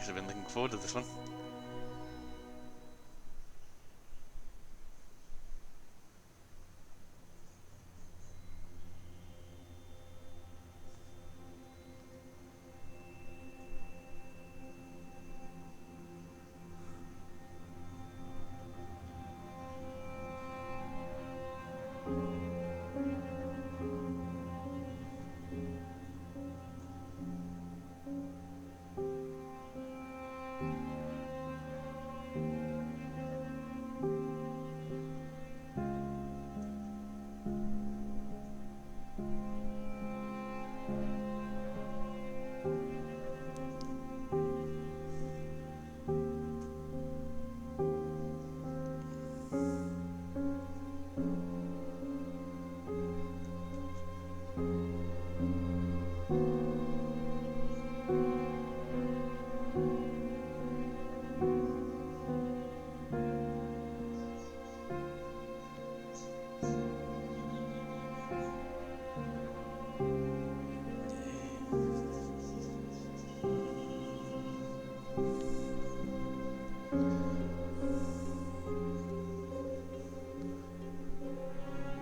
actually been looking forward to this one.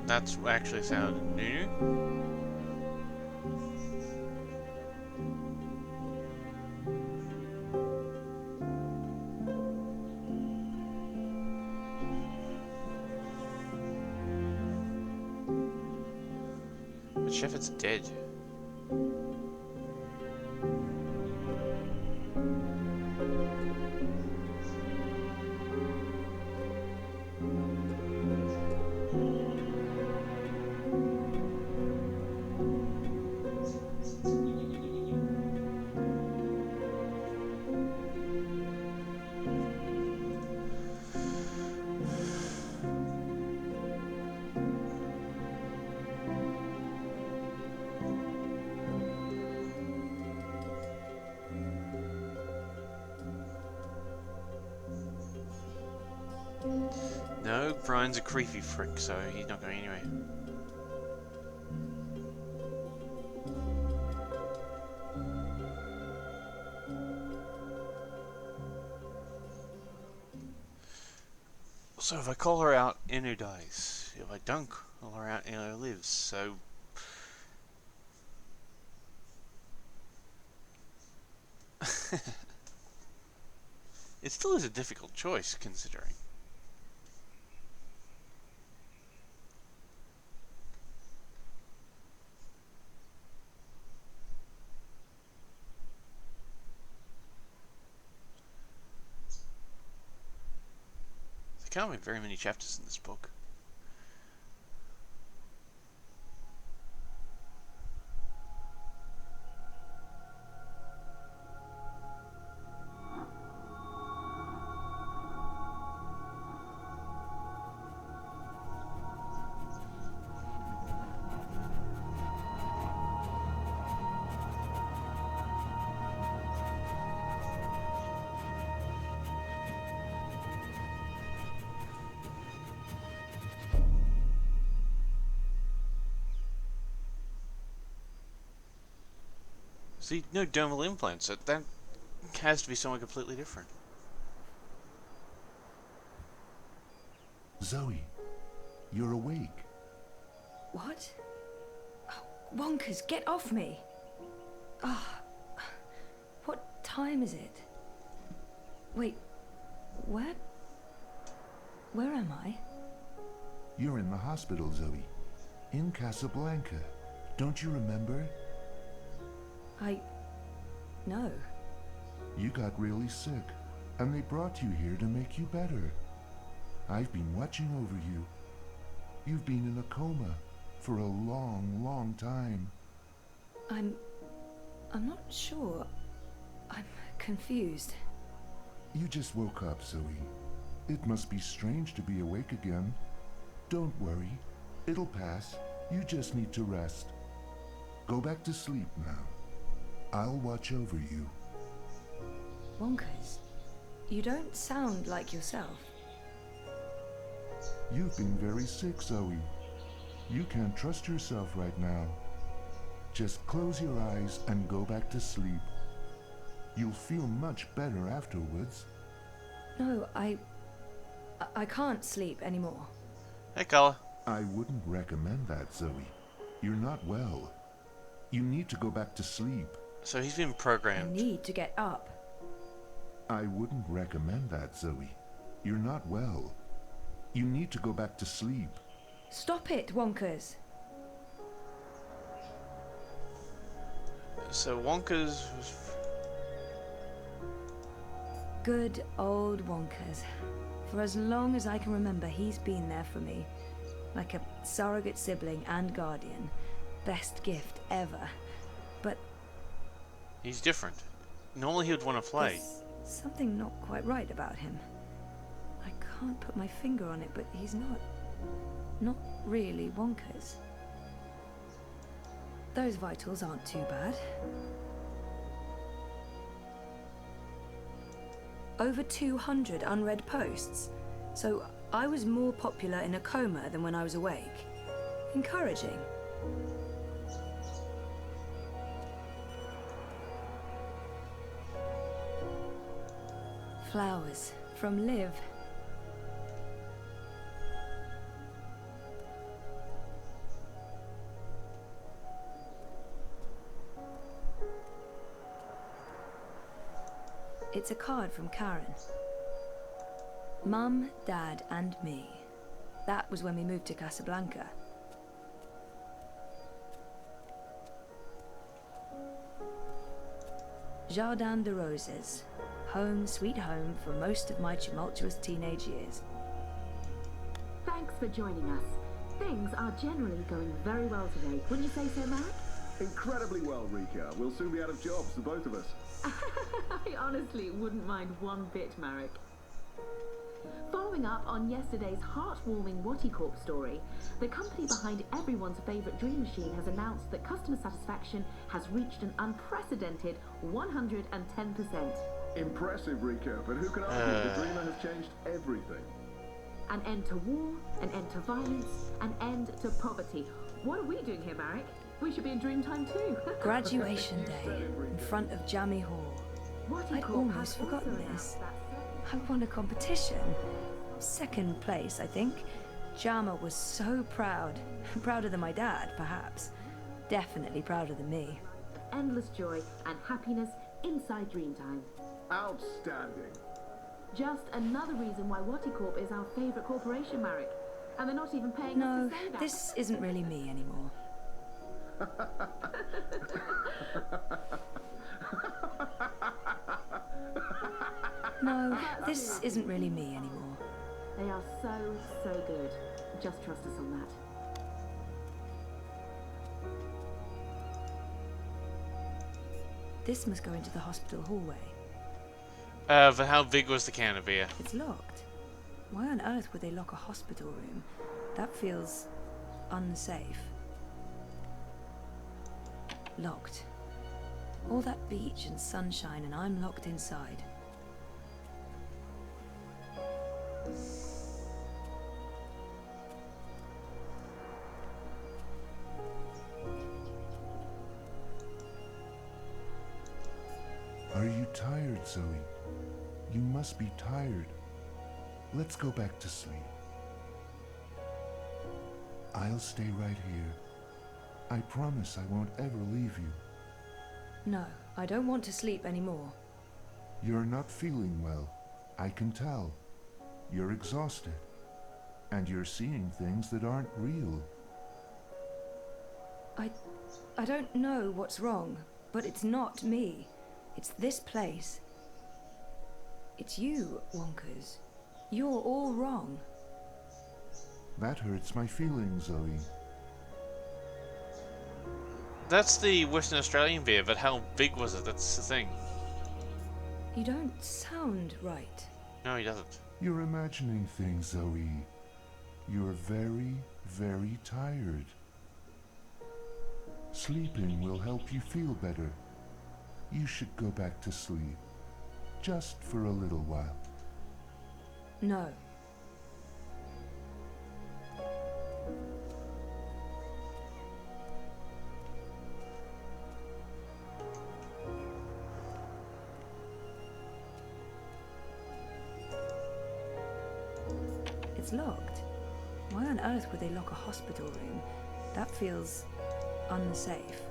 That's actually sounded new. But Shepard's dead. No, Brian's a creepy frick, so he's not going anywhere. So if I call her out, Inu dies. If I don't call her out, Inu lives. So it still is a difficult choice, considering. There can't be very many chapters in this book. See, no dermal implants. That has to be someone completely different. Zoe, you're awake. What? Oh, Wonkers, get off me! Oh, what time is it? Wait, where am I? You're in the hospital, Zoe. In Casablanca. Don't you remember? No. You got really sick, and they brought you here to make you better. I've been watching over you. You've been in a coma for a long, long time. I'm not sure. I'm confused. You just woke up, Zoe. It must be strange to be awake again. Don't worry. It'll pass. You just need to rest. Go back to sleep now. I'll watch over you. Wonkers, you don't sound like yourself. You've been very sick, Zoe. You can't trust yourself right now. Just close your eyes and go back to sleep. You'll feel much better afterwards. No, I can't sleep anymore. Hey, Carla. I wouldn't recommend that, Zoe. You're not well. You need to go back to sleep. So he's been I programmed. need to get up. I wouldn't recommend that, Zoe. You're not well. You need to go back to sleep. Stop it, Wonkers. So Wonka's was... Good old Wonkers. For as long as I can remember, he's been there for me. Like a surrogate sibling and guardian. Best gift ever. But He's different. Normally he would want to play. there's something not quite right about him. I can't put my finger on it, but he's not really Wonkers. Those vitals aren't too bad. Over 200 unread posts. So I was more popular in a coma than when I was awake. Encouraging. Flowers from Liv. It's a card from Karen. Mum, Dad, and me. That was when we moved to Casablanca. Jardin de Roses. Home, sweet home for most of my tumultuous teenage years. Thanks for joining us. Things are generally going very well today. Wouldn't you say so, Marek? Incredibly well, Rika. We'll soon be out of jobs, the both of us. I honestly wouldn't mind one bit, Marek. Following up on yesterday's heartwarming Wattycorp story, the company behind everyone's favourite dream machine has announced that customer satisfaction has reached an unprecedented 110%. Impressive, Rika, but who can argue? The Dreamer has changed everything. An end to war, an end to violence, an end to poverty. What are we doing here, Marek? We should be in Dreamtime too. Graduation day in front of Jammy Hall. I'd Wattycorp almost has forgotten also this. announced that I won a competition. Second place, I think. Jama was so proud. Prouder than my dad, perhaps. Definitely prouder than me. endless joy and happiness inside Dreamtime. Outstanding. Just another reason why Wattycorp is our favourite corporation, Marek. And they're not even paying No, us to say that. this isn't really me anymore. No, this isn't really me anymore. They are so, so good. Just trust us on that. This must go into the hospital hallway. But how big was the can of beer? It's locked. Why on earth would they lock a hospital room? That feels unsafe. Locked. All that beach and sunshine, and I'm locked inside. Are you tired, Zoe? You must be tired. Let's go back to sleep. I'll stay right here. I promise I won't ever leave you. No, I don't want to sleep anymore. You're not feeling well. I can tell. You're exhausted. And you're seeing things that aren't real. I don't know what's wrong, but it's not me. It's this place. It's you, Wonkers. You're all wrong. That hurts my feelings, Zoe. That's the Western Australian beer, but how big was it? That's the thing. You don't sound right. No, he doesn't. You're imagining things, Zoe. You're very, very tired. Sleeping will help you feel better. You should go back to sleep. Just for a little while. No. It's locked. Why on earth would they lock a hospital room? That feels unsafe.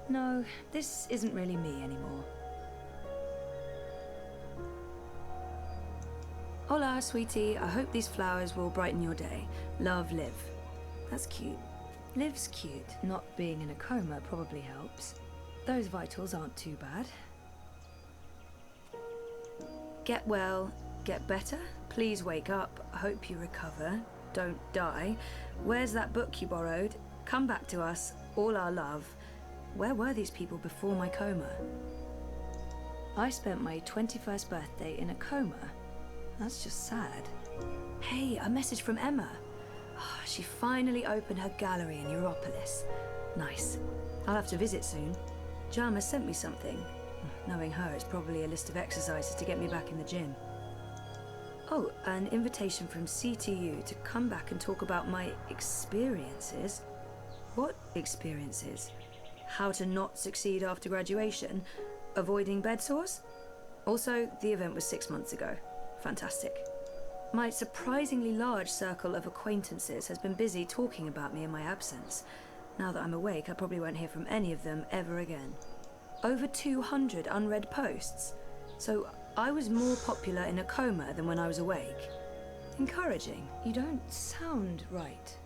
No, this isn't really me anymore. Hola, sweetie. I hope these flowers will brighten your day. Love, Liv. That's cute. Liv's cute. Not being in a coma probably helps. Those vitals aren't too bad. Get well. Get better. Please wake up. Hope you recover. Don't die. Where's that book you borrowed? Come back to us. All our love. Where were these people before my coma? I spent my 21st birthday in a coma. That's just sad. Hey, a message from Emma. Oh, she finally opened her gallery in Europolis. Nice. I'll have to visit soon. Jama sent me something. Knowing her, it's probably a list of exercises to get me back in the gym. Oh, an invitation from CTU to come back and talk about my experiences. What experiences? How to not succeed after graduation? Avoiding bed sores? Also, the event was 6 months ago. Fantastic. My surprisingly large circle of acquaintances has been busy talking about me in my absence. Now that I'm awake, I probably won't hear from any of them ever again. Over 200 unread posts. So I was more popular in a coma than when I was awake. Encouraging. You don't sound right.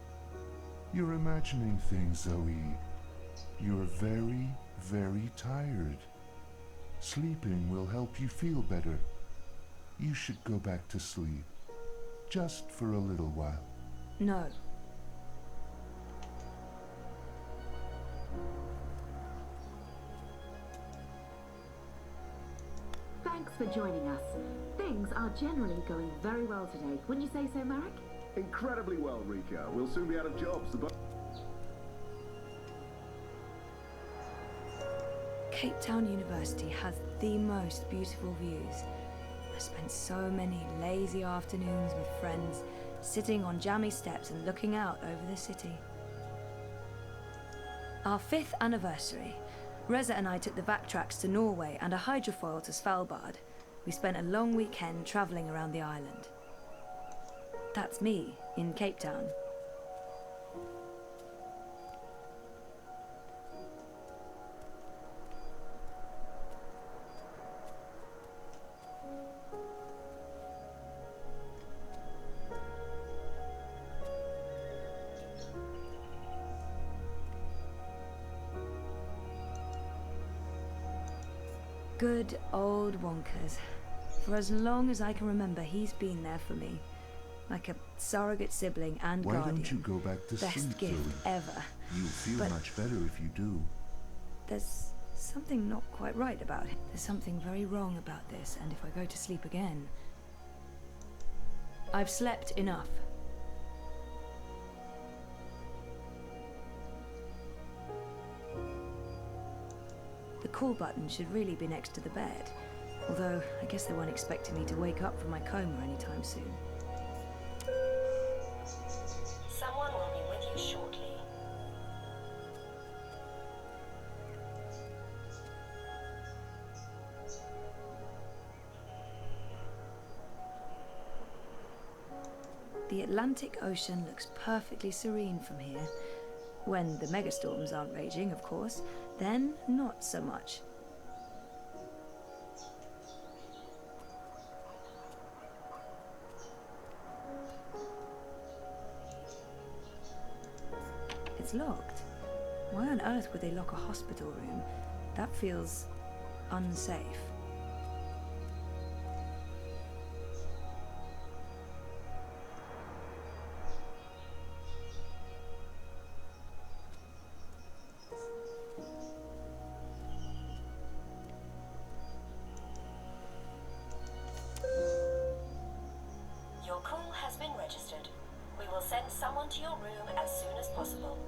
You're imagining things, Zoe. You're very, very tired. Sleeping will help you feel better. You should go back to sleep. Just for a little while. No. Thanks for joining us. Things are generally going very well today. Wouldn't you say so, Marek? Incredibly well, Rika. We'll soon be out of jobs. Cape Town University has the most beautiful views. I spent so many lazy afternoons with friends, sitting on jammy steps and looking out over the city. Our 5th anniversary. Reza and I took the vac tracks to Norway and a hydrofoil to Svalbard. We spent a long weekend travelling around the island. That's me in Cape Town. Good old Wonkers. For as long as I can remember, he's been there for me. Like a surrogate sibling and Why guardian. don't you go back to Best sleep, gift Zoe? ever. You'll feel But much better if you do. there's something not quite right about it. There's something very wrong about this, and if I go to sleep again... I've slept enough. The call button should really be next to the bed. Although, I guess they weren't expecting me to wake up from my coma anytime soon. Someone will be with you shortly. The Atlantic Ocean looks perfectly serene from here. When the megastorms aren't raging, of course. Then, not so much. It's locked. Why on earth would they lock a hospital room? That feels unsafe. Your call has been registered. We We will send someone to your room as soon as possible.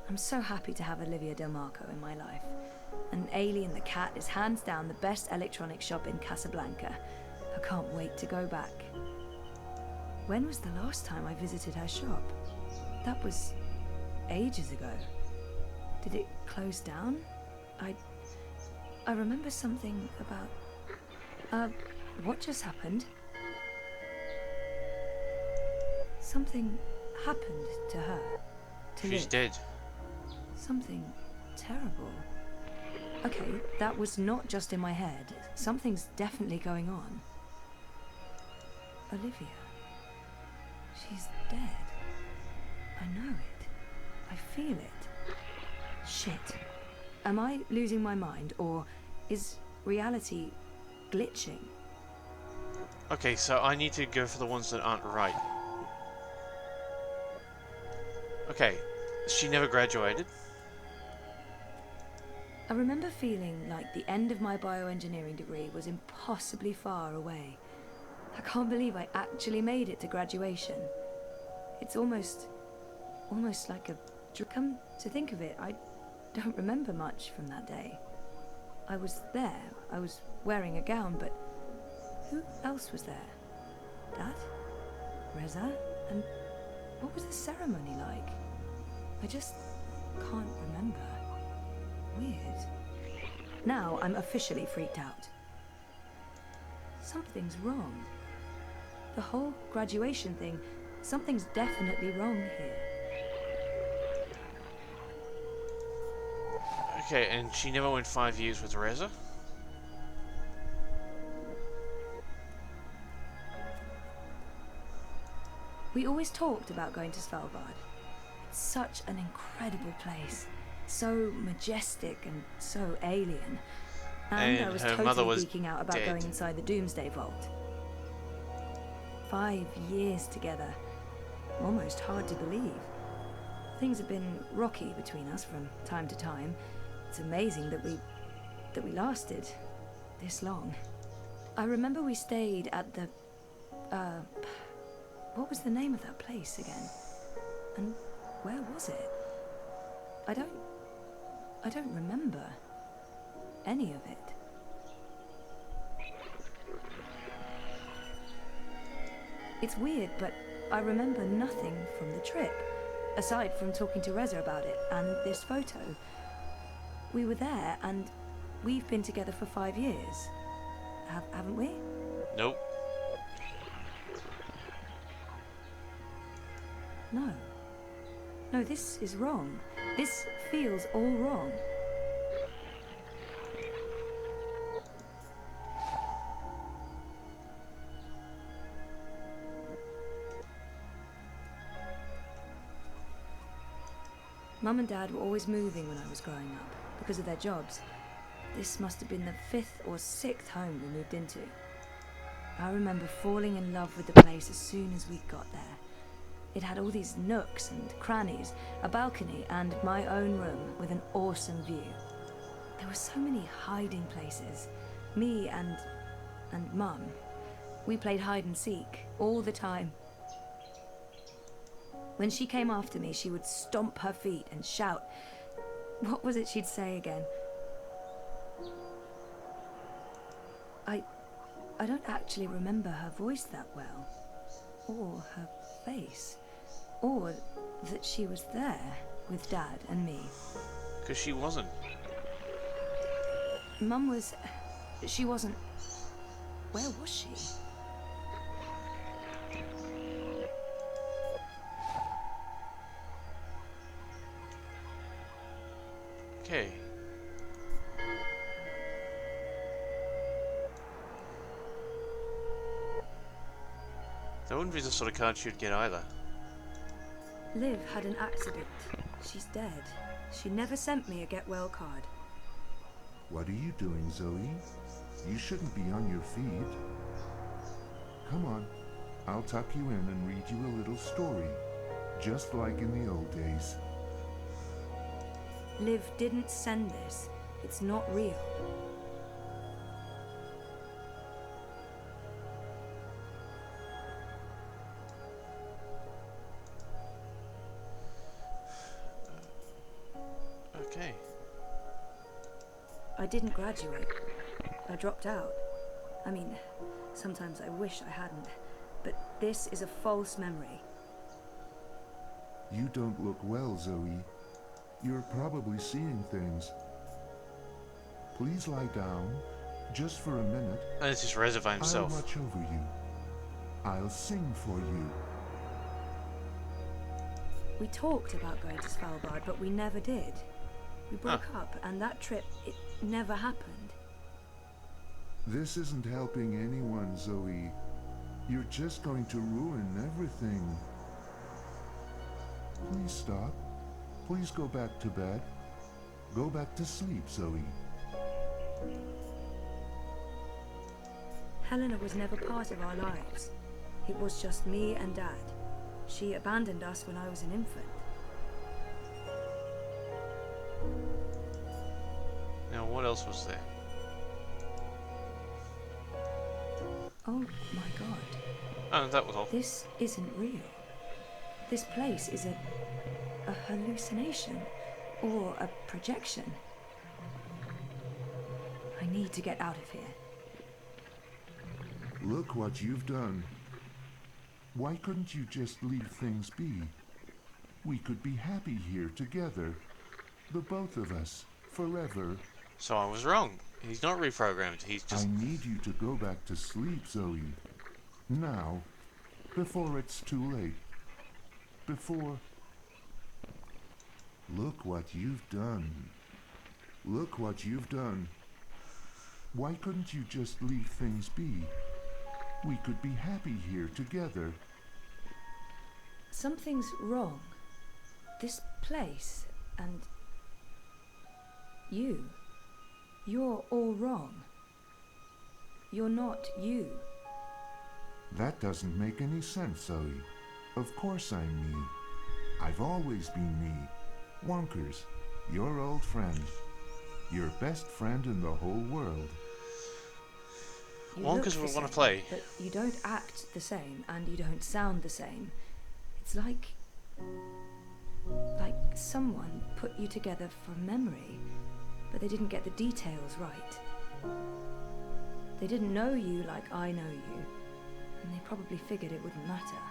I'm so happy to have Olivia Del Marco in my life. And Alien the Cat is hands down the best electronic shop in Casablanca. I can't wait to go back. When was the last time I visited her shop? That was ages ago. Did it close down? I remember something about... what just happened? Something happened to her. To She's Liv. dead. Something terrible. Okay, that was not just in my head. Something's definitely going on. Olivia. She's dead. I know it. I feel it. Shit. Am I losing my mind, or is reality glitching? Okay, so I need to go for the ones that aren't right. Okay, she never graduated. I remember feeling like the end of my bioengineering degree was impossibly far away. I can't believe I actually made it to graduation. It's almost like a... Come to think of it, I don't remember much from that day. I was there, I was wearing a gown, but who else was there? Dad? Reza? And what was the ceremony like? I just can't remember. Weird. Now I'm officially freaked out. Something's wrong. The whole graduation thing, something's definitely wrong here. Okay, and she never went 5 years with Reza? We always talked about going to Svalbard. It's such an incredible place. So majestic and so alien. And I was her totally mother was geeking out about dead. going inside the Doomsday Vault. 5 years together. Almost hard to believe. Things have been rocky between us from time to time. It's amazing that we lasted this long. I remember we stayed at the what was the name of that place again? And where was it? I don't remember any of it. It's weird, but I remember nothing from the trip, aside from talking to Reza about it and this photo. We were there, and we've been together for 5 years. Haven't we? Nope. No. No, this is wrong. This feels all wrong. Mum and Dad were always moving when I was growing up, because of their jobs. This must have been the 5th or 6th home we moved into. I remember falling in love with the place as soon as we got there. It had all these nooks and crannies, a balcony, and my own room with an awesome view. There were so many hiding places. Me and Mum, we played hide and seek all the time. When she came after me, she would stomp her feet and shout. What was it she'd say again? I don't actually remember her voice that well, or her face, or that she was there with Dad and me. Because she wasn't. Mum was... she wasn't... Where was she? Okay. That wouldn't be the sort of card she'd get either. Liv had an accident. She's dead. She never sent me a get well card. What are you doing, Zoe? You shouldn't be on your feet. Come on, I'll tuck you in and read you a little story, just like in the old days. Liv didn't send this. It's not real. Okay. I didn't graduate. I dropped out. I mean, sometimes I wish I hadn't. But this is a false memory. You don't look well, Zoe. You're probably seeing things. Please lie down, just for a minute. And it's just Reza by I'll himself. watch over you. I'll sing for you. We talked about going to Svalbard, but we never did. We broke up, and that trip, it never happened. This isn't helping anyone, Zoe. You're just going to ruin everything. Please stop. Please go back to bed. Go back to sleep, Zoe. Helena was never part of our lives. It was just me and Dad. She abandoned us when I was an infant. Now, what else was there? Oh my God. Oh, that was all. This isn't real. This place is a hallucination or a projection. I need to get out of here. Look what you've done. Why couldn't you just leave things be? We could be happy here together. The both of us, forever. So I was wrong. He's not reprogrammed. He's just... I need you to go back to sleep, Zoe. Now, before it's too late. Before... Look what you've done. Look what you've done. Why couldn't you just leave things be? We could be happy here together. Something's wrong. This place and you. You're all wrong. You're not you. That doesn't make any sense, Zoe. Of course I'm me. I've always been me. Wonkers, your old friend. Your best friend in the whole world. You Wonkers look will the want to same, play. but you don't act the same, and you don't sound the same. It's like someone put you together from memory, but they didn't get the details right. They didn't know you like I know you, and they probably figured it wouldn't matter.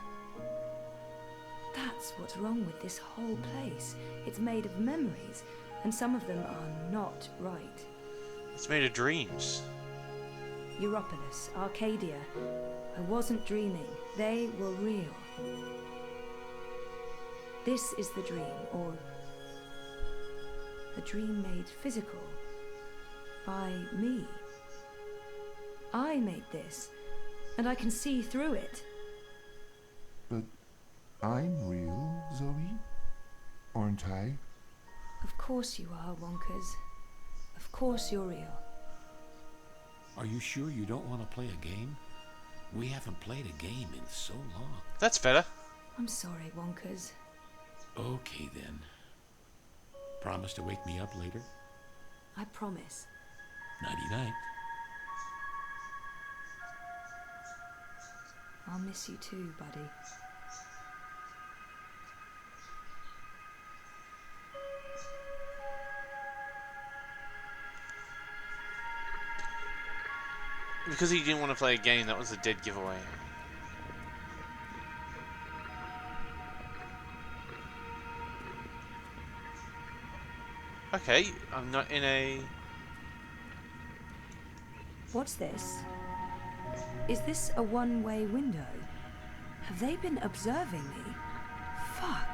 That's what's wrong with this whole place. It's made of memories, and some of them are not right. It's made of dreams. Europolis, Arcadia. I wasn't dreaming. They were real. This is the dream, or a dream made physical by me. I made this, and I can see through it. But I'm real, Zoe? Aren't I? Of course you are, Wonkers. Of course you're real. Are you sure you don't want to play a game? We haven't played a game in so long. That's better. I'm sorry, Wonkers. Okay then. Promise to wake me up later? I promise. Nighty-night. I'll miss you too, buddy. Because he didn't want to play a game, that was a dead giveaway. Okay, I'm not in a... What's this? Is this a one-way window? Have they been observing me? Fuck.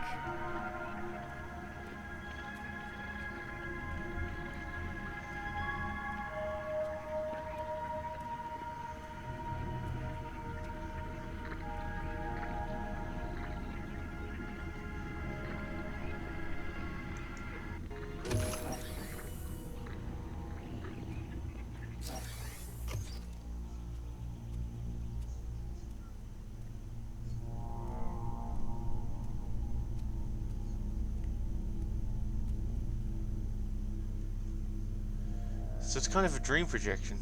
So it's kind of a dream projection.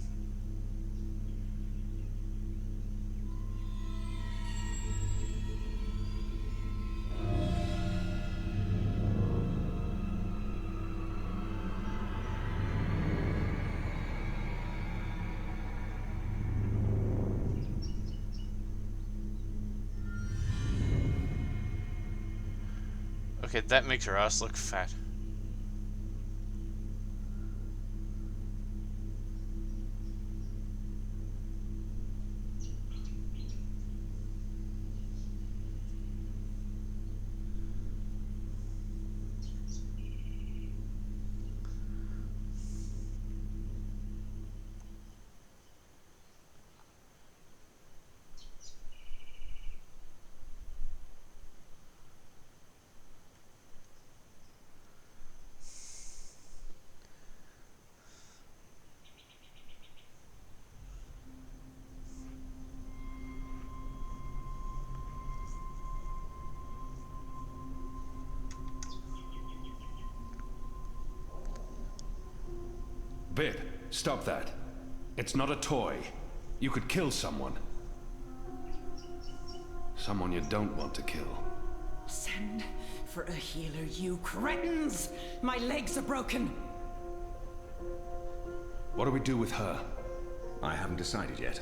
Okay, that makes her ass look fat. Bib, stop that. It's not a toy. You could kill someone. Someone you don't want to kill. Send for a healer, you cretins! My legs are broken! What do we do with her? I haven't decided yet.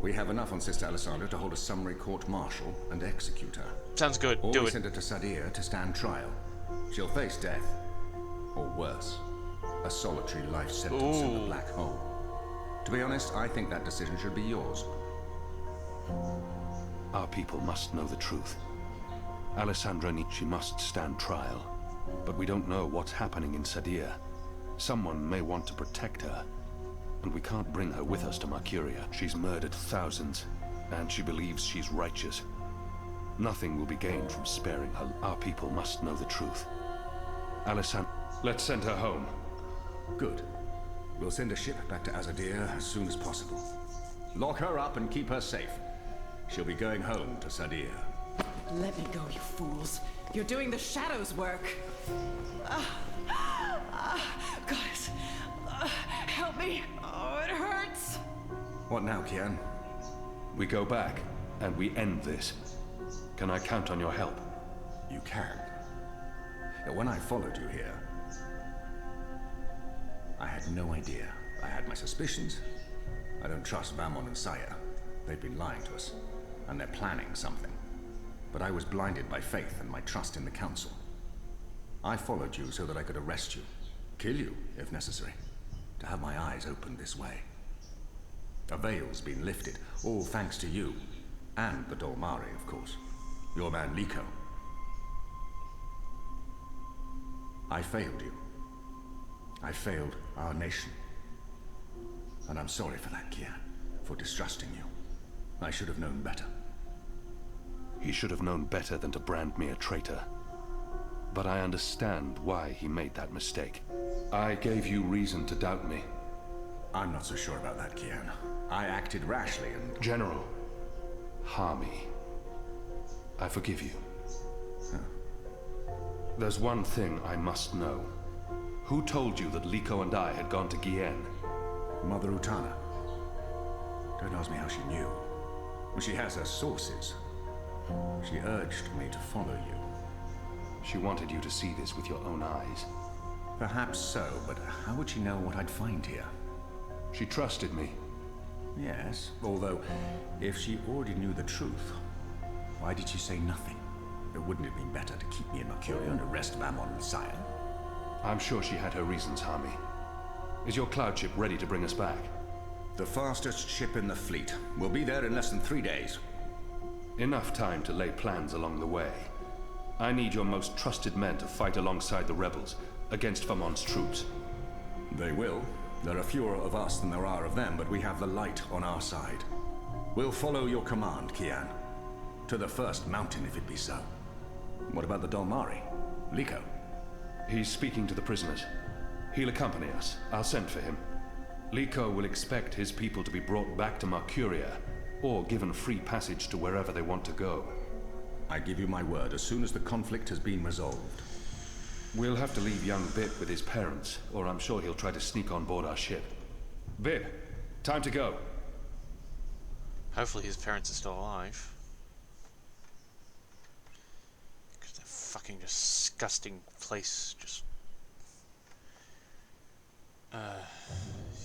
We have enough on Sister Alessandra to hold a summary court-martial and execute her. Sounds good. Or Do we it. send her to Sadir to stand trial. She'll face death. Or worse. A solitary life sentence in the Ooh. black hole. To be honest, I think that decision should be yours. Our people must know the truth. Alessandra Nietzsche must stand trial. But we don't know what's happening in Sadir. Someone may want to protect her. And we can't bring her with us to Mercuria. She's murdered thousands, and she believes she's righteous. Nothing will be gained from sparing her. Our people must know the truth. Alessandra, let's send her home. Good. We'll send a ship back to Azadir as soon as possible. Lock her up and keep her safe. She'll be going home to Sadir. Let me go, you fools. You're doing the Shadow's work. Goddess, help me. Oh, it hurts. What now, Kian? We go back, and we end this. Can I count on your help? You can. When I followed you here, I had no idea. I had my suspicions. I don't trust Vamon and Saya. They've been lying to us, and they're planning something. But I was blinded by faith and my trust in the Council. I followed you so that I could arrest you, kill you, if necessary, to have my eyes opened this way. A veil's been lifted, all thanks to you, and the Dolmari, of course. Your man Liko. I failed you. I failed our nation. And I'm sorry for that, Kian, for distrusting you. I should have known better. He should have known better than to brand me a traitor. But I understand why he made that mistake. I gave you reason to doubt me. I'm not so sure about that, Kian. I acted rashly and... General, Harmy, I forgive you. Huh. There's one thing I must know. Who told you that Liko and I had gone to Gien? Mother Utana. Don't ask me how she knew. She has her sources. She urged me to follow you. She wanted you to see this with your own eyes. Perhaps so, but how would she know what I'd find here? She trusted me. Yes, although, if she already knew the truth, why did she say nothing? Wouldn't it be better to keep me in Mercuria and arrest Vamon and Saya? I'm sure she had her reasons, Harmy. Is your cloud ship ready to bring us back? The fastest ship in the fleet. We'll be there in less than 3 days. Enough time to lay plans along the way. I need your most trusted men to fight alongside the rebels against Vamon's troops. They will. There are fewer of us than there are of them, but we have the light on our side. We'll follow your command, Kian. To the first mountain, if it be so. What about the Dolmari? Liko? He's speaking to the prisoners. He'll accompany us. I'll send for him. Liko will expect his people to be brought back to Mercuria, or given free passage to wherever they want to go. I give you my word, as soon as the conflict has been resolved. We'll have to leave young Bip with his parents, or I'm sure he'll try to sneak on board our ship. Bip, time to go. Hopefully his parents are still alive. Because that fucking disgusting place just...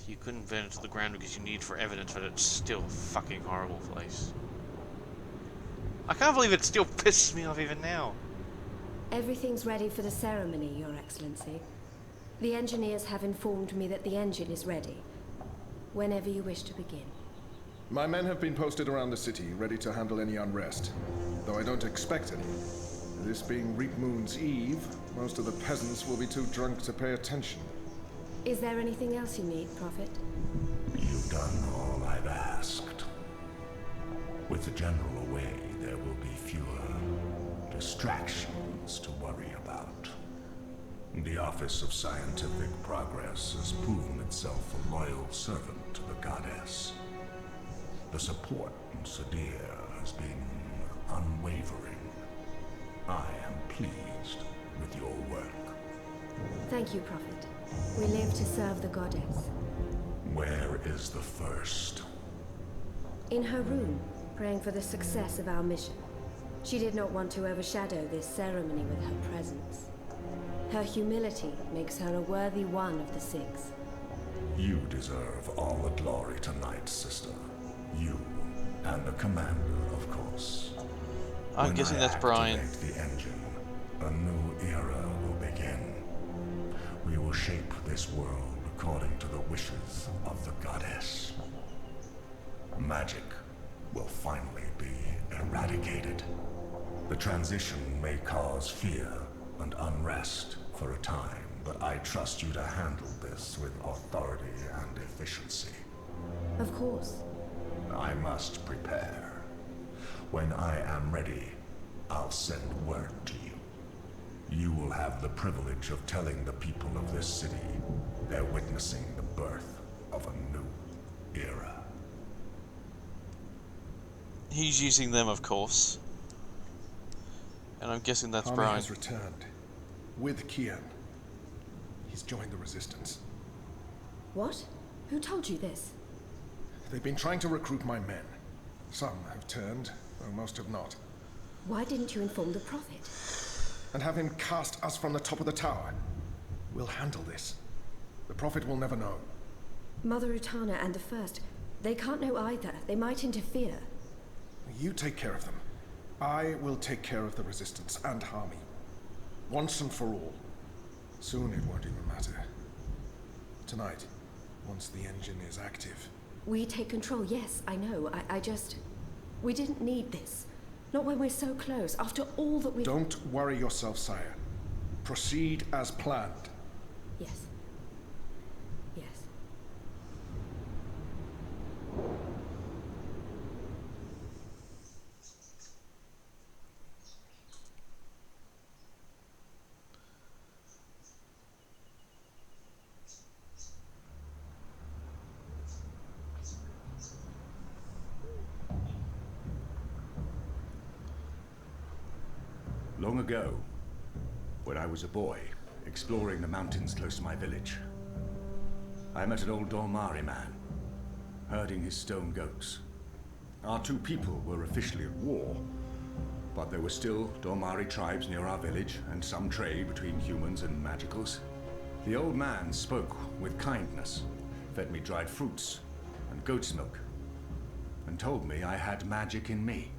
you couldn't burn it to the ground because you need for evidence, but it's still a fucking horrible place. I can't believe it still pisses me off even now. Everything's ready for the ceremony, Your Excellency. The engineers have informed me that the engine is ready. Whenever you wish to begin. My men have been posted around the city, ready to handle any unrest. Though I don't expect any. This being Reap Moon's Eve, most of the peasants will be too drunk to pay attention. Is there anything else you need, Prophet? You've done all I've asked. With the General away, there will be fewer distractions to worry about. The Office of Scientific Progress has proven itself a loyal servant to the Goddess. The support in Sadir has been unwavering. I am pleased with your work. Thank you, Prophet. We live to serve the Goddess. Where is the First? In her room, praying for the success of our mission. She did not want to overshadow this ceremony with her presence. Her humility makes her a worthy one of the Six. You deserve all the glory tonight, sister. You and the commander, of course. I'm guessing that's Brian. When I activate the engine, a new era will begin. We will shape this world according to the wishes of the Goddess. Magic will finally be eradicated. The transition may cause fear and unrest for a time, but I trust you to handle this with authority and efficiency. Of course. I must prepare. When I am ready, I'll send word to you. You will have the privilege of telling the people of this city they're witnessing the birth of a new era. He's using them, of course. And I'm guessing that's Army Brian. has returned. With Kian. He's joined the Resistance. What? Who told you this? They've been trying to recruit my men. Some have turned, though most have not. Why didn't you inform the Prophet? And have him cast us from the top of the tower. We'll handle this. The Prophet will never know. Mother Utana and the First, they can't know either. They might interfere. You take care of them. I will take care of the Resistance and Harmy. Once and for all. Soon it won't even matter. Tonight, once the engine is active. We take control, yes, I know. I just... We didn't need this. Not when we're so close, after all that we've... Don't worry yourself, sire. Proceed as planned. Yes. Yes. Long ago, when I was a boy, exploring the mountains close to my village, I met an old Dormari man, herding his stone goats. Our two people were officially at war, but there were still Dormari tribes near our village and some trade between humans and magicals. The old man spoke with kindness, fed me dried fruits and goat's milk, and told me I had magic in me,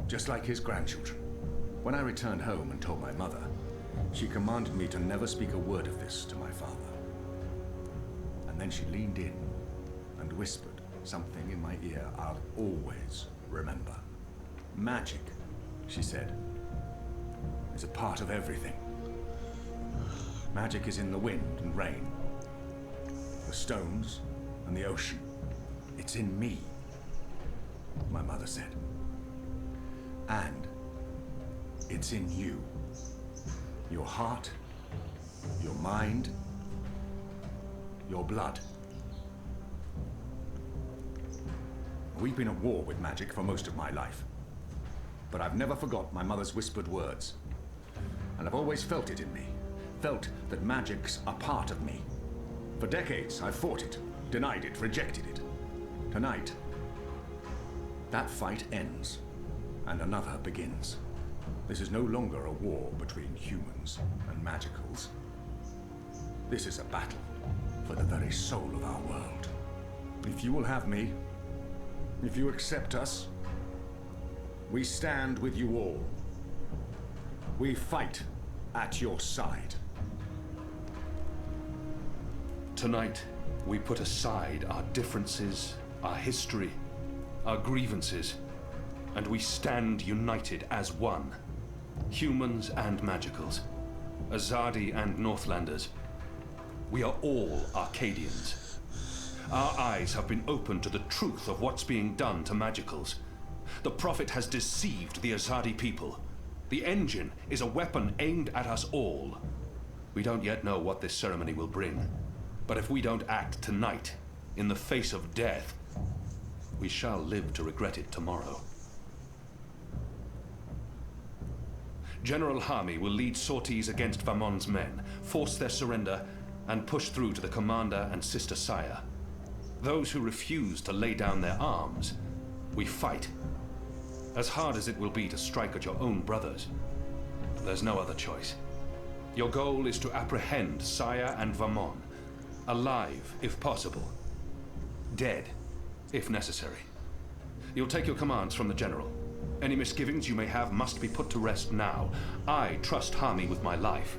just like his grandchildren. When I returned home and told my mother, she commanded me to never speak a word of this to my father. And then she leaned in and whispered something in my ear I'll always remember. Magic, she said, is a part of everything. Magic is in the wind and rain, the stones and the ocean. It's in me, my mother said. And it's in you. Your heart, your mind, your blood. We've been at war with magic for most of my life. But I've never forgot my mother's whispered words. And I've always felt it in me, felt that magic's a part of me. For decades, I've fought it, denied it, rejected it. Tonight, that fight ends, and another begins. This is no longer a war between humans and magicals. This is a battle for the very soul of our world. If you will have me, if you accept us, we stand with you all. We fight at your side. Tonight, we put aside our differences, our history, our grievances, and we stand united as one. Humans and magicals, Azadi and Northlanders. We are all Arcadians. Our eyes have been opened to the truth of what's being done to magicals. The Prophet has deceived the Azadi people. The engine is a weapon aimed at us all. We don't yet know what this ceremony will bring, but if we don't act tonight, in the face of death, we shall live to regret it tomorrow. General Hami will lead sorties against Vamon's men, force their surrender, and push through to the commander and Sister Saya. Those who refuse to lay down their arms, we fight. As hard as it will be to strike at your own brothers, there's no other choice. Your goal is to apprehend Saya and Vamon, alive if possible, dead if necessary. You'll take your commands from the General. Any misgivings you may have must be put to rest now. I trust Hami with my life.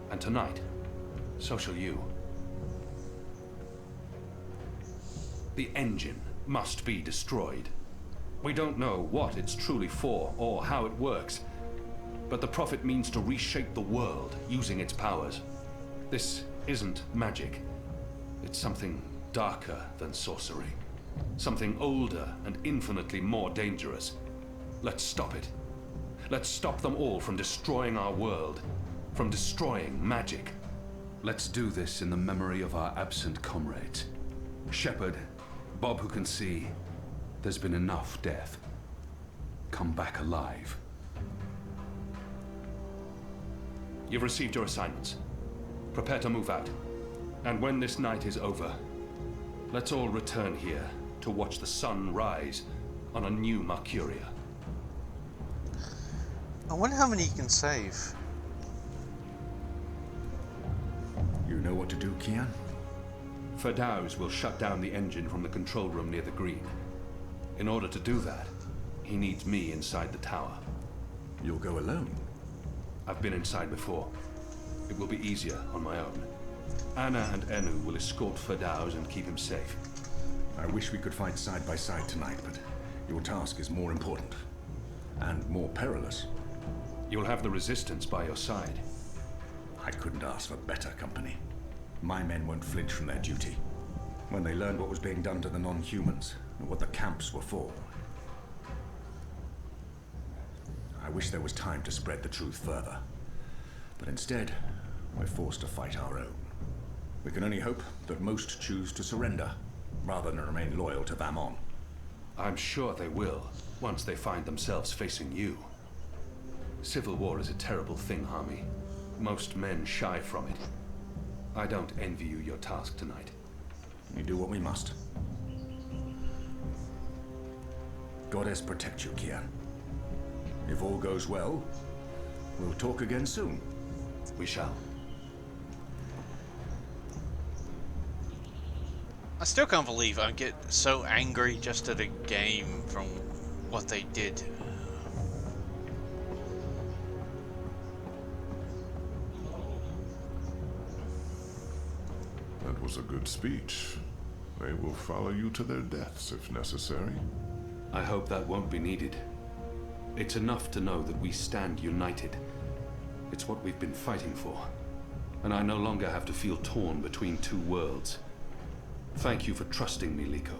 And tonight, so shall you. The engine must be destroyed. We don't know what it's truly for or how it works, but the Prophet means to reshape the world using its powers. This isn't magic. It's something darker than sorcery. Something older and infinitely more dangerous. Let's stop it. Let's stop them all from destroying our world, from destroying magic. Let's do this in the memory of our absent comrades. Shepard, Bob who can see, there's been enough death. Come back alive. You've received your assignments. Prepare to move out. And when this night is over, let's all return here to watch the sun rise on a new Mercuria. I wonder how many you can save. You know what to do, Kian? Ferdows will shut down the engine from the control room near the green. In order to do that, he needs me inside the tower. You'll go alone? I've been inside before. It will be easier on my own. Anna and Enu will escort Ferdows and keep him safe. I wish we could fight side by side tonight, but your task is more important. And more perilous. You'll have the Resistance by your side. I couldn't ask for better company. My men won't flinch from their duty. When they learned what was being done to the non-humans, and what the camps were for. I wish there was time to spread the truth further. But instead, we're forced to fight our own. We can only hope that most choose to surrender, rather than remain loyal to Vamon. I'm sure they will, once they find themselves facing you. Civil war is a terrible thing, Hami. Most men shy from it. I don't envy you your task tonight. We do what we must. Goddess protect you, Kian. If all goes well, we'll talk again soon. We shall. I still can't believe I get so angry just at a game from what they did. That was a good speech. They will follow you to their deaths if necessary. I hope that won't be needed. It's enough to know that we stand united. It's what we've been fighting for. And I no longer have to feel torn between two worlds. Thank you for trusting me, Liko.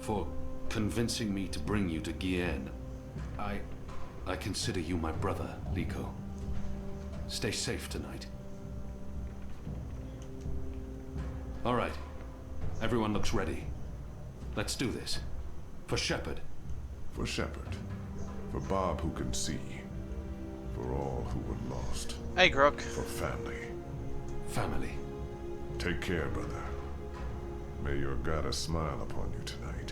For convincing me to bring you to Gien. I consider you my brother, Liko. Stay safe tonight. All right. Everyone looks ready. Let's do this. For Shepard. For Shepard. For Bob who can see. For all who were lost. Hey, Grok. For family. family. Take care, brother. May your goddess smile upon you tonight.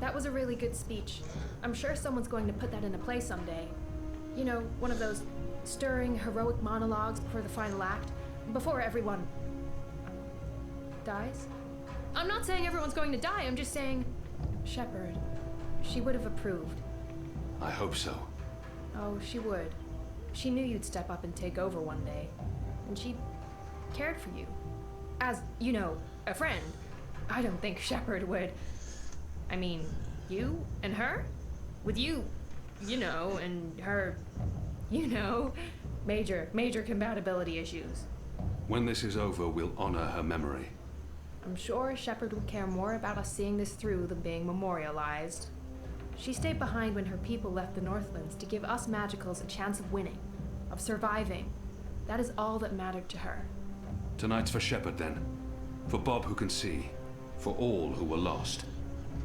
That was a really good speech. I'm sure someone's going to put that into play someday. You know, one of those stirring, heroic monologues before the final act, before everyone dies. I'm not saying everyone's going to die, I'm just saying Shepard, she would have approved. I hope so. Oh, she would. She knew you'd step up and take over one day, and she cared for you. As, you know, a friend. I don't think Shepard would. I mean, you and her? With you, you know, and her, you know, major compatibility issues. When this is over, we'll honor her memory. I'm sure Shepard would care more about us seeing this through than being memorialized. She stayed behind when her people left the Northlands to give us Magicals a chance of winning, of surviving. That is all that mattered to her. Tonight's for Shepard, then. For Bob who can see. For all who were lost.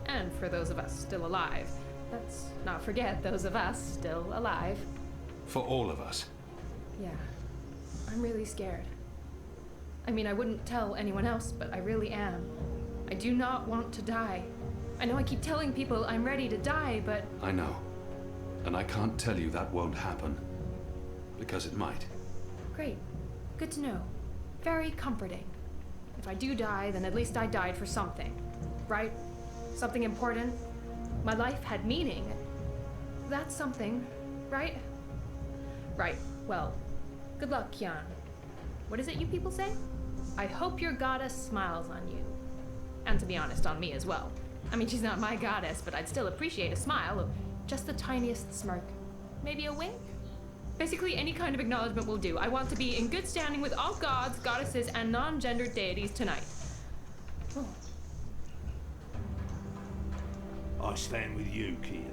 And for those of us still alive. Let's not forget those of us still alive. For all of us. Yeah. I'm really scared. I mean, I wouldn't tell anyone else, but I really am. I do not want to die. I know I keep telling people I'm ready to die, but... I know. And I can't tell you that won't happen. Because it might. Great. Good to know. Very comforting. If I do die, then at least I died for something. Right? Something important. My life had meaning. That's something, right? Right. Well, good luck, Kian. What is it you people say? I hope your goddess smiles on you. And to be honest, on me as well. I mean, she's not my goddess, but I'd still appreciate a smile of just the tiniest smirk. Maybe a wink? Basically, any kind of acknowledgement will do. I want to be in good standing with all gods, goddesses, and non-gendered deities tonight. Oh. I stand with you, Kian.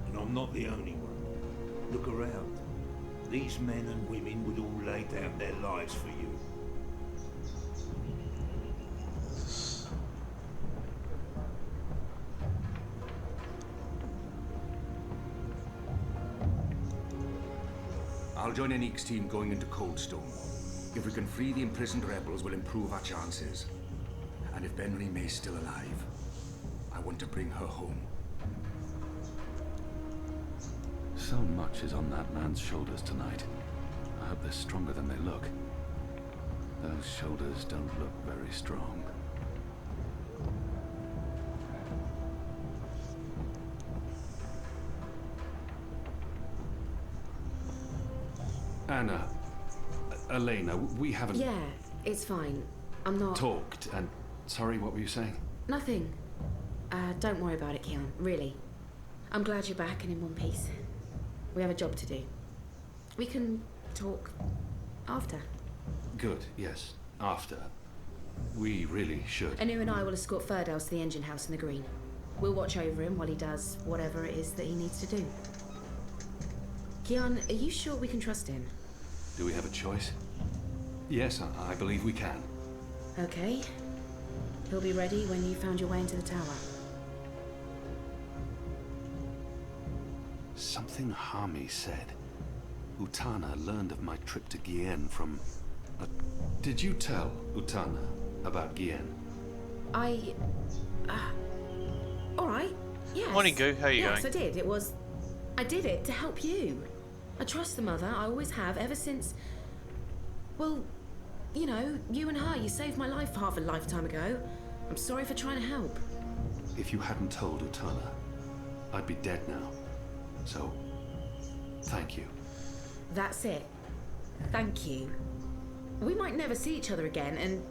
And I'm not the only one. Look around. These men and women would all lay down their lives for you. I'll join Anique's team going into Coldstone. If we can free the imprisoned rebels, we'll improve our chances. And if Benry May's still alive, I want to bring her home. So much is on that man's shoulders tonight. I hope they're stronger than they look. Those shoulders don't look very strong. Anna, Elena, we haven't... Yeah, it's fine. I'm not... talked, and... Sorry, what were you saying? Nothing. Don't worry about it, Kian, really. I'm glad you're back and in one piece. We have a job to do. We can talk after. Good, yes. After. We really should. Anu and I will escort Ferdows to the engine house in the green. We'll watch over him while he does whatever it is that he needs to do. Kian, are you sure we can trust him? Do we have a choice? Yes, I believe we can. Okay. He'll be ready when you found your way into the tower. Something Harmy said. Utana learned of my trip to Gien from... Did you tell Utana about Gien? Alright, yes. Morning, Goo. How are you going? Yes, I did. I did it to help you. I trust the mother. I always have, ever since... Well, you know, you and her. You saved my life half a lifetime ago. I'm sorry for trying to help. If you hadn't told Utana, I'd be dead now. So, thank you. That's it. Thank you. We might never see each other again, and...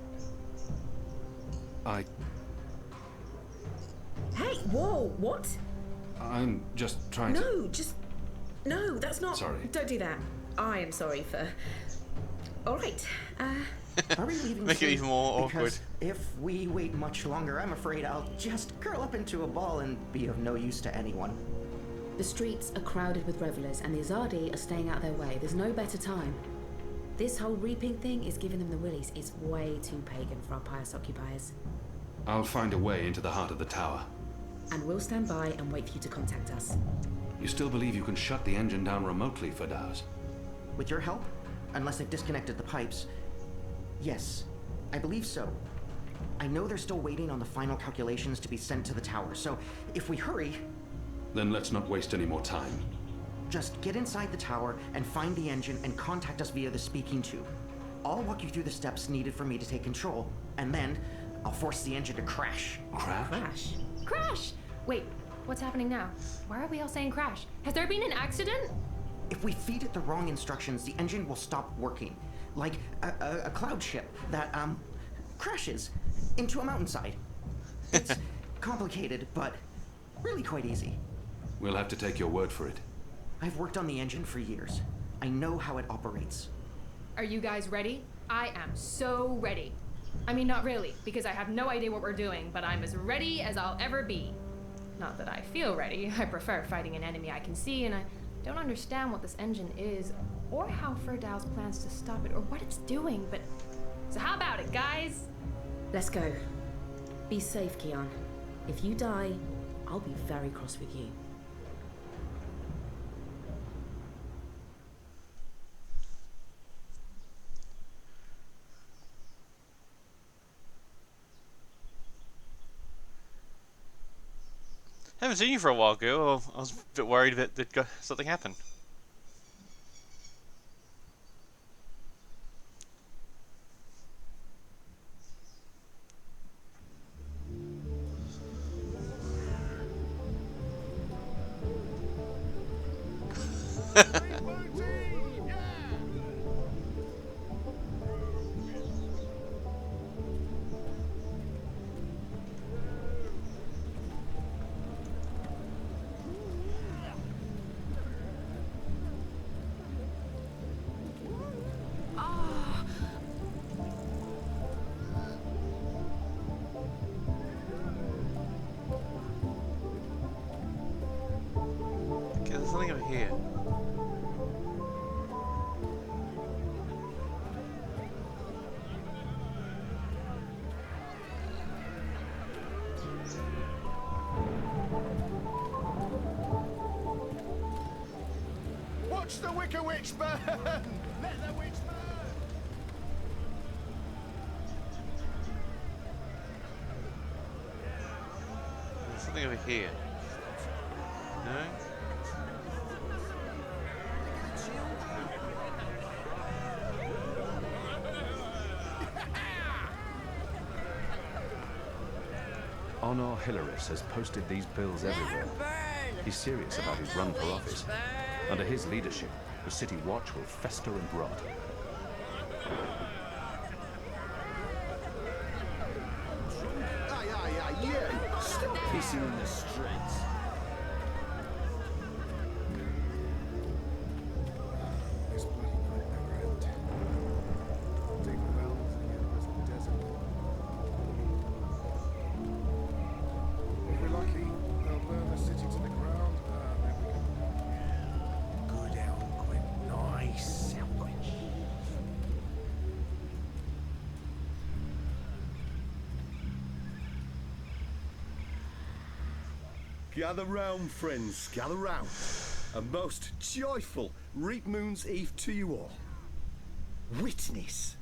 Hey, whoa, what? I'm just trying to... No, that's not... Sorry. Don't do that. I am sorry for... Alright, Are we leaving Make it soon? even more awkward. Because if we wait much longer, I'm afraid I'll just curl up into a ball and be of no use to anyone. The streets are crowded with revelers, and the Azadi are staying out their way. There's no better time. This whole reaping thing is giving them the willies. It's way too pagan for our pious occupiers. I'll find a way into the heart of the tower. And we'll stand by and wait for you to contact us. You still believe you can shut the engine down remotely, Fadaus? With your help? Unless they've disconnected the pipes. Yes, I believe so. I know they're still waiting on the final calculations to be sent to the tower, so if we hurry... Then let's not waste any more time. Just get inside the tower and find the engine and contact us via the speaking tube. I'll walk you through the steps needed for me to take control, and then I'll force the engine to crash. Crash? Crash? Crash! Wait, what's happening now? Why are we all saying crash? Has there been an accident? If we feed it the wrong instructions, the engine will stop working. Like a cloud ship that, crashes into a mountainside. It's complicated, but really quite easy. We'll have to take your word for it. I've worked on the engine for years. I know how it operates. Are you guys ready? I am so ready. I mean, not really, because I have no idea what we're doing, but I'm as ready as I'll ever be. Not that I feel ready. I prefer fighting an enemy I can see, and I don't understand what this engine is, or how Ferdow's plans to stop it, or what it's doing, but... So how about it, guys? Let's go. Be safe, Keon. If you die, I'll be very cross with you. Haven't seen you for a while, girl. I was a bit worried that something happened. There's something over here. Watch the Wicker Witch burn! Let the witch burn! There's something over here. No? Honor Hilaris has posted these bills everywhere. He's serious about his run for office. Under his leadership, the City Watch will fester and rot. Aye, you! Stop pissing in the streets! This bloody nightmare ground. Dig wells again, the rest of the desert. If we're lucky, they'll burn the city to the ground, then we can... Good Elquin, nice Elquin. Gather round, friends, gather round. A most joyful Reap Moon's Eve to you all. Witness.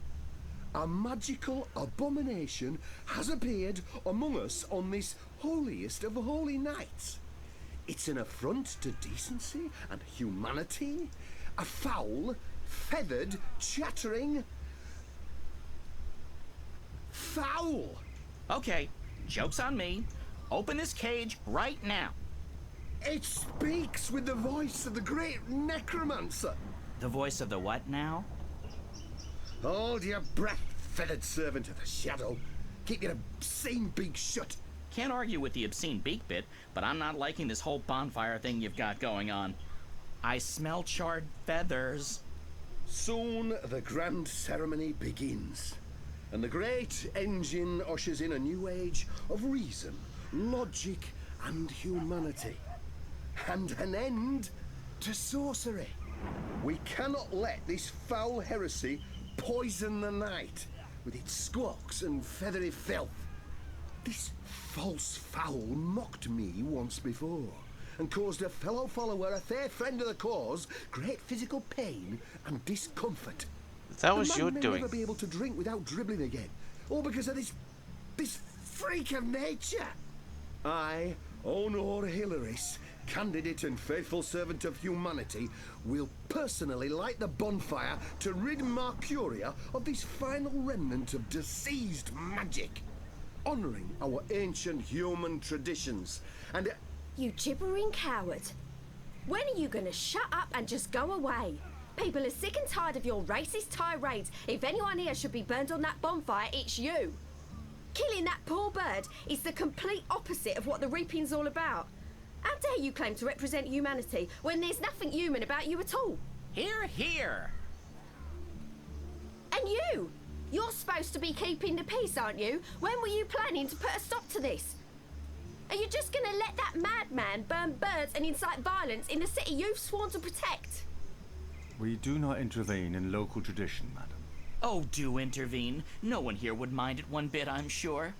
A magical abomination has appeared among us on this holiest of holy nights. It's an affront to decency and humanity. A foul, feathered, chattering... fowl! Okay, joke's on me. Open this cage right now. It speaks with the voice of the great necromancer. The voice of the what now? Hold your breath, feathered servant of the shadow. Keep your obscene beak shut. Can't argue with the obscene beak bit, but I'm not liking this whole bonfire thing you've got going on. I smell charred feathers. Soon the grand ceremony begins, and the great engine ushers in a new age of reason, logic, and humanity. And an end to sorcery. We cannot let this foul heresy poison the night with its squawks and feathery filth. This false fowl mocked me once before, and caused a fellow follower, a fair friend of the cause, great physical pain and discomfort. That was the man your may doing. never be able to drink without dribbling again, all because of this freak of nature. I, Honor Hilaris, candidate and faithful servant of humanity, will personally light the bonfire to rid Mercuria of this final remnant of diseased magic, honoring our ancient human traditions and... You gibbering coward. When are you gonna shut up and just go away? People are sick and tired of your racist tirades. If anyone here should be burned on that bonfire, it's you. Killing that poor bird is the complete opposite of what the reaping's all about. How dare you claim to represent humanity when there's nothing human about you at all? Hear, hear. And you! You're supposed to be keeping the peace, aren't you? When were you planning to put a stop to this? Are you just gonna let that madman burn birds and incite violence in the city you've sworn to protect? We do not intervene in local tradition, madam. Oh, do intervene. No one here would mind it one bit, I'm sure.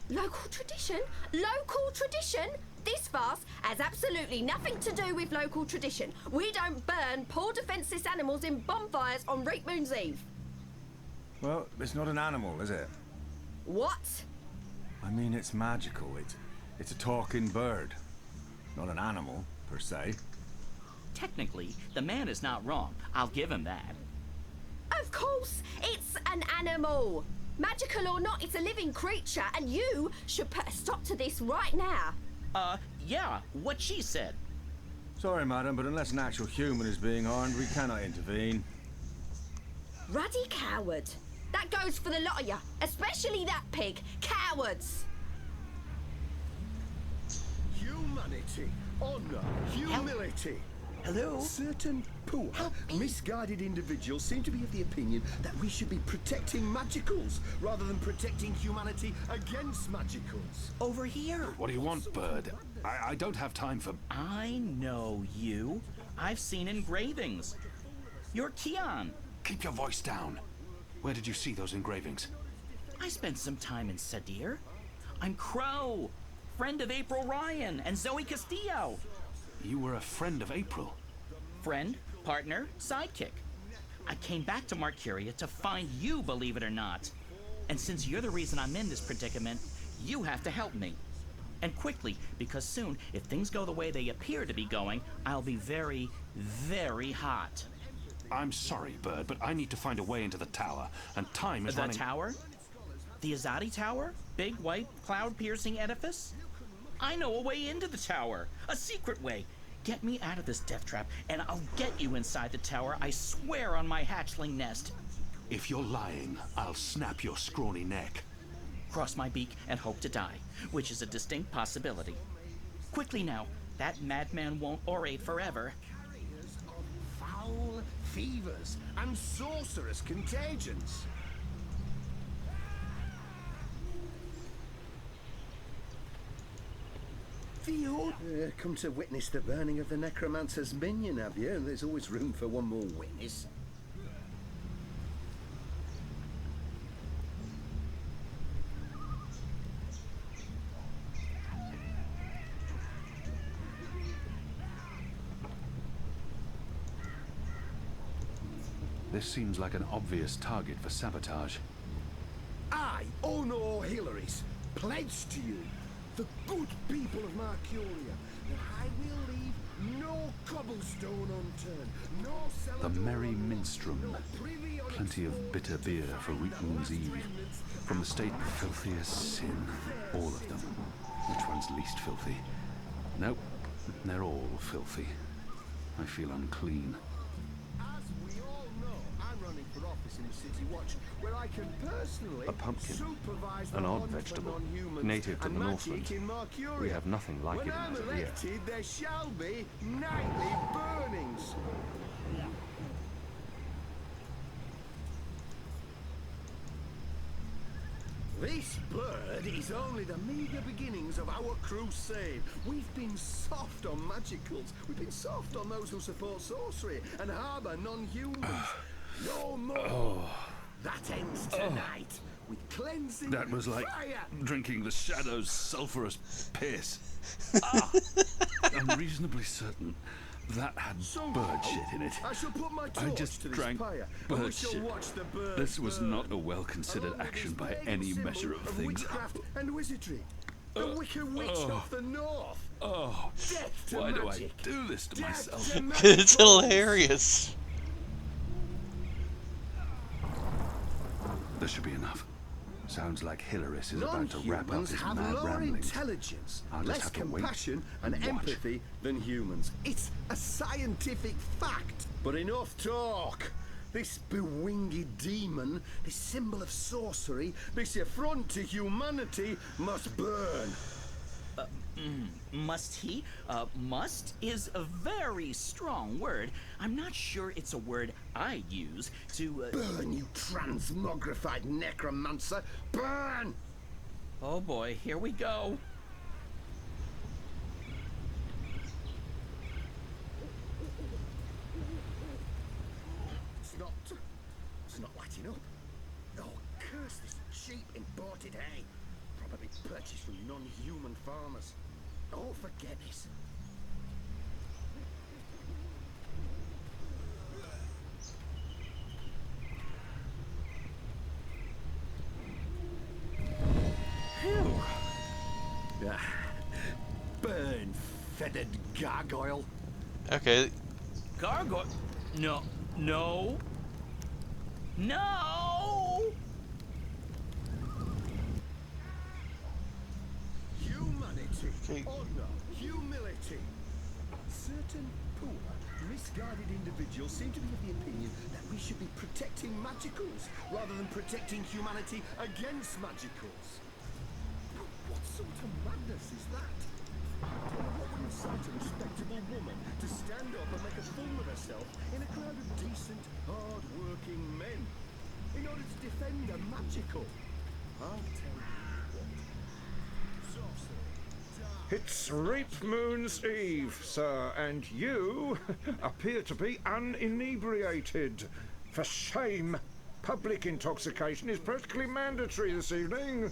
Local tradition? Local tradition? This farce has absolutely nothing to do with local tradition. We don't burn poor defenseless animals in bonfires on Reap Moon's Eve. Well, it's not an animal, is it? What? I mean, it's magical. It's a talking bird. Not an animal, per se. Technically, the man is not wrong. I'll give him that. Of course, it's an animal. Magical or not, it's a living creature, and you should put a stop to this right now. Yeah, what she said. Sorry, madam, but unless an actual human is being harmed, we cannot intervene. Ruddy coward. That goes for the lot of you, especially that pig. Cowards. Humanity, honor, humility. Hello? Certain poor, misguided individuals seem to be of the opinion that we should be protecting magicals rather than protecting humanity against magicals. Over here. What do you want, bird? I don't have time for... I know you. I've seen engravings. You're Keon. Keep your voice down. Where did you see those engravings? I spent some time in Sadir. I'm Crow, friend of April Ryan and Zoe Castillo. You were a friend of April. Friend, partner, sidekick. I came back to Mercuria to find you, believe it or not. And since you're the reason I'm in this predicament, you have to help me. And quickly, because soon, if things go the way they appear to be going, I'll be very, very hot. I'm sorry, Bird, but I need to find a way into the tower, and time is running... The tower? The Azadi Tower? Big, white, cloud-piercing edifice? I know a way into the tower. A secret way. Get me out of this death trap, and I'll get you inside the tower, I swear on my hatchling nest. If you're lying, I'll snap your scrawny neck. Cross my beak and hope to die, which is a distinct possibility. Quickly now, that madman won't orate forever. Foul fevers and sorcerous contagions. Theo, come to witness the burning of the necromancer's minion, have you? And there's always room for one more witness. This seems like an obvious target for sabotage. I, Honor Hilaris, pledge to you, the good people of Mercuria, that I will leave no cobblestone unturned, no cellar The door Merry unlocked, Minstrel. no privy Plenty of bitter beer for Reap Moon's Eve. From the state filthiest sin. All of them. Which one's least filthy? Nope, they're all filthy. I feel unclean. As we all know, I'm running for office in the City Watch, where I can personally A pumpkin. supervise the An odd hunt for vegetable. non-humans Native to and the magic Northland. in Mercuria. We have nothing like when it in I'm Azadea. elected, there shall be nightly burnings. This bird is only the meager beginnings of our crusade. We've been soft on magicals. We've been soft on those who support sorcery and harbour non-humans. No more. That ends tonight with cleansing That was like fire. drinking the Shadow's sulphurous piss. I'm reasonably certain that had bird shit in it. I shall put my I torch just to this drank pyre, and we bird shall shit. watch the birds This was burn. not a well-considered action by any measure of things. Witchcraft and wizardry. The Wicked Witch of the North. Oh, Death to why do I magic. do this to myself? It's hilarious. This should be enough. Sounds like Hilaris is about to wrap up Non-humans his have mad lower ramblings. intelligence, I'll just less have to wait compassion and and watch. empathy than humans. It's a scientific fact. But enough talk. This bewinged demon, this symbol of sorcery, this affront to humanity must burn. Must he? Must is a very strong word. I'm not sure it's a word I use to, Burn, you transmogrified necromancer! Burn! Oh boy, here we go. It's not lighting up. Oh, curse this cheap imported hay. Probably purchased from non-human farmers. Oh, forget this. Phew. Burn, feathered gargoyle. Okay. Gargoyle? No. No. No! Humanity, honor, humility. Certain poor, misguided individuals seem to be of the opinion that we should be protecting magicals rather than protecting humanity against magicals. What sort of madness is that? What would incite a respectable woman to stand up and make a fool of herself in a crowd of decent, hard-working men in order to defend a magical? I'll tell you what. Sorcery. It's Reap Moon's Eve, sir, and you appear to be uninebriated. For shame! Public intoxication is practically mandatory this evening.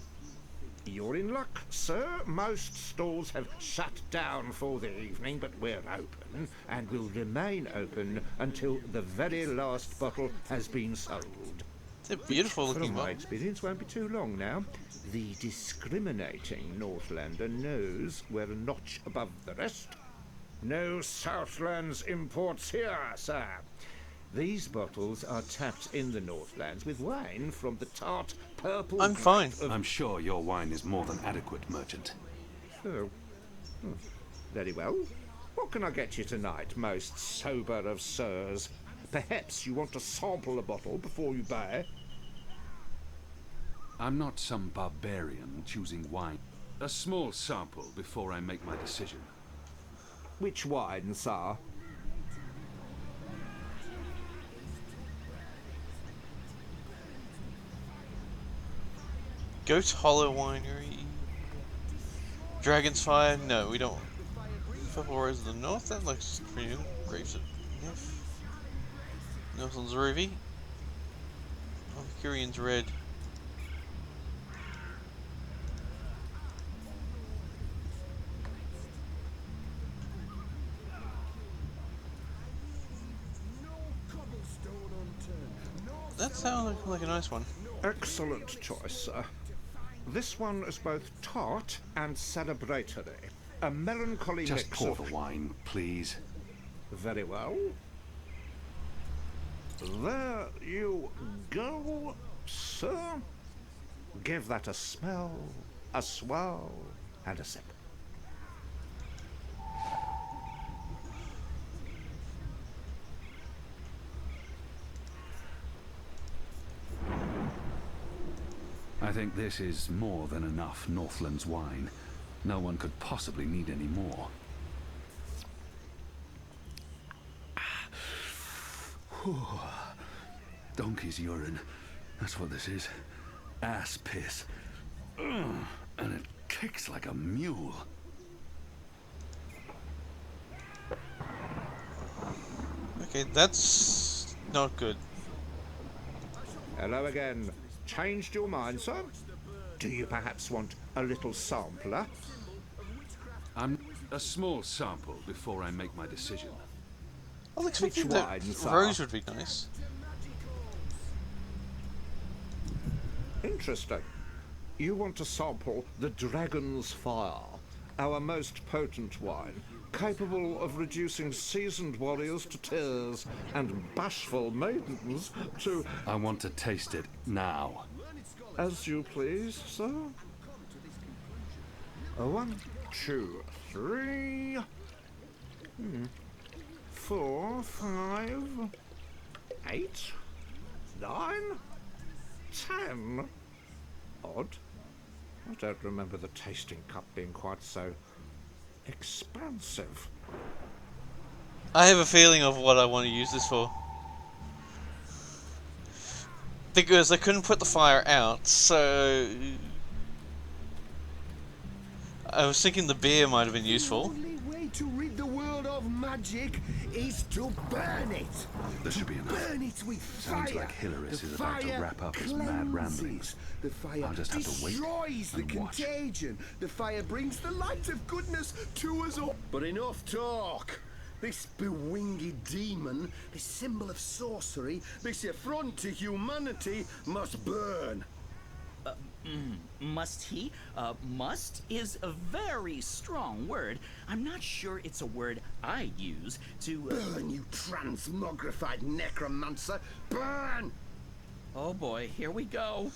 You're in luck, sir. Most stalls have shut down for the evening, but we're open and will remain open until the very last bottle has been sold. It's a beautiful Which, looking from my bottle. experience, won't be too long now. The discriminating Northlander knows we're a notch above the rest. No Southlands imports here, sir. These bottles are tapped in the Northlands with wine from the tart purple. I'm fine. I'm sure your wine is more than adequate, merchant. Oh. Very well. What can I get you tonight, most sober of sirs? Perhaps you want to sample a bottle before you buy. I'm not some barbarian choosing wine. A small sample before I make my decision. Which wine, sir? Goat Hollow Winery. Dragon's Fire? No, we don't. Purple Rose of the North? That looks pretty good. Grapes of Nif. Northland's Ruby. Valkyrian's Red. That sounds like a nice one. Excellent choice, sir. This one is both tart and celebratory. A melancholy Just mix pour of... the wine, please. Very well. There you go, sir. Give that a smell, a swirl, and a sip. I think this is more than enough Northland's wine. No one could possibly need any more. Donkey's urine. That's what this is. Ass piss. And it kicks like a mule. Okay, that's not good. Hello again. Changed your mind, sir? Do you perhaps want a little sampler? I'm a small sample before I make my decision. I was expecting Which that wine, sir? Rose would be nice. Interesting. You want to sample the Dragon's Fire, our most potent wine, capable of reducing seasoned warriors to tears and bashful maidens to... I want to taste it now. As you please, sir. 1, 2, 3... 4, 5... 8... 9... 10... Odd. I don't remember the tasting cup being quite so expansive. I have a feeling of what I want to use this for. Because I couldn't put the fire out, so... I was thinking the beer might have been useful. The only way to rid the world of magic is to burn it. This should be enough. Burn it with Sounds fire. like Hilaris The is about to fire wrap up his cleanses. mad ramblings. The fire I'll just have to wait destroys the and watch. contagion. The fire brings the light of goodness to us all. But enough talk. This bewinged demon, this symbol of sorcery, this affront to humanity, must burn. Must he? Must is a very strong word. I'm not sure it's a word I use to... Burn, you transmogrified necromancer! Burn! Oh boy, here we go.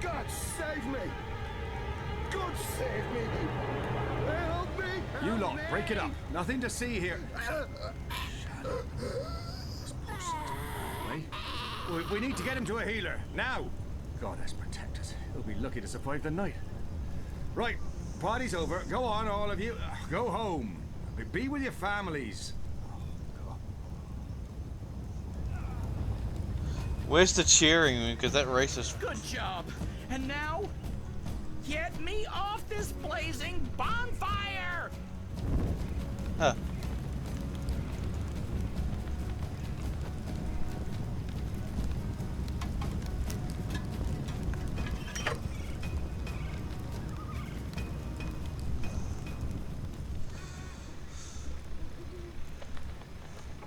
God save me! God save me! Help me! You Help lot, me! break it up. Nothing to see here. We need to get him to a healer, now! Goddess protect us. He'll be lucky to survive the night. Right, party's over. Go on, all of you. Go home. Be with your families. Where's the cheering? Because that racist... Good job. And now, get me off this blazing bonfire! Huh.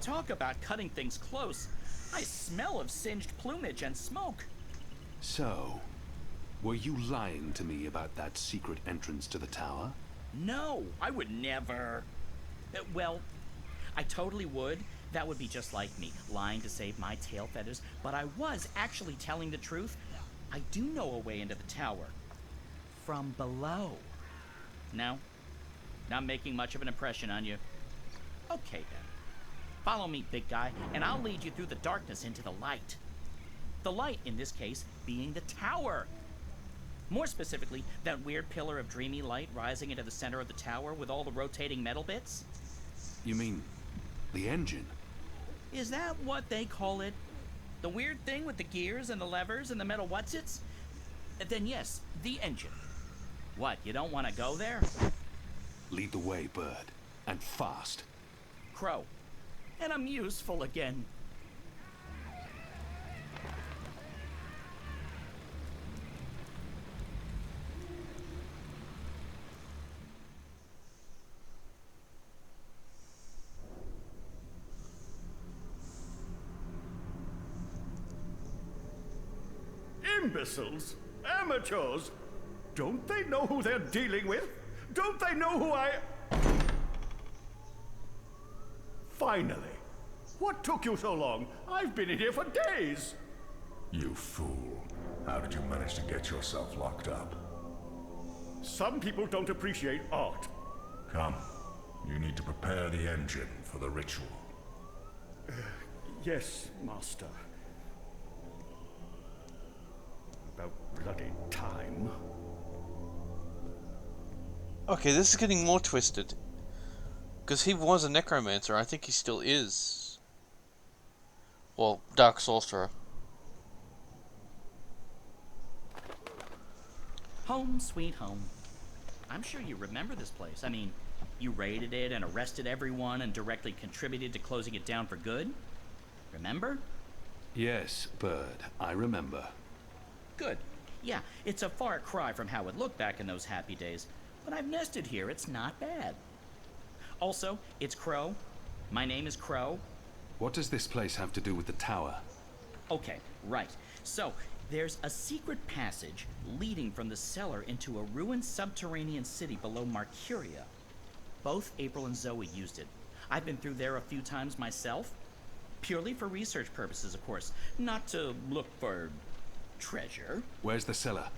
Talk about cutting things close. I smell of singed plumage and smoke. So, were you lying to me about that secret entrance to the tower? No, I would never. Well, I totally would. That would be just like me, lying to save my tail feathers. But I was actually telling the truth. I do know a way into the tower. From below. No? Not making much of an impression on you. Okay then. Follow me, big guy, and I'll lead you through the darkness into the light. The light, in this case, being the tower. More specifically, that weird pillar of dreamy light rising into the center of the tower with all the rotating metal bits. You mean the engine? Is that what they call it? The weird thing with the gears and the levers and the metal whatsits? Then yes, the engine. What, you don't want to go there? Lead the way, Bird. And fast. Crow. And I'm useful again. Imbeciles? Amateurs? Don't they know who they're dealing with? Don't they know who I... Finally. What took you so long? I've been in here for days. You fool. How did you manage to get yourself locked up? Some people don't appreciate art. Come. You need to prepare the engine for the ritual. Yes, Master. About bloody time. Okay, this is getting more twisted. Because he was a necromancer. I think he still is. Well, dark sorcerer. Home sweet home. I'm sure you remember this place. I mean, you raided it and arrested everyone and directly contributed to closing it down for good. Remember? Yes, Bird, I remember. Good. Yeah, it's a far cry from how it looked back in those happy days. But I've nested here, it's not bad. Also, it's Crow. My name is Crow. What does this place have to do with the tower? Okay, right. So, there's a secret passage leading from the cellar into a ruined subterranean city below Marcuria. Both April and Zoe used it. I've been through there a few times myself. Purely for research purposes, of course. Not to look for treasure. Where's the cellar?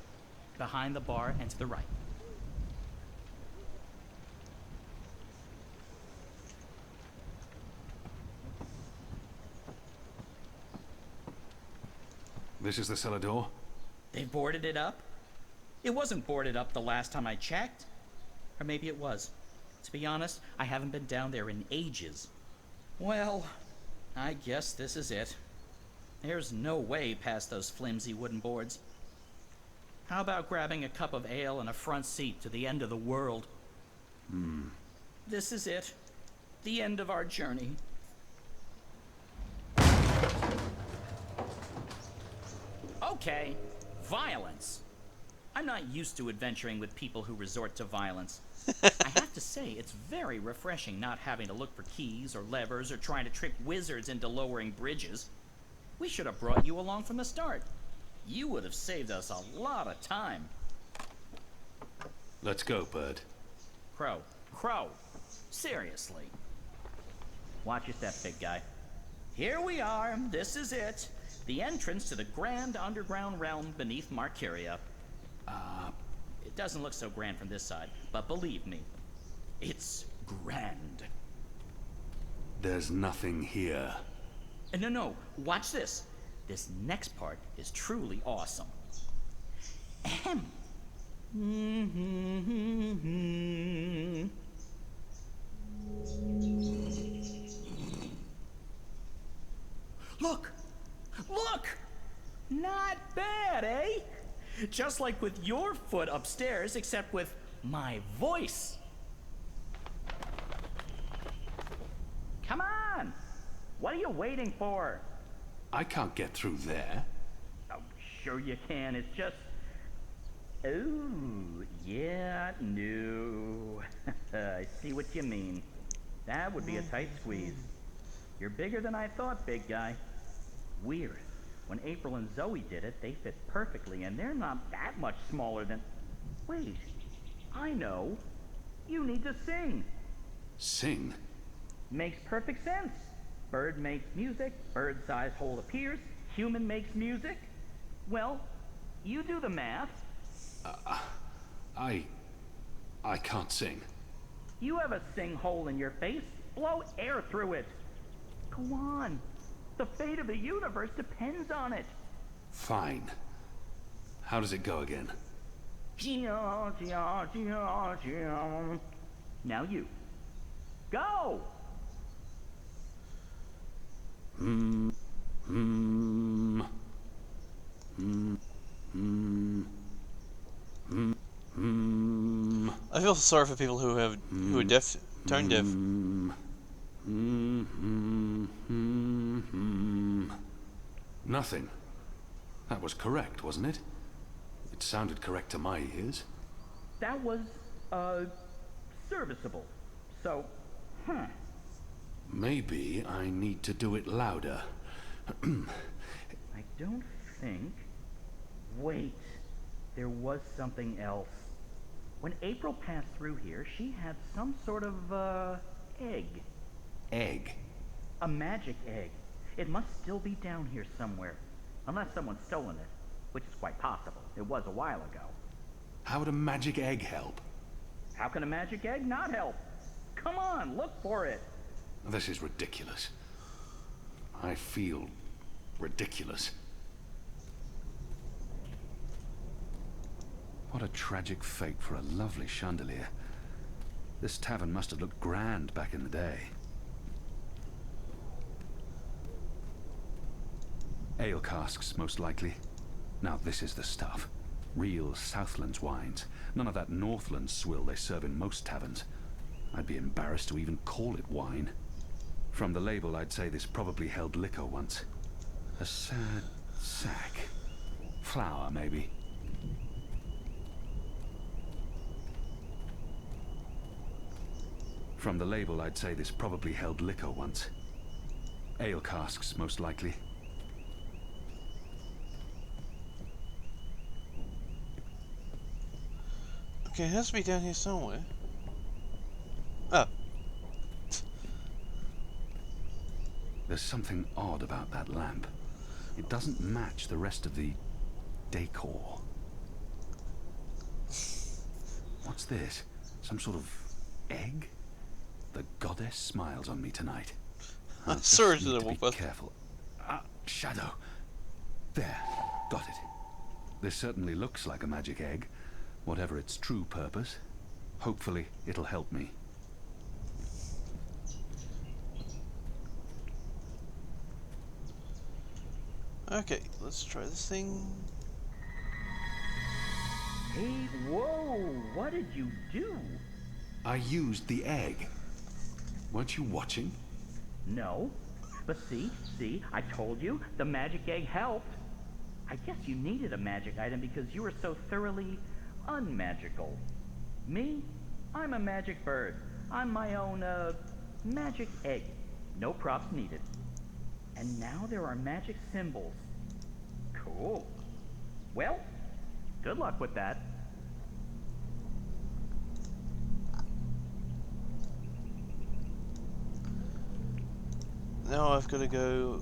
Behind the bar and to the right. This is the cellar door? They boarded it up? It wasn't boarded up the last time I checked. Or maybe it was. To be honest, I haven't been down there in ages. Well, I guess this is it. There's no way past those flimsy wooden boards. How about grabbing a cup of ale and a front seat to the end of the world? This is it. The end of our journey. Okay, violence. I'm not used to adventuring with people who resort to violence. I have to say, it's very refreshing not having to look for keys or levers or trying to trick wizards into lowering bridges. We should have brought you along from the start. You would have saved us a lot of time. Let's go, Bird. Crow. Seriously. Watch your step, big guy. Here we are. This is it. The entrance to the grand underground realm beneath Marcuria. It doesn't look so grand from this side, but believe me, it's grand. There's nothing here. No, watch this. This next part is truly awesome. Ahem. Look! Not bad, eh? Just like with your foot upstairs, except with my voice. Come on! What are you waiting for? I can't get through there. Oh, sure you can. It's just... Oh, yeah, no. I see what you mean. That would be a tight squeeze. You're bigger than I thought, big guy. Weird. When April and Zoe did it, they fit perfectly, and they're not that much smaller than... Wait, I know. You need to sing. Sing? Makes perfect sense. Bird makes music, bird-sized hole appears, human makes music. Well, you do the math. I can't sing. You have a sing hole in your face. Blow air through it. Go on. The fate of the universe depends on it. Fine. How does it go again? Now you. Go! I feel sorry for people who are deaf, tone deaf. Nothing. That was correct, wasn't it? It sounded correct to my ears. That was, serviceable. So, Maybe I need to do it louder. I don't think... Wait. There was something else. When April passed through here, she had some sort of, egg. Egg? A magic egg. It must still be down here somewhere. Unless someone's stolen it. Which is quite possible. It was a while ago. How would a magic egg help? How can a magic egg not help? Come on, look for it. This is ridiculous. I feel ridiculous. What a tragic fate for a lovely chandelier. This tavern must have looked grand back in the day. Ale casks, most likely. Now this is the stuff. Real Southlands wines. None of that Northlands swill they serve in most taverns. I'd be embarrassed to even call it wine. From the label, I'd say this probably held liquor once. A sad sack. Flour, maybe. From the label, I'd say this probably held liquor once. Ale casks, most likely. Okay, it has to be down here somewhere. Oh. There's something odd about that lamp. It doesn't match the rest of the decor. What's this? Some sort of egg? The goddess smiles on me tonight. I Sorry just to need the to be wolf. careful. Shadow. There. Got it. This certainly looks like a magic egg, whatever its true purpose. Hopefully, it'll help me. Okay, let's try this thing. Hey, whoa! What did you do? I used the egg. Weren't you watching? No. But see, I told you, the magic egg helped. I guess you needed a magic item because you were so thoroughly unmagical. Me? I'm a magic bird. I'm my own, magic egg. No props needed. And now there are magic symbols. Cool. Well, good luck with that. Now I've got to go.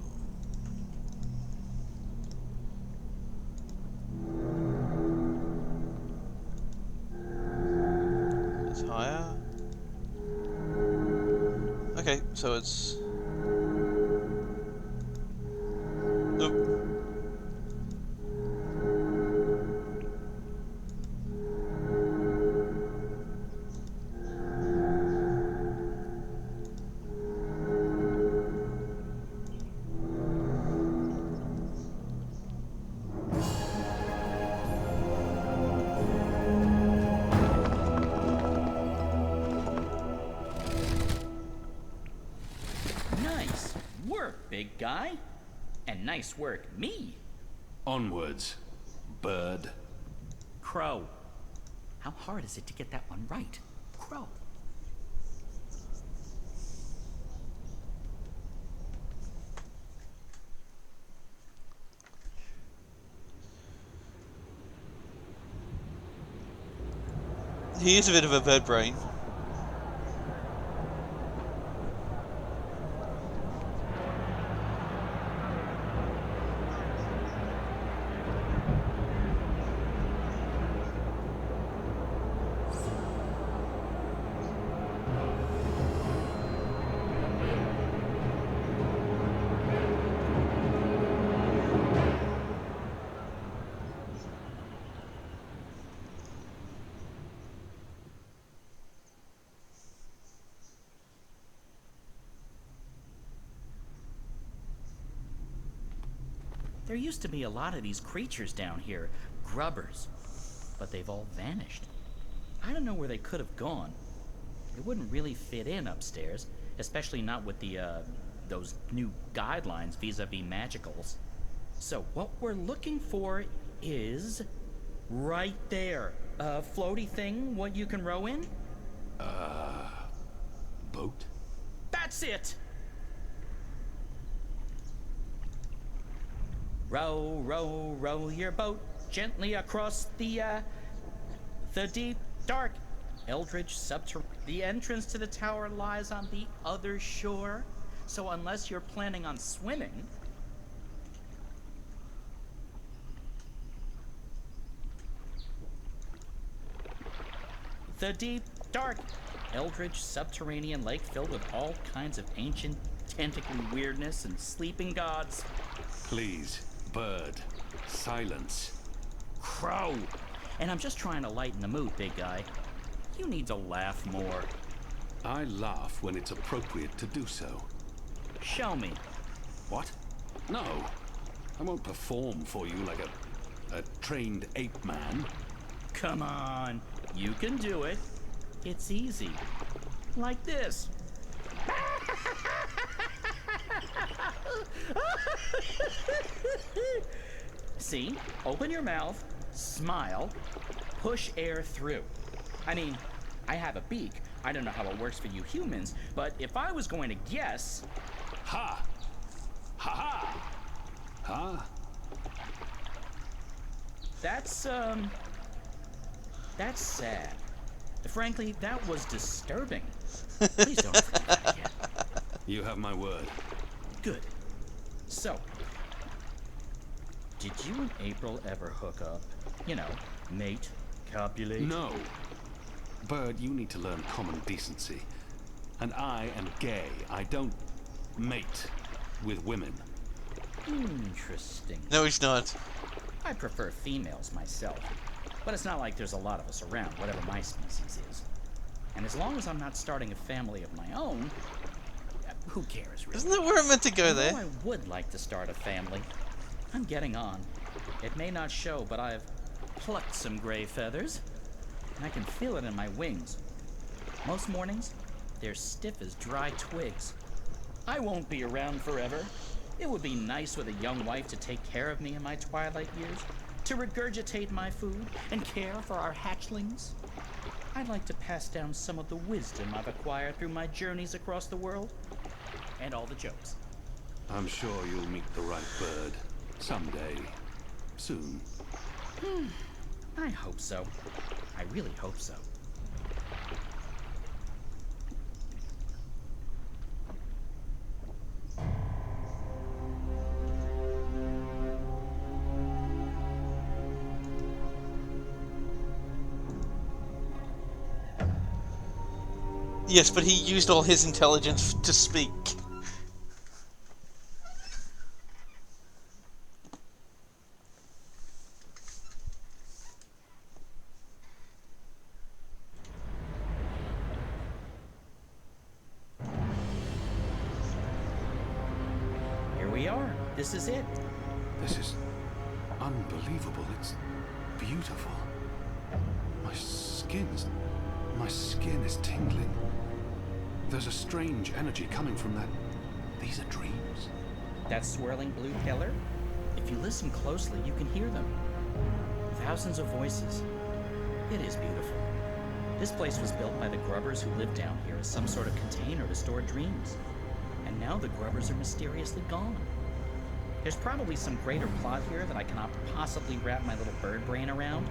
It's higher. Okay, so it's. Nope. Nice work, big guy. And nice work, me. Onwards, bird. Crow. How hard is it to get that one right? Crow. He is a bit of a bird brain. There used to be a lot of these creatures down here, grubbers, but they've all vanished. I don't know where they could have gone. They wouldn't really fit in upstairs, especially not with the, those new guidelines vis-a-vis magicals. So what we're looking for is right there. A floaty thing, what you can row in? Boat? That's it! Row, row, row your boat gently across the deep, dark, eldritch subterranean. The entrance to the tower lies on the other shore, so unless you're planning on swimming... The deep, dark, eldritch subterranean lake filled with all kinds of ancient, tentacly weirdness and sleeping gods. Please. Bird. Silence. Crow! And I'm just trying to lighten the mood, big guy. You need to laugh more. I laugh when it's appropriate to do so. Show me. What? No. I won't perform for you like a trained ape man. Come on. You can do it. It's easy. Like this. See? Open your mouth, smile, push air through. I mean, I have a beak. I don't know how it works for you humans, but if I was going to guess... Ha! Ha ha! Ha? That's sad. Frankly, that was disturbing. Please don't ever do that again. You have my word. Good. So, did you and April ever hook up? You know, mate, copulate? No. Bird, you need to learn common decency. And I am gay. I don't mate with women. Interesting. No, he's not. I prefer females myself. But it's not like there's a lot of us around, whatever my species is. And as long as I'm not starting a family of my own, who cares, really? Isn't that where I'm meant to go there? I would like to start a family. I'm getting on. It may not show, but I've plucked some gray feathers. And I can feel it in my wings. Most mornings, they're stiff as dry twigs. I won't be around forever. It would be nice with a young wife to take care of me in my twilight years, to regurgitate my food and care for our hatchlings. I'd like to pass down some of the wisdom I've acquired through my journeys across the world, and all the jokes. I'm sure you'll meet the right bird. Someday. Soon. I hope so. I really hope so. Yes, but he used all his intelligence to speak. Here we are. This is it. This is unbelievable. It's beautiful. My skin is tingling. There's a strange energy coming from that. These are dreams. That swirling blue pillar? If you listen closely, you can hear them. Thousands of voices. It is beautiful. This place was built by the grubbers who lived down here as some sort of container to store dreams. And now the grubbers are mysteriously gone. There's probably some greater plot here that I cannot possibly wrap my little bird brain around.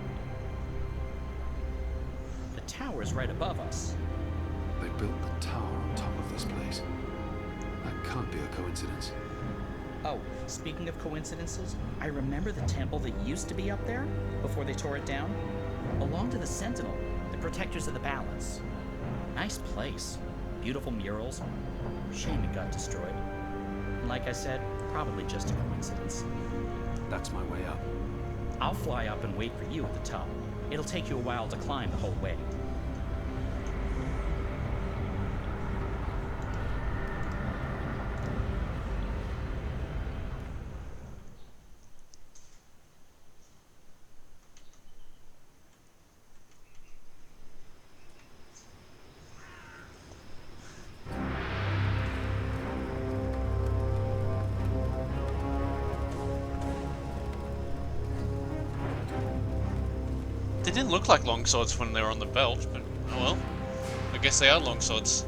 The tower's right above us. They built the tower on top of this place. That can't be a coincidence. Oh, speaking of coincidences, I remember the temple that used to be up there before they tore it down. Belonged to the Sentinel, the protectors of the balance. Nice place. Beautiful murals. Shame it got destroyed. And like I said, probably just a coincidence. That's my way up. I'll fly up and wait for you at the top. It'll take you a while to climb the whole way. They didn't look like longswords when they were on the belt, but oh well. I guess they are longswords.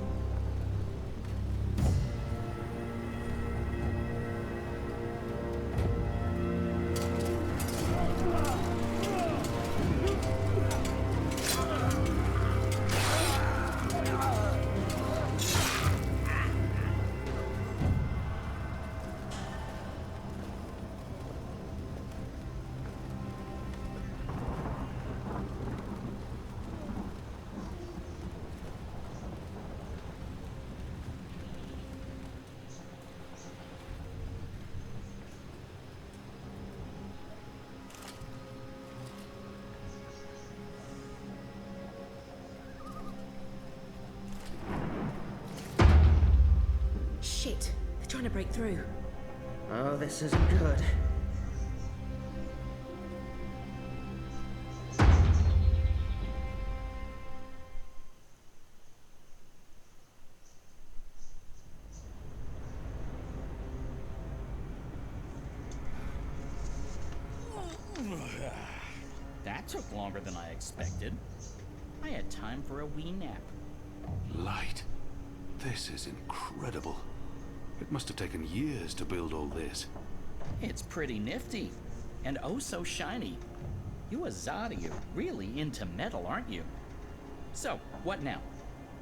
to break through. Oh, this isn't good. That took longer than I expected. I had time for a wee nap. Light. This is incredible. It must have taken years to build all this. It's pretty nifty. And oh so shiny. You Azadi are really into metal, aren't you? So, what now?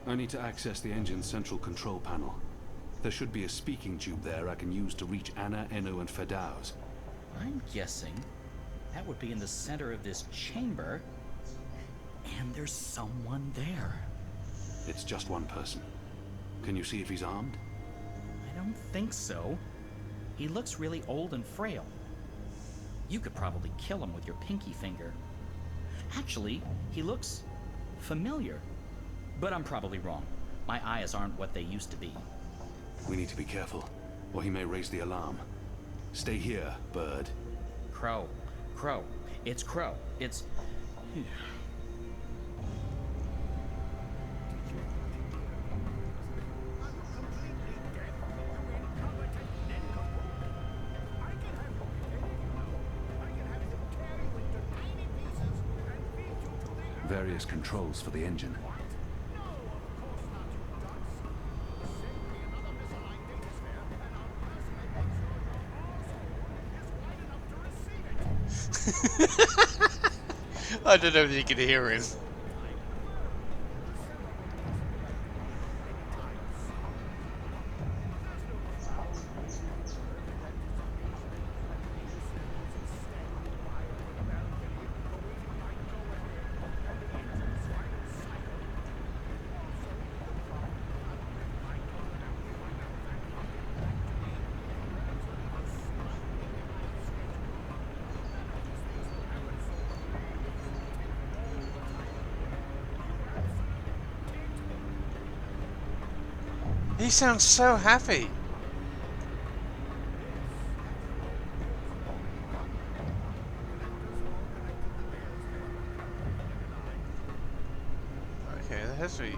I need to access the engine's central control panel. There should be a speaking tube there I can use to reach Anna, Enu, and Fedaus. I'm guessing that would be in the center of this chamber. And there's someone there. It's just one person. Can you see if he's armed? I don't think so. He looks really old and frail. You could probably kill him with your pinky finger. Actually, he looks familiar. But I'm probably wrong. My eyes aren't what they used to be. We need to be careful, or he may raise the alarm. Stay here, bird. Crow. Crow. It's Crow. It's... Various controls for the engine. I don't know if you can hear him. He sounds so happy. Okay, that has to be...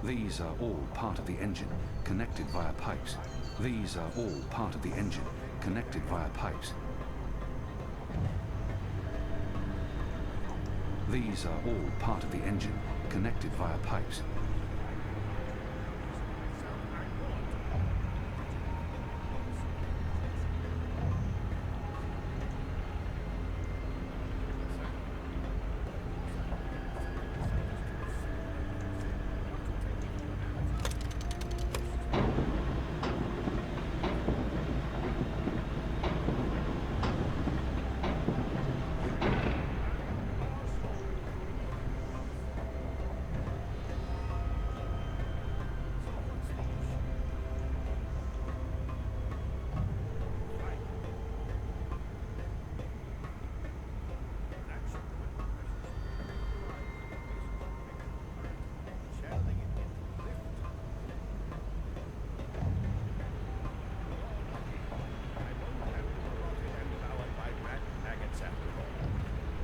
These are all part of the engine, connected via pipes. These are all part of the engine, connected via pipes. These are all part of the engine, connected via pipes.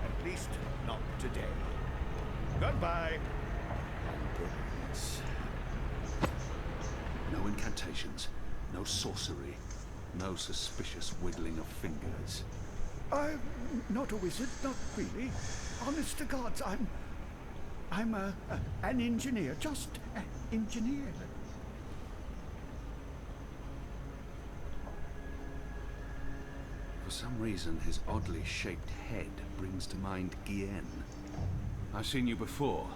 At least not today. Goodbye. No incantations, no sorcery, no suspicious wiggling of fingers. I'm not a wizard, not really. Honest to God, I'm an engineer, just an engineer. For some reason, his oddly shaped head brings to mind Gien. I've seen you before.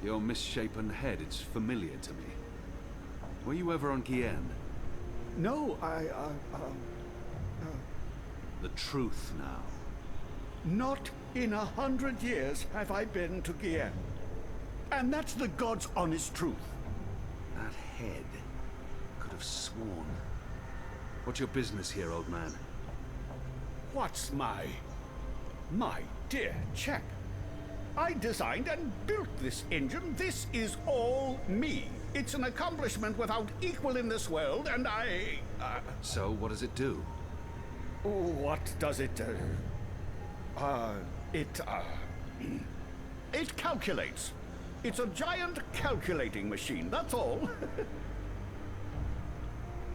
Your misshapen head, it's familiar to me. Were you ever on Gien? No, The truth now. not in 100 years have I been to Gien. And that's the God's honest truth. That head could have sworn. What's your business here, old man? What's my dear chap? I designed and built this engine. This is all me. It's an accomplishment without equal in this world, and So, what does it do? What does it do? It calculates. It's a giant calculating machine, that's all.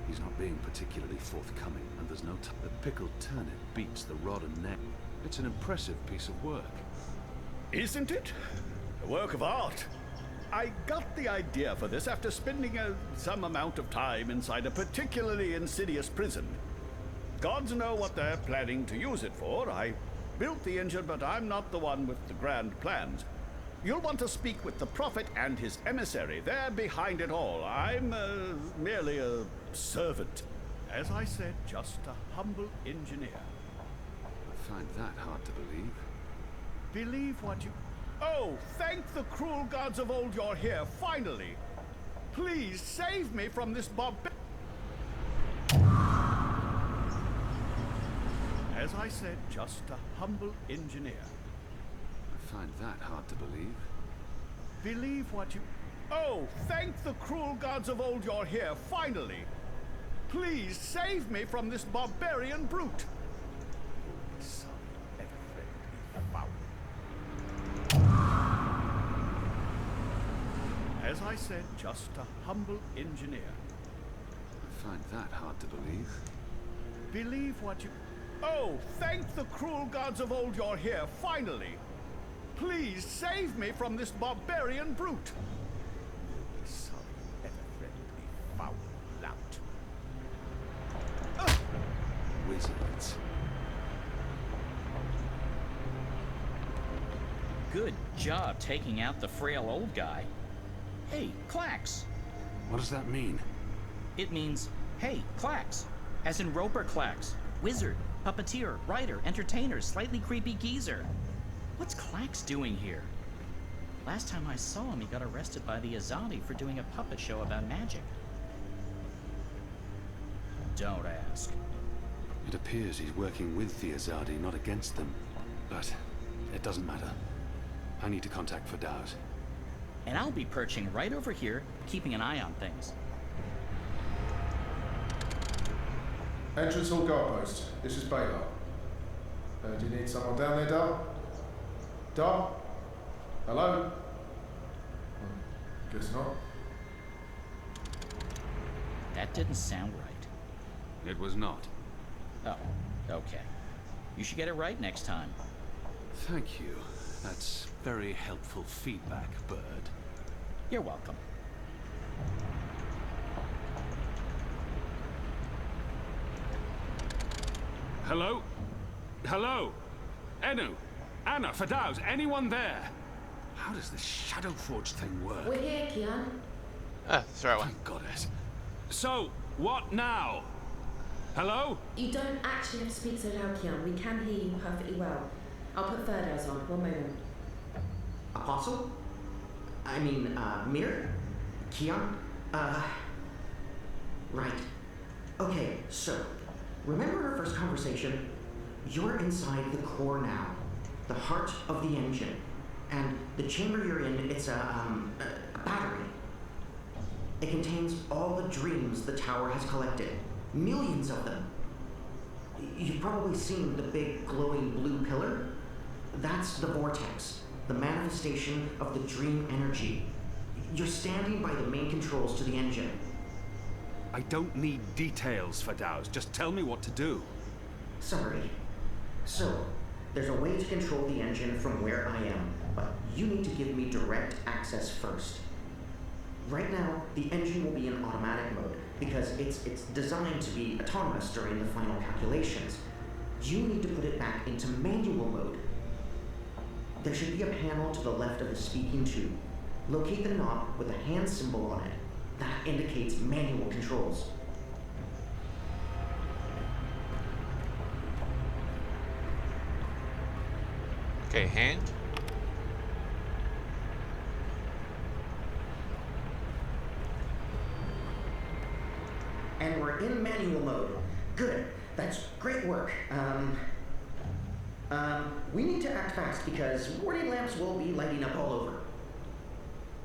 He's not being particularly forthcoming, and there's no time. The pickled turnip beats the rod and neck. It's an impressive piece of work. Isn't it? A work of art. I got the idea for this after spending some amount of time inside a particularly insidious prison. Gods know what they're planning to use it for. I built the engine, but I'm not the one with the grand plans. You'll want to speak with the Prophet and his emissary. They're behind it all. I'm merely a servant. As I said, just a humble engineer. I find that hard to believe. Believe what you... Oh, thank the cruel gods of old you're here, finally. Please save me from this As I said, just a humble engineer. I find that hard to believe. Believe what you... Oh, thank the cruel gods of old you're here, finally. Please save me from this barbarian brute. Son of everything foul. As I said, just a humble engineer. I find that hard to believe. Believe what you... Oh, thank the cruel gods of old you're here, finally. Please save me from this barbarian brute. Son of everything foul lout. Wizards. Good job taking out the frail old guy. Hey, Clax. What does that mean? It means, hey, Clax. As in Roper Clax. Wizard, puppeteer, writer, entertainer, slightly creepy geezer. What's Clax doing here? Last time I saw him, he got arrested by the Azadi for doing a puppet show about magic. Don't ask. It appears he's working with the Azadi, not against them. But it doesn't matter. I need to contact Fadauz. And I'll be perching right over here, keeping an eye on things. Entrance hall guard post. This is Baylor. Do you need someone down there, Dar? Dar? Hello? Guess not. That didn't sound right. It was not. Oh, okay. You should get it right next time. Thank you. That's very helpful feedback, Bird. You're welcome. Hello? Hello? Enu? Anna? Fadauz? Anyone there? How does this Shadowforge thing work? We're here, Kian. Ah, that's the right one. Thank goddess. So, what now? Hello? You don't actually have to speak so loud, Kian. We can hear you perfectly well. I'll put Ferdow's on. One moment. Apostle? I mean, Mir? Kian? Right. Okay, so, remember our first conversation? You're inside the core now. The heart of the engine. And the chamber you're in, it's a battery. It contains all the dreams the tower has collected. Millions of them. You've probably seen the big glowing blue pillar. That's the vortex, the manifestation of the dream energy. You're standing by the main controls to the engine. I don't need details, Fadauz. Just tell me what to do. Sorry. So, there's a way to control the engine from where I am, but you need to give me direct access first. Right now, the engine will be in automatic mode because it's designed to be autonomous during the final calculations. You need to put it back into manual mode. There should be a panel to the left of the speaking tube. Locate the knob with a hand symbol on it. That indicates manual controls. Okay, hand. And we're in manual mode. Good. That's great work. We need to act fast because warning lamps will be lighting up all over.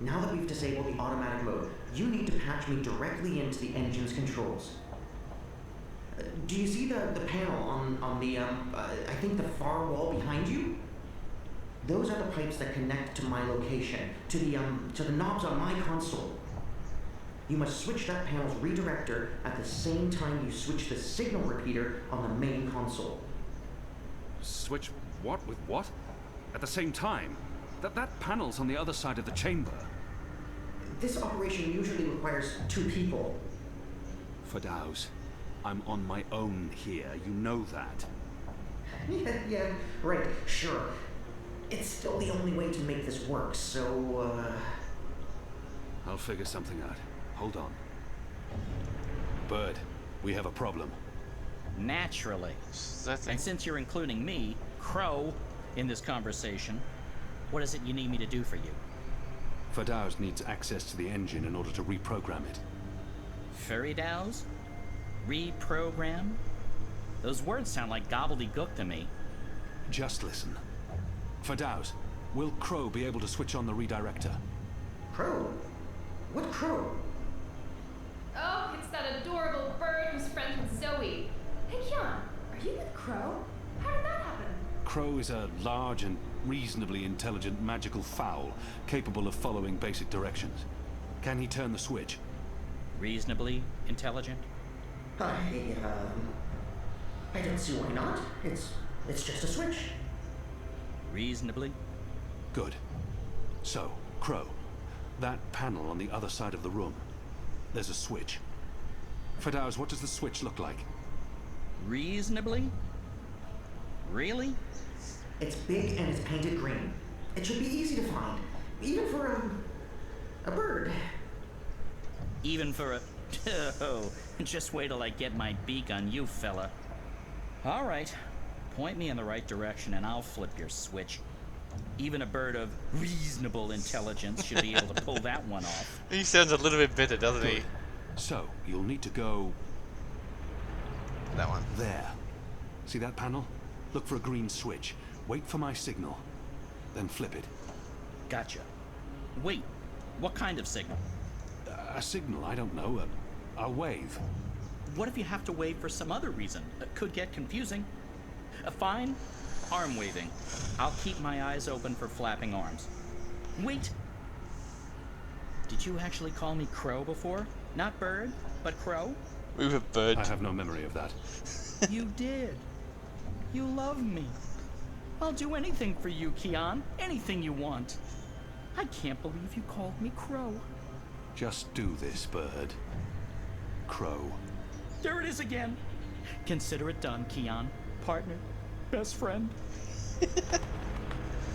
Now that we've disabled the automatic mode, you need to patch me directly into the engine's controls. Do you see the panel on the, I think the far wall behind you? Those are the pipes that connect to my location, to the knobs on my console. You must switch that panel's redirector at the same time you switch the signal repeater on the main console. Switch what with what? At the same time? That panel's on the other side of the chamber. This operation usually requires 2 people. Fadaus, I'm on my own here, you know that. Yeah, right, sure. It's still the only way to make this work, so, I'll figure something out. Hold on. Bird, we have a problem. Naturally. And since you're including me, Crow, in this conversation, what is it you need me to do for you? Fadaus needs access to the engine in order to reprogram it. Furidaus? Reprogram? Those words sound like gobbledygook to me. Just listen. Fadaus, will Crow be able to switch on the redirector? Crow? What Crow? Oh, it's that adorable bird who's friends with Zoe. Hey, Kian, are you with Crow? How did that happen? Crow is a large and reasonably intelligent magical fowl, capable of following basic directions. Can he turn the switch? Reasonably intelligent? I don't see why not. It's just a switch. Reasonably? Good. So, Crow, that panel on the other side of the room, there's a switch. Fadaus, what does the switch look like? Reasonably? Really? It's big and it's painted green. It should be easy to find, even for a bird. Even for a... Oh, just wait till I get my beak on you, fella. All right. Point me in the right direction and I'll flip your switch. Even a bird of reasonable intelligence should be able to pull that one off. He sounds a little bit bitter, doesn't he? So, you'll need to go... that one. There. See that panel? Look for a green switch. Wait for my signal. Then flip it. Gotcha. Wait, what kind of signal? A signal, I don't know. A wave. What if you have to wave for some other reason? It could get confusing. Fine. Arm waving. I'll keep my eyes open for flapping arms. Wait! Did you actually call me Crow before? Not Bird, but Crow? We were Bird. I have no memory of that. You did. You love me. I'll do anything for you, Kian. Anything you want. I can't believe you called me Crow. Just do this, Bird. Crow. There it is again. Consider it done, Kian. Partner. Best friend.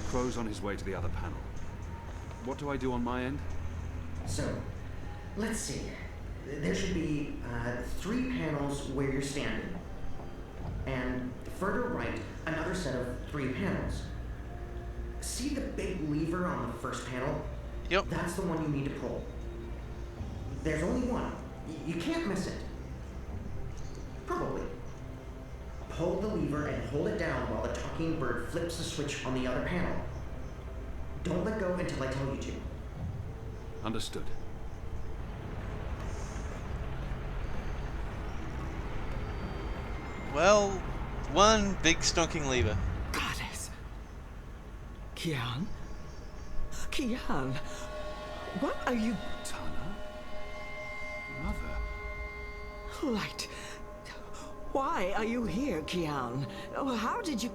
Crow's on his way to the other panel. What do I do on my end? So, let's see. There should be 3 panels where you're standing. And further right, another set of 3 panels. See the big lever on the first panel? Yep. That's the one you need to pull. There's only one. You can't miss it. Probably. Pull the lever and hold it down while the talking bird flips the switch on the other panel. Don't let go until I tell you to. Understood. Well, one big stonking lever. Goddess. Kian? Kian, what are you... Tana? Mother? Light. Why are you here, Kian? Oh, how did you...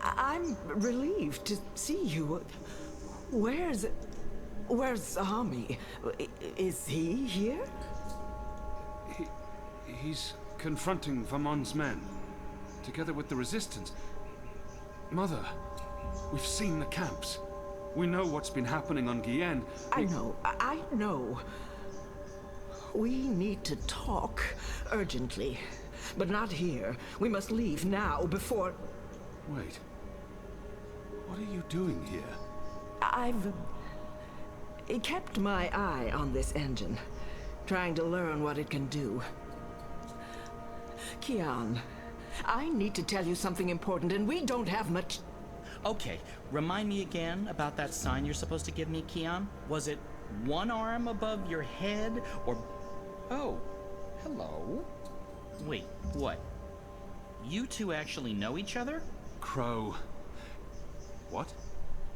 I'm relieved to see you. Where's Ami? Is he here? He's confronting Vamon's men, together with the Resistance. Mother, we've seen the camps. We know what's been happening on Guyenne. I know. We need to talk urgently, but not here. We must leave now before... Wait. What are you doing here? I've kept my eye on this engine, trying to learn what it can do. Kian, I need to tell you something important, and we don't have much. Okay, remind me again about that sign you're supposed to give me, Keon. Was it one arm above your head, or... Oh, hello. Wait, what? You two actually know each other? Crow. What?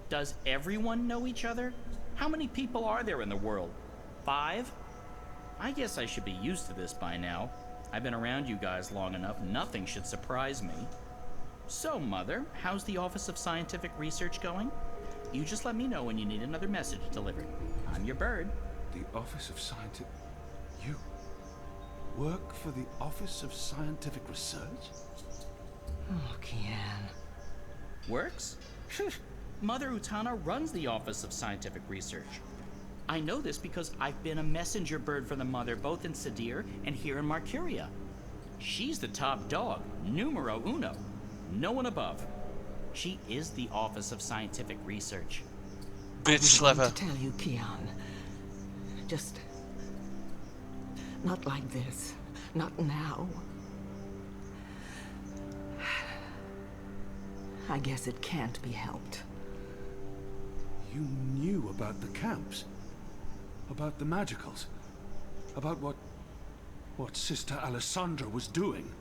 Does everyone know each other? How many people are there in the world? 5? I guess I should be used to this by now. I've been around you guys long enough, nothing should surprise me. So, Mother, how's the Office of Scientific Research going? You just let me know when you need another message delivered. I'm your bird. The Office of Scientific... You work for the Office of Scientific Research? Oh, Kian. Works? Mother Utana runs the Office of Scientific Research. I know this because I've been a messenger bird for the Mother both in Sadir and here in Marcuria. She's the top dog, numero uno. No one above. She is the Office of Scientific Research. Bitch, I was going Lever. to tell you, Kian. Just... not like this. Not now. I guess it can't be helped. You knew about the camps? About the magicals? About what Sister Alessandra was doing?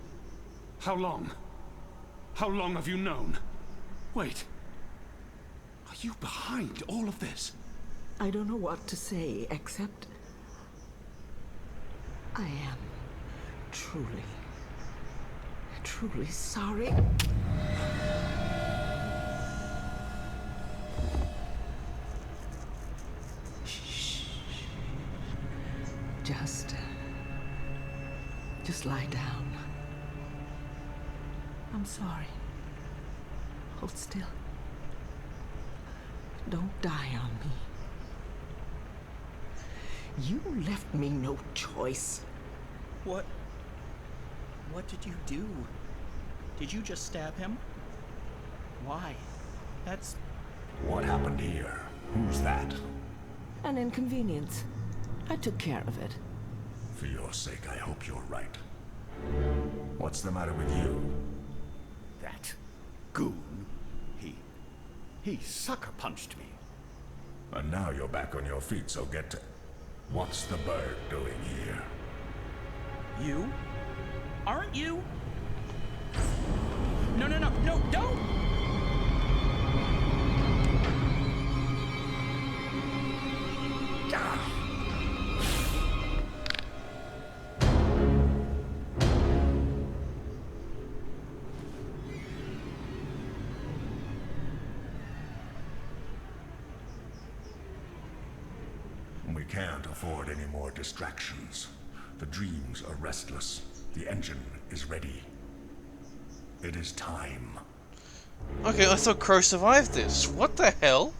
How long? How long have you known? Wait. Are you behind all of this? I don't know what to say, except... I am truly, truly sorry. Shh. Just lie down. I'm sorry. Hold still. Don't die on me. You left me no choice. What did you do? Did you just stab him? Why? That's... What happened here? Who's that? An inconvenience. I took care of it. For your sake, I hope you're right. What's the matter with you? That goon, he sucker punched me. And now you're back on your feet, so get to... What's the bird doing here? You? Aren't you? No, don't! We can't afford any more distractions. The dreams are restless. The engine is ready. It is time. Okay, I thought Crow survived this. What the hell?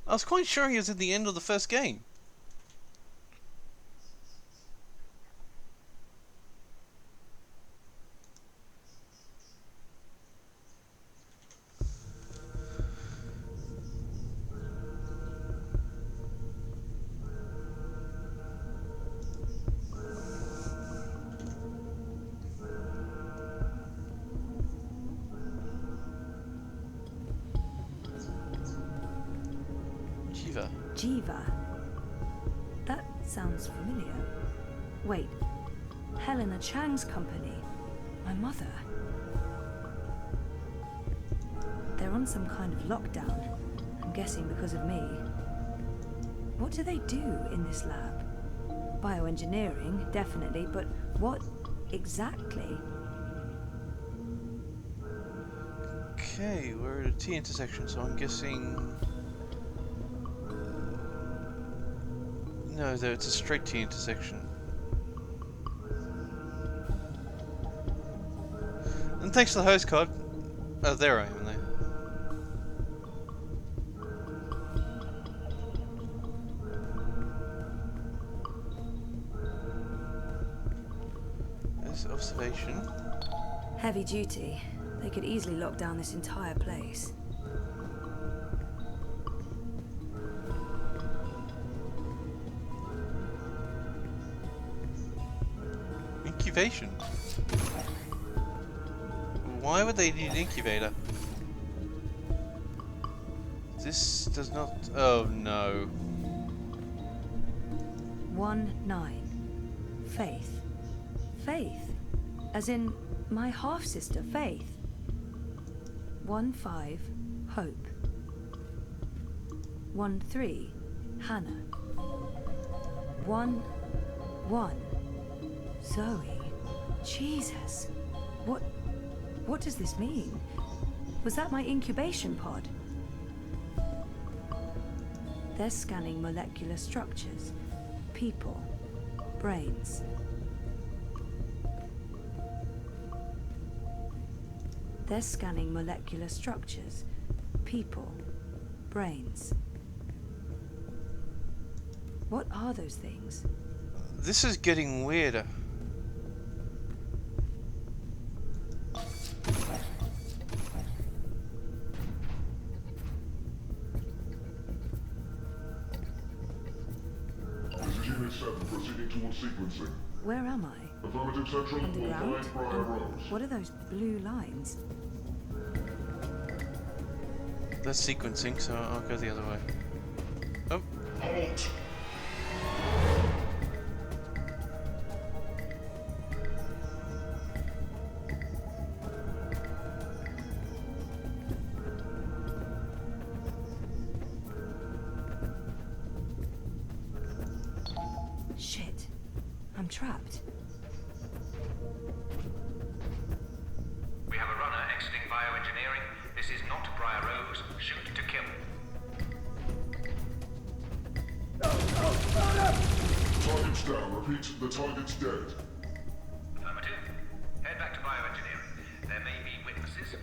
I was quite sure he was at the end of the first game. Jiva. That sounds familiar. Wait, Helena Chang's company. My mother. They're on some kind of lockdown. I'm guessing because of me. What do they do in this lab? Bioengineering, definitely, but what exactly? Okay, we're at a T intersection, so I'm guessing... No, though, it's a straight T intersection. And thanks to the host card. Oh, there I am there. There's observation. Heavy duty. They could easily lock down this entire place. incubation. Why would they need an incubator? This does not... Oh no. 1-9. Faith. Faith. As in my half-sister, Faith. 1-5. Hope. 1-3. Hannah. 1-1. Zoe. Jesus. What does this mean? Was that my incubation pod? They're scanning molecular structures. People. Brains. They're scanning molecular structures. People. Brains. What are those things? This is getting weirder. This is Unit 7 proceeding towards sequencing. Where am I? Affirmative Central, will Underground? find Briar Rose. What are those blue lines? That's sequencing, so I'll go the other way. Oh. Halt! Shit. I'm trapped. We have a runner exiting bioengineering. This is not Briar Rose. Shoot to kill. Target's down. Repeat, the target's dead. Affirmative. Head back to bioengineering. There may be witnesses.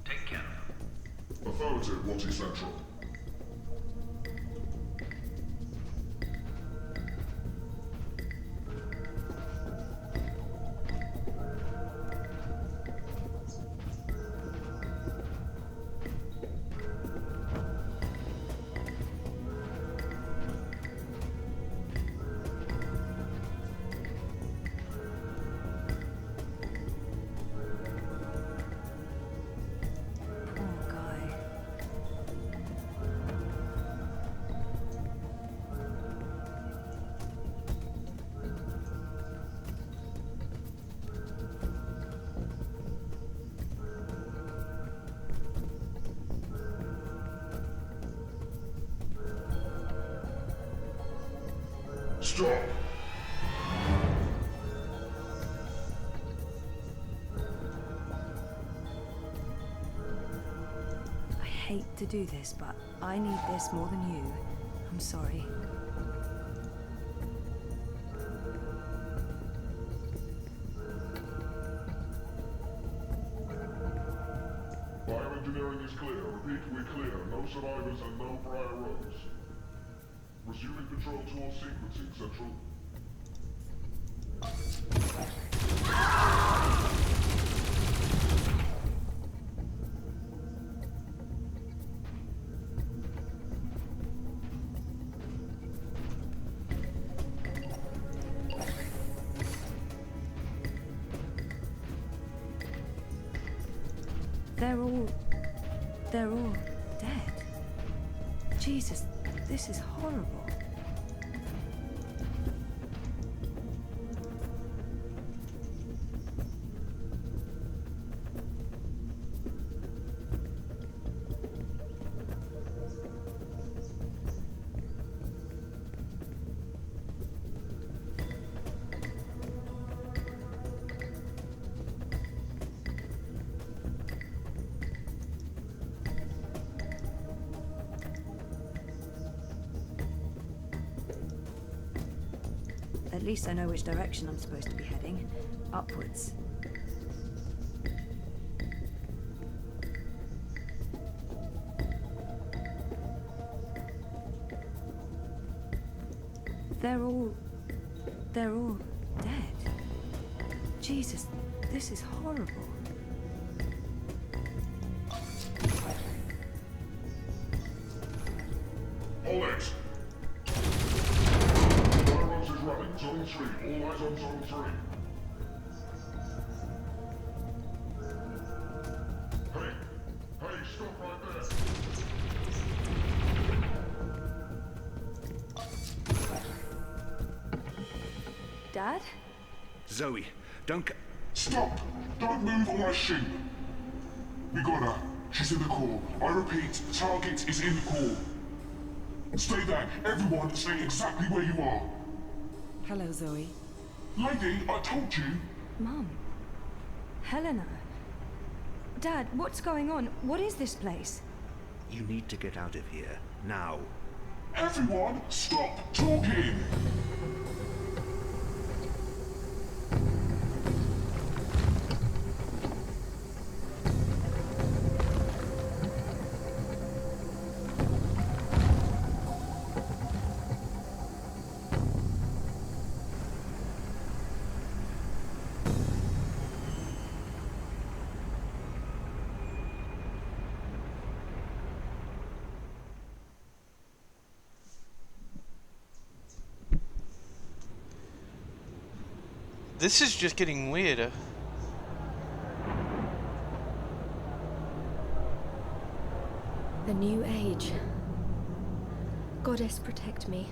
Take care of them. Affirmative, Watty Central. Poor guy. Stop! I hate to do this, but I need this more than you. I'm sorry. Bioengineering is clear. Repeat, we're clear. No survivors and no Briar Rose. Resuming control towards sequencing, Central. They're all dead. Jesus, this is horrible. At least I know which direction I'm supposed to be heading. Upwards. They're all dead. Jesus, this is horrible. Hold it! Briar Rose is running. Zone 3. All eyes on Zone 3. Dad? Zoe, don't Stop! Don't move or I shoot! We got her. She's in the core. I repeat, target is in the core. Stay there. Everyone stay exactly where you are. Hello, Zoe. Lady, I told you. Mom. Helena. Dad, what's going on? What is this place? You need to get out of here, now. Everyone, stop talking! This is just getting weirder. The new age. Goddess, protect me.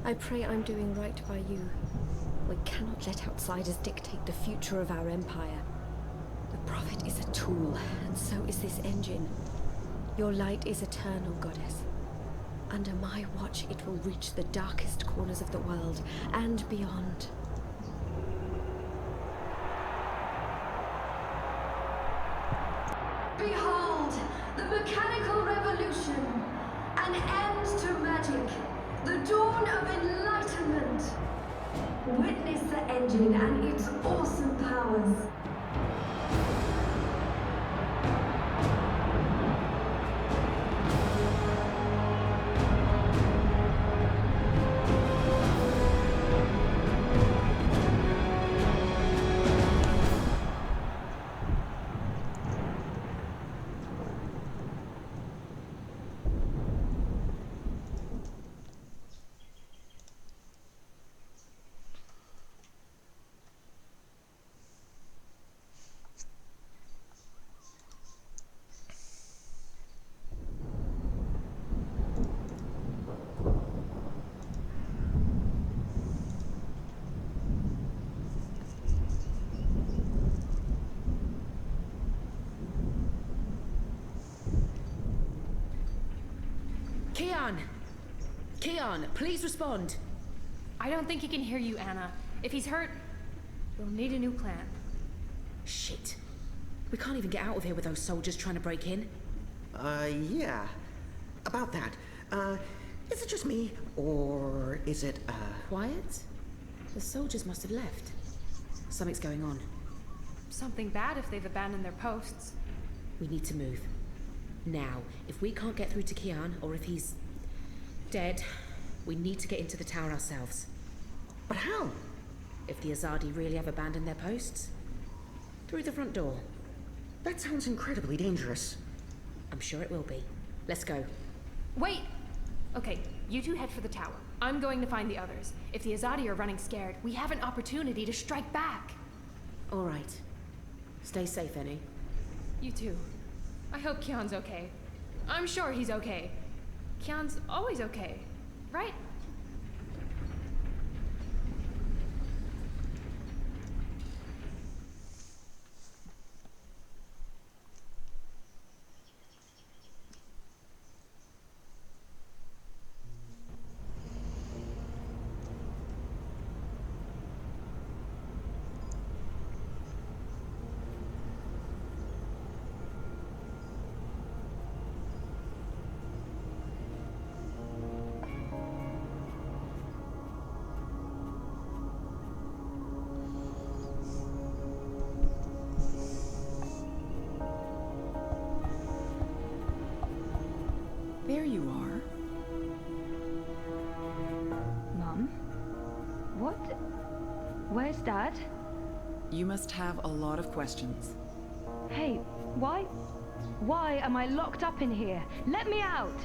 I pray I'm doing right by you. We cannot let outsiders dictate the future of our empire. The Prophet is a tool, and so is this engine. Your light is eternal, Goddess. Under my watch, it will reach the darkest corners of the world and beyond. Behold, the mechanical revolution, an end to magic, the dawn of enlightenment. Witness the engine and its awesome powers. Keon, please respond. I don't think he can hear you, Anna. If he's hurt, we'll need a new plan. Shit. We can't even get out of here with those soldiers trying to break in. Yeah. About that. Is it just me, or is it, Quiet? The soldiers must have left. Something's going on. Something bad if they've abandoned their posts. We need to move. Now, if we can't get through to Keon, or if he's dead, we need to get into the tower ourselves. But how? If the Azadi really have abandoned their posts? Through the front door. That sounds incredibly dangerous. I'm sure it will be. Let's go. Wait! Okay, you two head for the tower. I'm going to find the others. If the Azadi are running scared, we have an opportunity to strike back. All right. Stay safe, Annie. You too. I hope Keon's okay. I'm sure he's okay. Keon's always okay, right? There you are. Mom? What? Where's Dad? You must have a lot of questions. Hey, why? Why am I locked up in here? Let me out!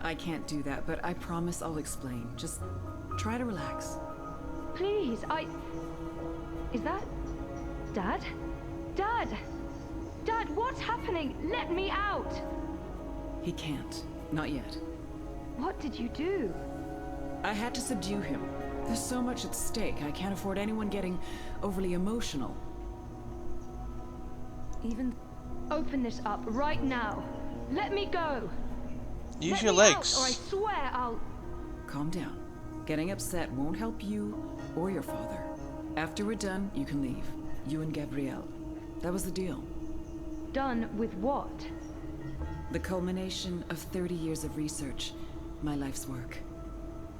I can't do that, but I promise I'll explain. Just try to relax. Please, Is that... Dad? Dad! Dad, what's happening? Let me out! He can't. Not yet. What did you do? I had to subdue him. There's so much at stake. I can't afford anyone getting overly emotional. Even... Open this up right now. Let me go. Use Let your me legs. Out, or I swear I'll... Calm down. Getting upset won't help you or your father. After we're done, you can leave. You and Gabrielle. That was the deal. Done with what? The culmination of 30 years of research. My life's work.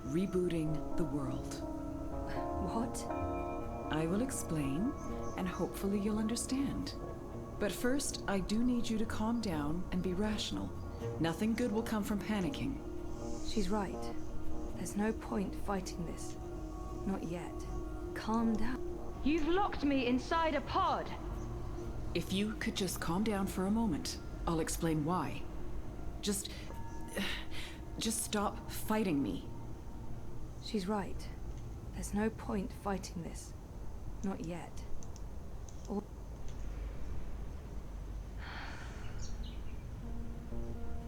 Rebooting the world. What? I will explain, and hopefully you'll understand. But first, I do need you to calm down and be rational. Nothing good will come from panicking. She's right. There's no point fighting this. Not yet. Calm down. You've locked me inside a pod. If you could just calm down for a moment, I'll explain why. Just stop fighting me. She's right. There's no point fighting this. Not yet. Or...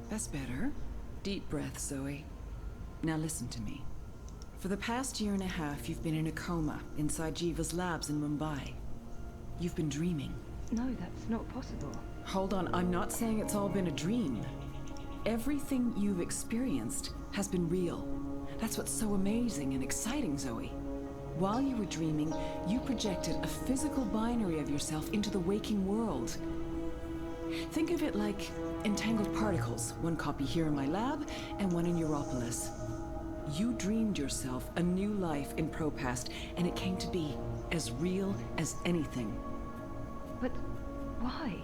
That's better. Deep breath, Zoe. Now listen to me. For the past year and a half, you've been in a coma inside Jiva's labs in Mumbai. You've been dreaming. No, that's not possible. Hold on, I'm not saying it's all been a dream. Everything you've experienced has been real. That's what's so amazing and exciting, Zoe. While you were dreaming, you projected a physical binary of yourself into the waking world. Think of it like entangled particles, one copy here in my lab and one in Europolis. You dreamed yourself a new life in Propast, and it came to be as real as anything. But why?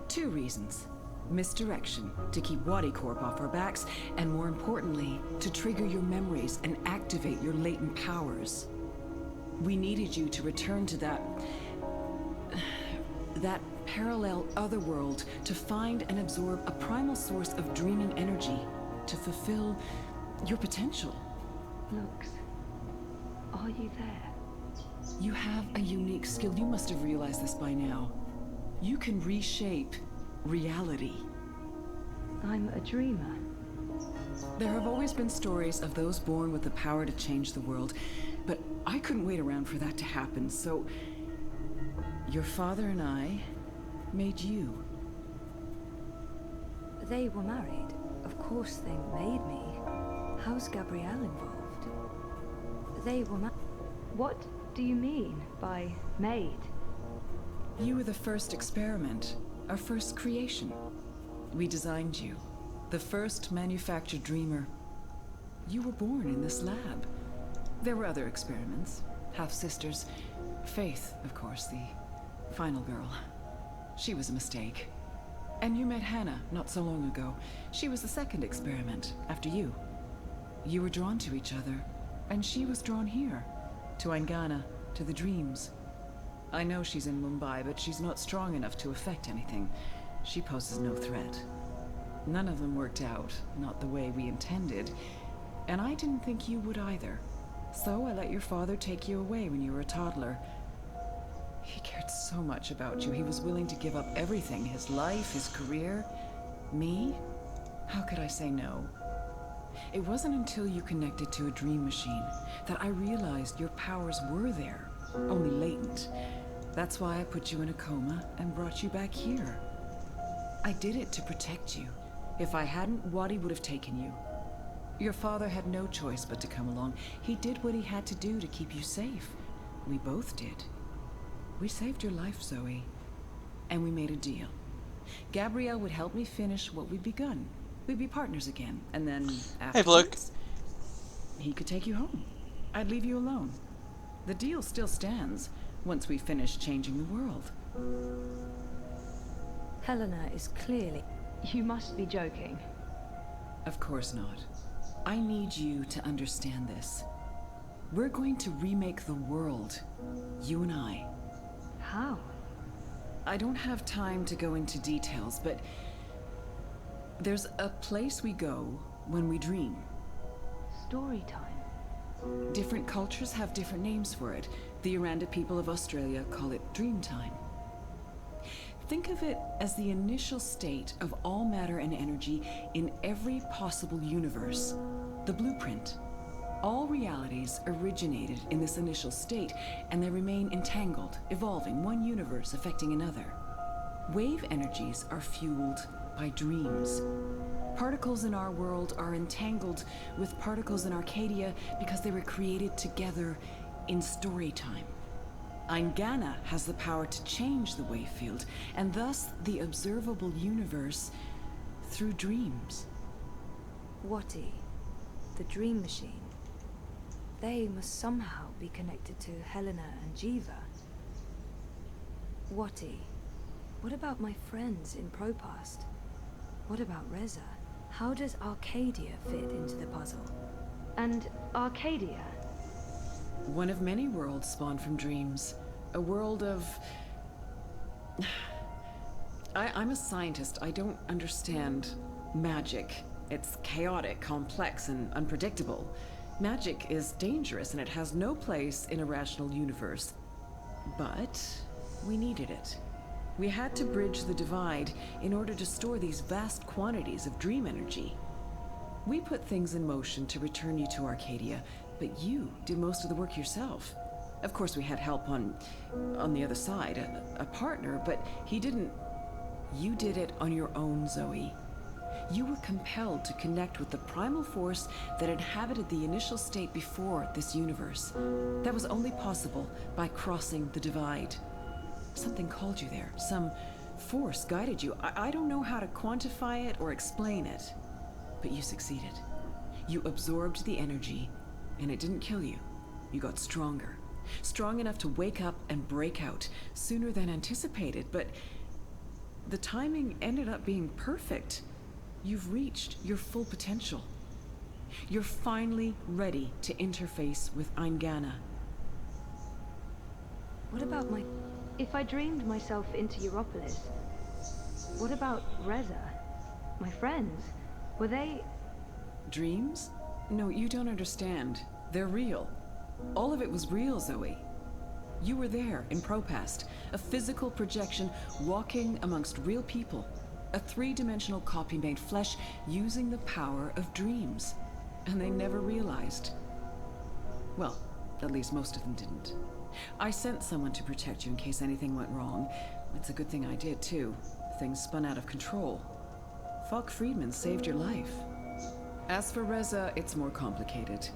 2 reasons. Misdirection, to keep Wadi Corp off our backs, and more importantly, to trigger your memories and activate your latent powers. We needed you to return to that parallel otherworld to find and absorb a primal source of dreaming energy to fulfill your potential. Lux, are you there? You have a unique skill. You must have realized this by now. You can reshape reality. I'm a dreamer. There have always been stories of those born with the power to change the world, but I couldn't wait around for that to happen, so your father and I made you. They were married. Of course they made me. How's Gabrielle involved? They were What do you mean by made? You were the first experiment, our first creation. We designed you, the first manufactured dreamer. You were born in this lab. There were other experiments, half-sisters. Faith, of course, the final girl. She was a mistake. And you met Hannah not so long ago. She was the second experiment, after you. You were drawn to each other, and she was drawn here, to Aingana, to the dreams. I know she's in Mumbai, but she's not strong enough to affect anything. She poses no threat. None of them worked out, not the way we intended, and I didn't think you would either. So I let your father take you away when you were a toddler. He cared so much about you. He was willing to give up everything, his life, his career. Me? How could I say no? It wasn't until you connected to a dream machine that I realized your powers were there, only latent. That's why I put you in a coma and brought you back here. I did it to protect you. If I hadn't, Wadi would have taken you. Your father had no choice but to come along. He did what he had to do to keep you safe. We both did. We saved your life, Zoe. And we made a deal. Gabrielle would help me finish what we'd begun. We'd be partners again, and then afterwards, he could take you home. I'd leave you alone. The deal still stands once we finish changing the world. Helena is clearly... You must be joking. Of course not. I need you to understand this. We're going to remake the world. You and I. How? I don't have time to go into details, but there's a place we go when we dream. Story time. Different cultures have different names for it. The Aranda people of Australia call it dream time. Think of it as the initial state of all matter and energy in every possible universe. The blueprint. All realities originated in this initial state, and they remain entangled, evolving, one universe affecting another. Wave energies are fueled by dreams. Particles in our world are entangled with particles in Arcadia because they were created together in story time. Eingana has the power to change the wave field, and thus the observable universe through dreams. Wati, the dream machine. They must somehow be connected to Helena and Jiva. Wati, what about my friends in Propast? What about Reza? How does Arcadia fit into the puzzle? And Arcadia? One of many worlds spawned from dreams. A world of... I'm a scientist. I don't understand magic. It's chaotic, complex, and unpredictable. Magic is dangerous, and it has no place in a rational universe. But we needed it. We had to bridge the divide in order to store these vast quantities of dream energy. We put things in motion to return you to Arcadia, but you did most of the work yourself. Of course, we had help on the other side, a partner, but he didn't... You did it on your own, Zoe. You were compelled to connect with the primal force that inhabited the initial state before this universe. That was only possible by crossing the divide. Something called you there. Some force guided you. I don't know how to quantify it or explain it, but you succeeded. You absorbed the energy, and it didn't kill you. You got stronger. Strong enough to wake up and break out sooner than anticipated, but the timing ended up being perfect. You've reached your full potential. You're finally ready to interface with Eingana. What about my... If I dreamed myself into Europolis, what about Reza? My friends? Were they... Dreams? No, you don't understand. They're real. All of it was real, Zoe. You were there in Propast, a physical projection walking amongst real people. A three-dimensional copy made flesh using the power of dreams. And they never realized. Well, at least most of them didn't. I sent someone to protect you in case anything went wrong. It's a good thing I did, too. Things spun out of control. Falk Friedman saved your life. As for Reza, it's more complicated.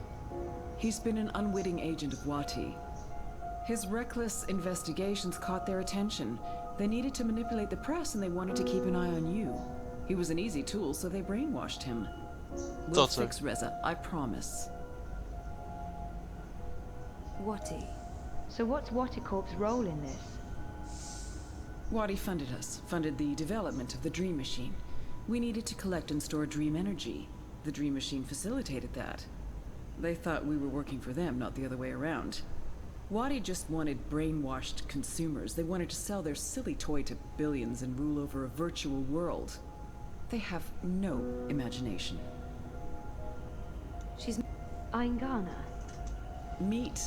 He's been an unwitting agent of Wati. His reckless investigations caught their attention. They needed to manipulate the press, and they wanted to keep an eye on you. He was an easy tool, so they brainwashed him. We'll fix Reza, I promise. Wati. So what's Waticorp's role in this? Wati funded us, funded the development of the Dream Machine. We needed to collect and store dream energy. The Dream Machine facilitated that. They thought we were working for them, not the other way around. Wati just wanted brainwashed consumers. They wanted to sell their silly toy to billions and rule over a virtual world. They have no imagination. She's Eingana. Meet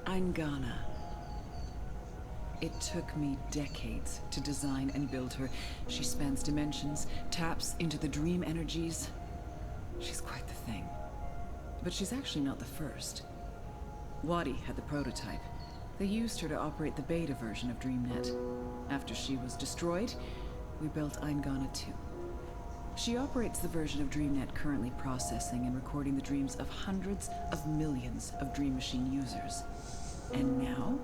Eingana. It took me decades to design and build her. She spans dimensions, taps into the dream energies. She's quite the thing. But she's actually not the first. Wati had the prototype. They used her to operate the beta version of DreamNet. After she was destroyed, we built Eingana 2. She operates the version of DreamNet currently processing and recording the dreams of hundreds of millions of Dream Machine users. And now,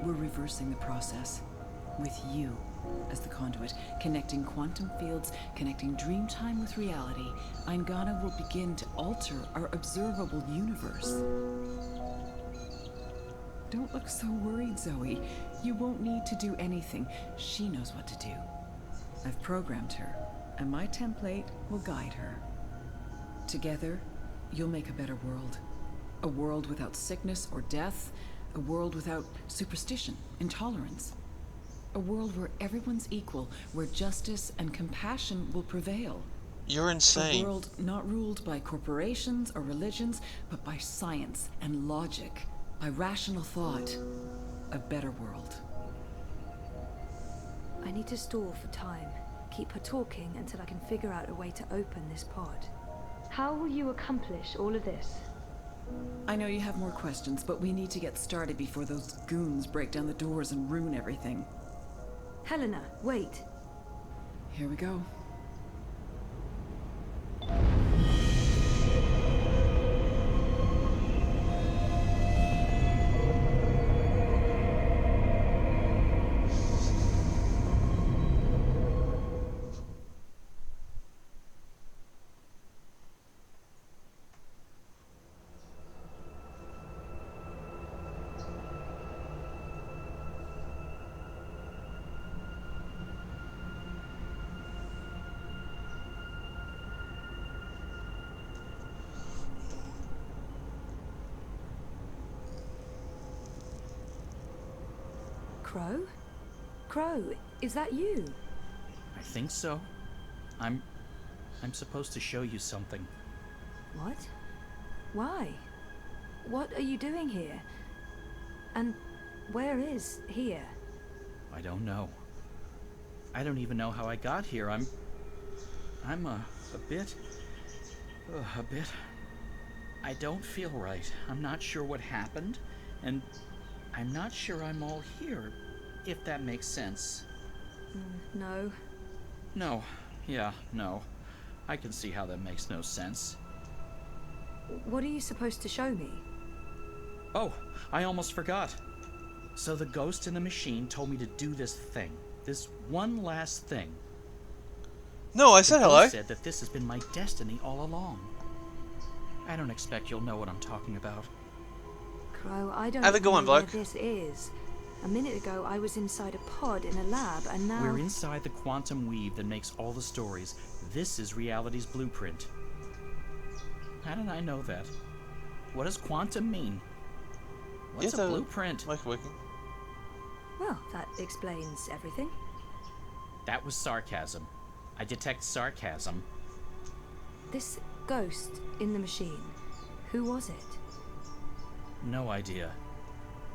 we're reversing the process, with you as the conduit, connecting quantum fields, connecting dreamtime with reality. Eingana will begin to alter our observable universe. Don't look so worried, Zoe. You won't need to do anything. She knows what to do. I've programmed her, and my template will guide her. Together, you'll make a better world. A world without sickness or death. A world without superstition, intolerance. A world where everyone's equal, where justice and compassion will prevail. You're insane. A world not ruled by corporations or religions, but by science and logic, by rational thought. A better world. I need to stall for time. Keep her talking until I can figure out a way to open this pod. How will you accomplish all of this? I know you have more questions, but we need to get started before those goons break down the doors and ruin everything. Helena, wait. Here we go. Crow? Crow, is that you? I think so. I'm supposed to show you something. What? Why? What are you doing here? And where is here? I don't know. I don't even know how I got here. I'm a bit... a bit... I don't feel right. I'm not sure what happened, and I'm not sure I'm all here, if that makes sense. No. No. Yeah, no. I can see how that makes no sense. What are you supposed to show me? Oh, I almost forgot. So the ghost in the machine told me to do this thing. This one last thing. No, I said hello. The ghost said that this has been my destiny all along. I don't expect you'll know what I'm talking about. Crow, I don't Have a even go on, know where bloke. this is. A minute ago, I was inside a pod in a lab, and now... We're inside the quantum weave that makes all the stories. This is reality's blueprint. How did I know that? What does quantum mean? What's a blueprint? Like working. Well, that explains everything. That was sarcasm. I detect sarcasm. This ghost in the machine, who was it? No idea.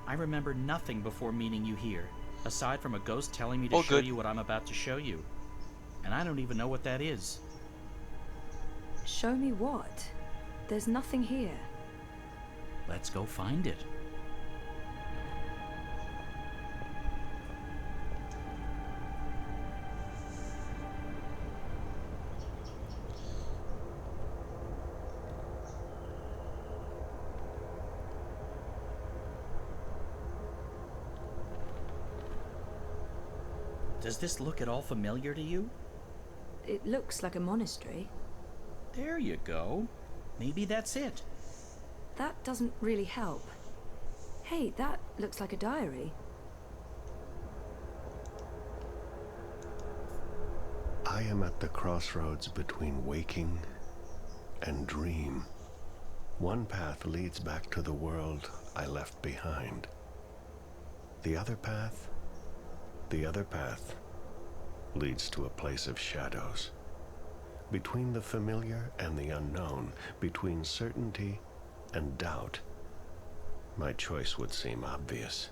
I remember nothing before meeting you here, aside from a ghost telling me to show you what I'm about to show you. And I don't even know what that is. Show me what? There's nothing here. Let's go find it. Does this look at all familiar to you? It looks like a monastery. There you go. Maybe that's it. That doesn't really help. Hey, that looks like a diary. I am at the crossroads between waking and dream. One path leads back to the world I left behind. The other path leads to a place of shadows. Between the familiar and the unknown, between certainty and doubt, my choice would seem obvious.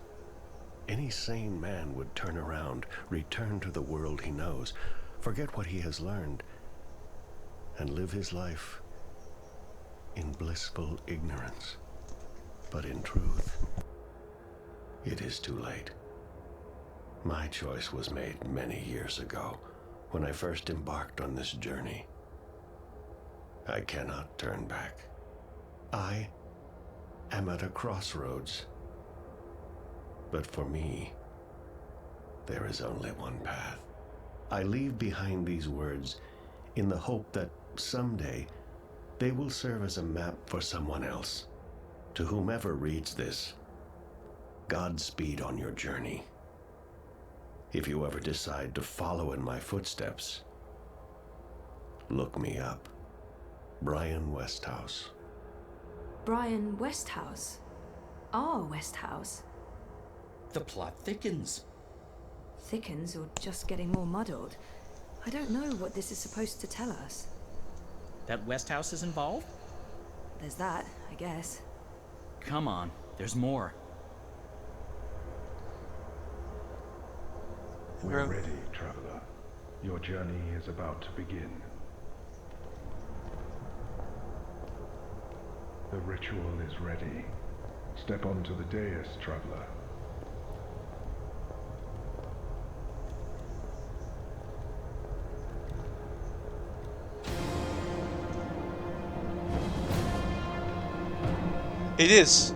Any sane man would turn around, return to the world he knows, forget what he has learned, and live his life in blissful ignorance. But in truth, it is too late. My choice was made many years ago, when I first embarked on this journey. I cannot turn back. I am at a crossroads. But for me, there is only one path. I leave behind these words in the hope that someday they will serve as a map for someone else. To whomever reads this, Godspeed on your journey. If you ever decide to follow in my footsteps, look me up. Brian Westhouse. Brian Westhouse? Our Westhouse? The plot thickens. Thickens or just getting more muddled? I don't know what this is supposed to tell us. That Westhouse is involved? There's that, I guess. Come on, there's more. We're ready, traveler. Your journey is about to begin. The ritual is ready. Step onto the dais, traveler. It is.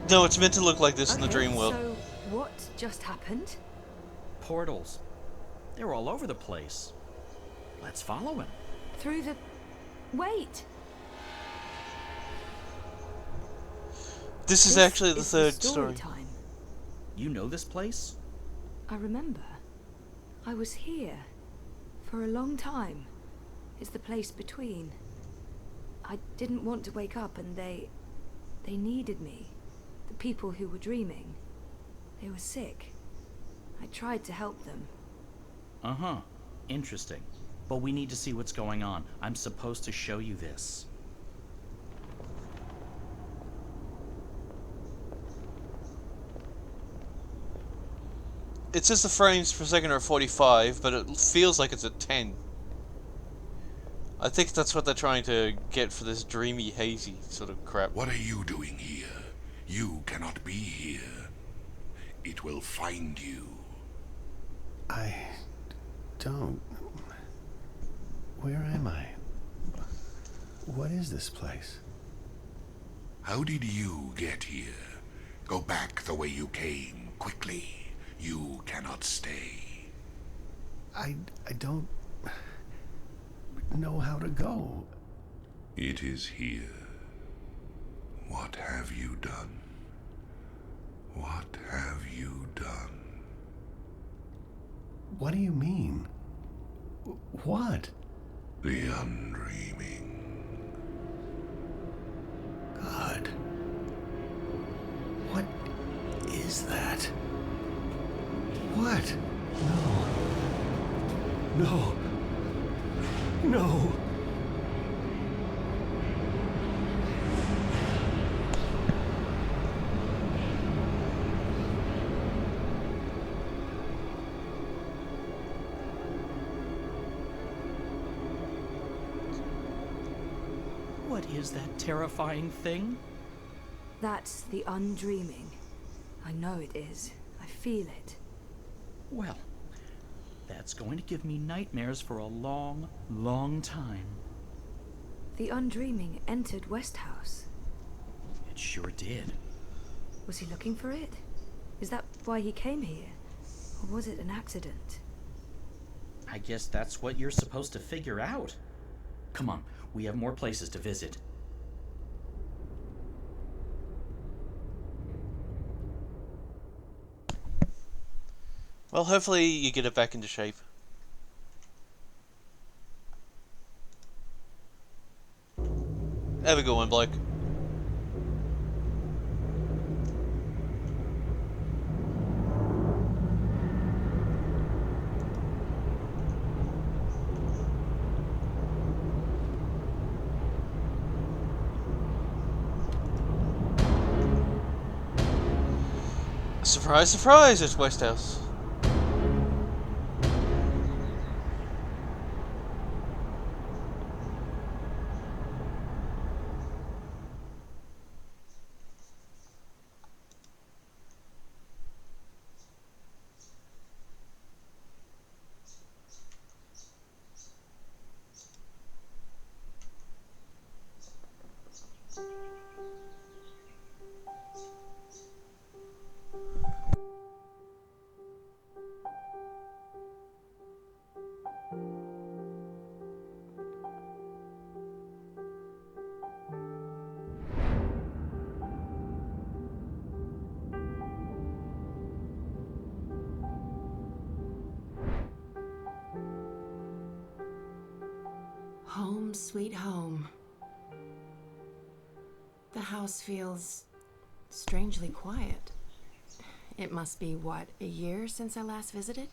No, it's meant to look like this in the dream world. So, what just happened? Portals. They're all over the place. Let's follow him. Through the... Wait! This is actually the is third story story. Time. You know this place? I remember. I was here. For a long time. It's the place between. I didn't want to wake up and they needed me. The people who were dreaming. They were sick. I tried to help them. Uh-huh. Interesting. But we need to see what's going on. I'm supposed to show you this. It says the frames per second are 45, but it feels like it's at 10. I think that's what they're trying to get for this dreamy, hazy sort of crap. What are you doing here? You cannot be here. It will find you. I don't... Where am I? What is this place? How did you get here? Go back the way you came, quickly. You cannot stay. I don't know how to go. It is here. What have you done? What have you done? What do you mean? What? The undreaming. God. What is that? What? No. No. No. What is that terrifying thing? That's the undreaming. I know it is. I feel it. Well, that's going to give me nightmares for a long, long time. The undreaming entered Westhouse. It sure did. Was he looking for it? Is that why he came here? Or was it an accident? I guess that's what you're supposed to figure out. Come on, we have more places to visit. Well, hopefully you get it back into shape. Have a good one, Blake. Surprise, surprise, it's Westhouse. Home, sweet home. The house feels strangely quiet. It must be, what, a year since I last visited?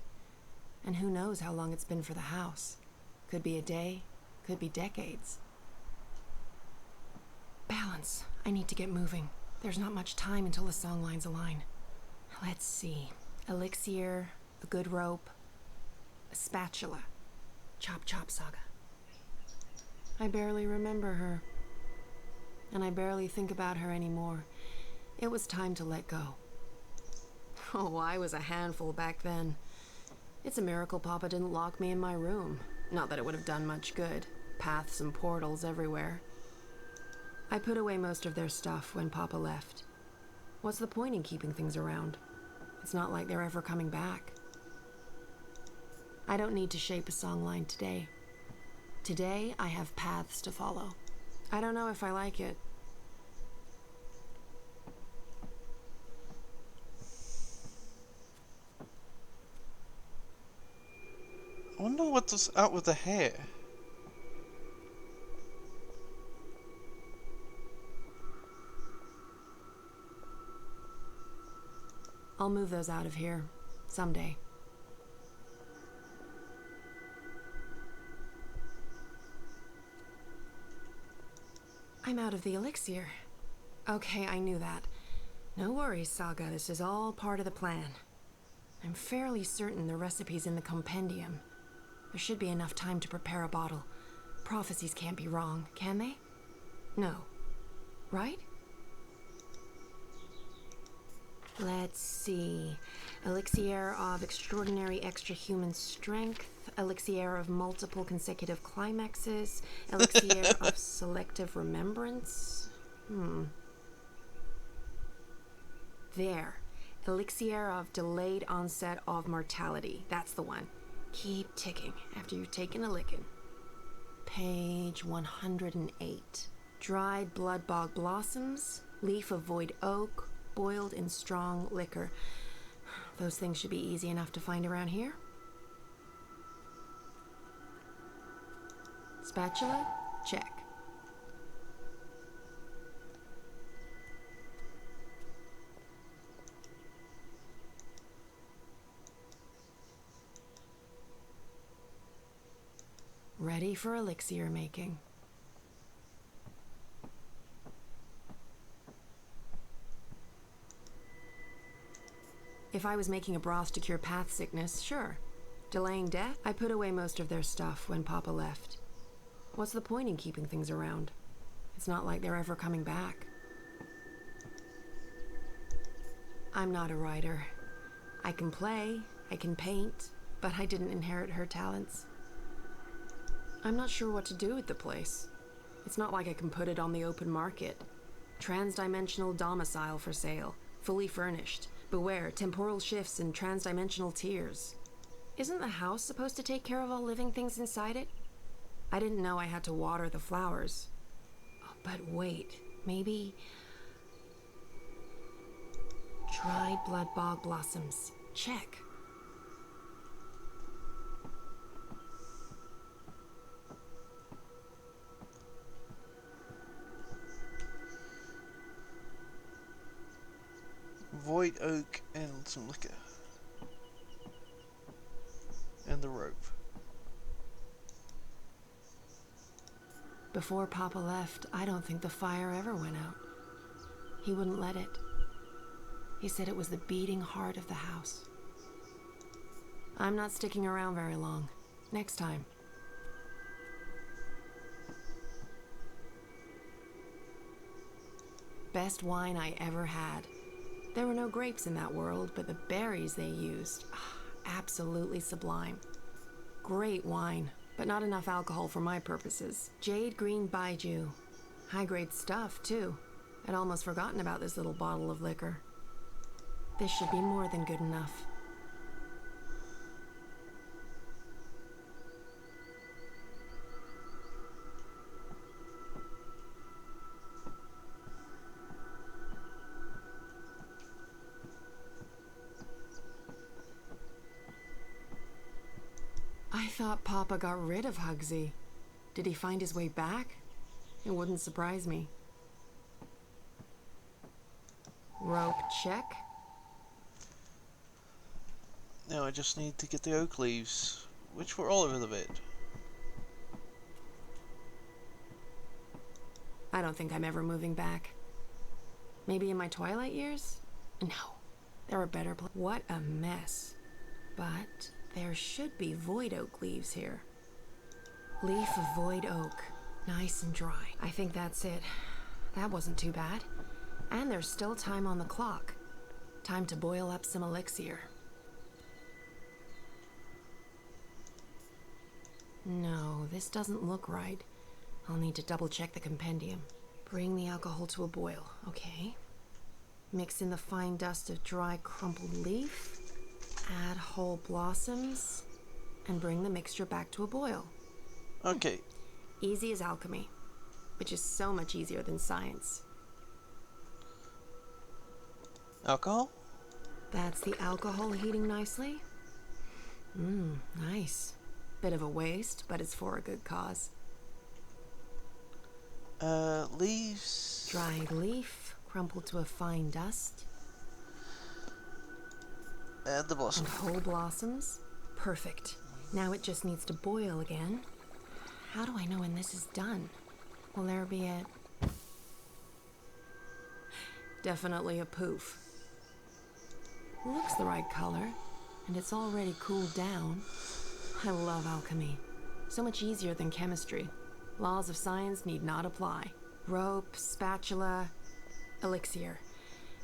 And who knows how long it's been for the house. Could be a day, could be decades. Balance. I need to get moving. There's not much time until the songlines align. Let's see. Elixir, a good rope, a spatula. Chop chop saga. I barely remember her. And I barely think about her anymore. It was time to let go. Oh, I was a handful back then. It's a miracle Papa didn't lock me in my room. Not that it would have done much good. Paths and portals everywhere. I put away most of their stuff when Papa left. What's the point in keeping things around? It's not like they're ever coming back. I don't need to shape a songline today. Today, I have paths to follow. I don't know if I like it. I wonder what's out with the hair. I'll move those out of here someday. I'm out of the elixir. Okay, I knew that. No worries, Saga. This is all part of the plan. I'm fairly certain the recipe's in the compendium. There should be enough time to prepare a bottle. Prophecies can't be wrong, can they? No. Right? Let's see. Elixir of extraordinary extra-human strength. Elixir of multiple consecutive climaxes. Elixir of selective remembrance. There. Elixir of delayed onset of mortality. That's the one. Keep ticking after you've taken a licking. Page 108. Dried blood bog blossoms. Leaf of void oak. Boiled in strong liquor. Those things should be easy enough to find around here. Spatula? Check. Ready for elixir making. If I was making a broth to cure path sickness, sure. Delaying death? I put away most of their stuff when Papa left. What's the point in keeping things around? It's not like they're ever coming back. I'm not a writer. I can play, I can paint, but I didn't inherit her talents. I'm not sure what to do with the place. It's not like I can put it on the open market. Transdimensional domicile for sale, fully furnished. Beware, temporal shifts and transdimensional tears. Isn't the house supposed to take care of all living things inside it? I didn't know I had to water the flowers. Oh, but wait, maybe... Dried blood bog blossoms. Check. Void oak and some liquor. And the rope. Before Papa left, I don't think the fire ever went out. He wouldn't let it. He said it was the beating heart of the house. I'm not sticking around very long. Next time. Best wine I ever had. There were no grapes in that world, but the berries they used, absolutely sublime. Great wine, but not enough alcohol for my purposes. Jade green baijiu. High-grade stuff, too. I'd almost forgotten about this little bottle of liquor. This should be more than good enough. I thought Papa got rid of Hugsy. Did he find his way back? It wouldn't surprise me. Rope check. Now I just need to get the oak leaves, which were all over the bed. I don't think I'm ever moving back. Maybe in my twilight years? No. There are better places. What a mess. But there should be void oak leaves here. Leaf of void oak. Nice and dry. I think that's it. That wasn't too bad. And there's still time on the clock. Time to boil up some elixir. No, this doesn't look right. I'll need to double check the compendium. Bring the alcohol to a boil, okay. Mix in the fine dust of dry crumpled leaf. Add whole blossoms. And bring the mixture back to a boil. Okay. Easy as alchemy, which is so much easier than science. Alcohol? That's the alcohol heating nicely. Nice. Bit of a waste, but it's for a good cause. Leaves. Dried leaf, crumpled to a fine dust. Add the blossom. And whole blossoms. Perfect. Now it just needs to boil again. How do I know when this is done? Will there be a... Definitely a poof. Looks the right color, and it's already cooled down. I love alchemy. So much easier than chemistry. Laws of science need not apply. Rope, spatula, elixir.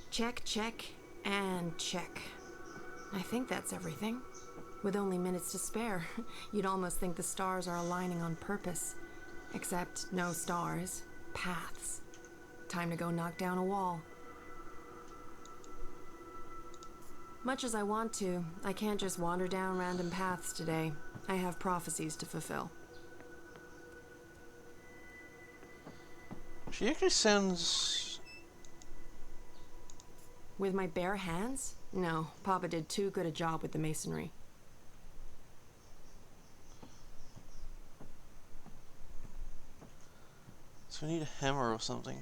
Check, check, and check. I think that's everything. With only minutes to spare, you'd almost think the stars are aligning on purpose. Except no stars, paths. Time to go knock down a wall. Much as I want to, I can't just wander down random paths today. I have prophecies to fulfill. She actually sounds... With my bare hands? No, Papa did too good a job with the masonry. So we need a hammer or something.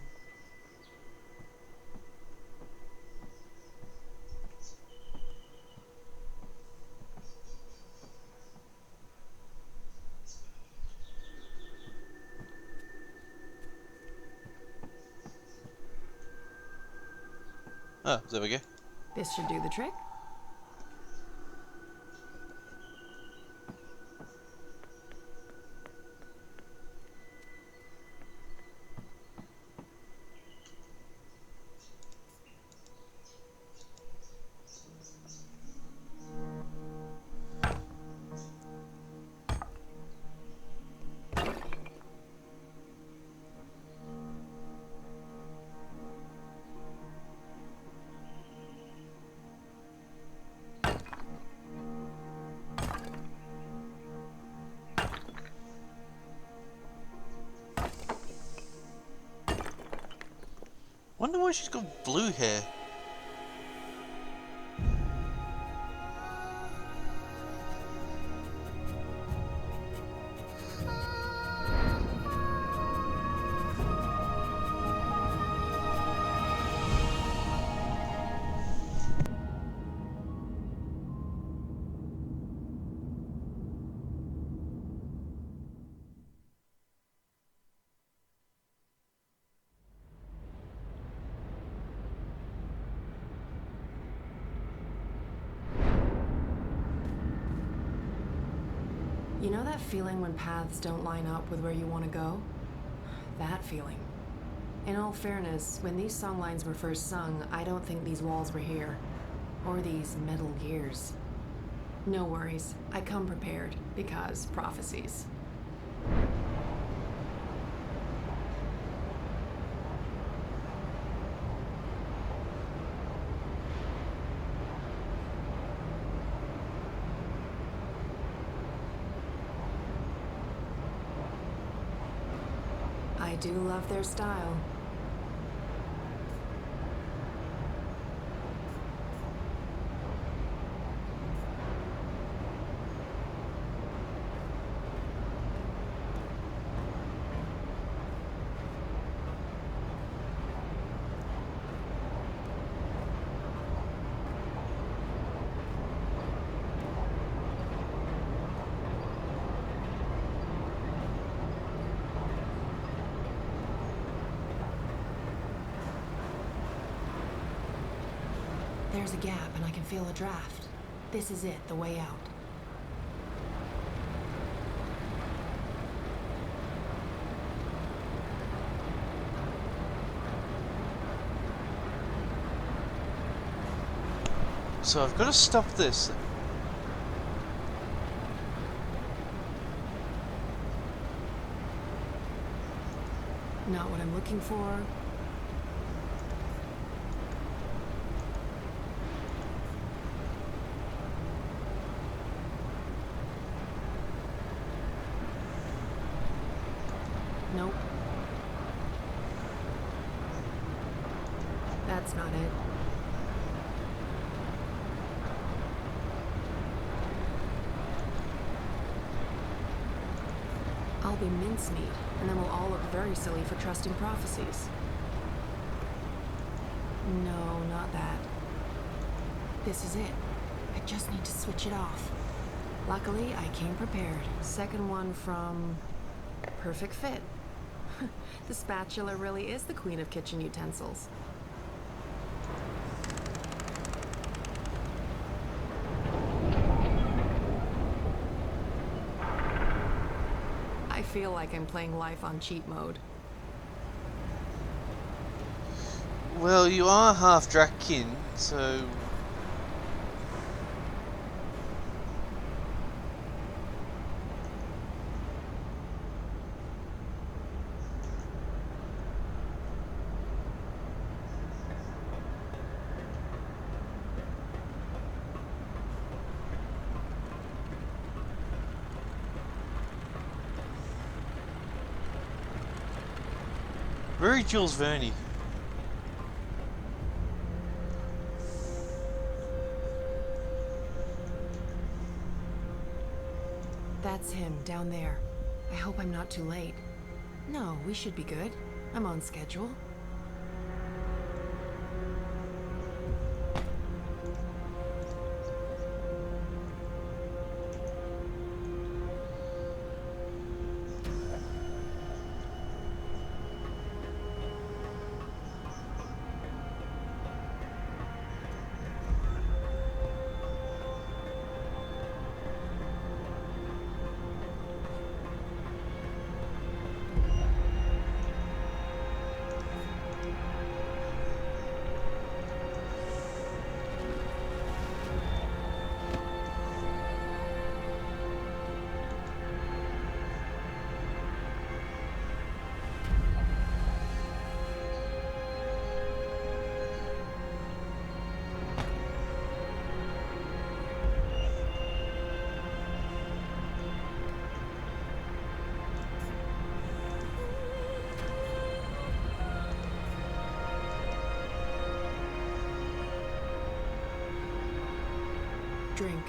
Oh, there we go. This should do the trick. Wonder why she's got blue hair. You know that feeling when paths don't line up with where you want to go? That feeling. In all fairness, when these songlines were first sung, I don't think these walls were here. Or these metal gears. No worries, I come prepared, because prophecies. I do love their style. There's a gap, and I can feel a draft. This is it, the way out. So I've got to stop this. Not what I'm looking for. Nope. That's not it. I'll be mincemeat, and then we'll all look very silly for trusting prophecies. No, not that. This is it. I just need to switch it off. Luckily, I came prepared. Second one from... Perfect fit. The spatula really is the queen of kitchen utensils. I feel like I'm playing life on cheat mode. Well, you are half Drakin, so... Very Jules Verne. That's him, down there. I hope I'm not too late. No, we should be good. I'm on schedule. Drink.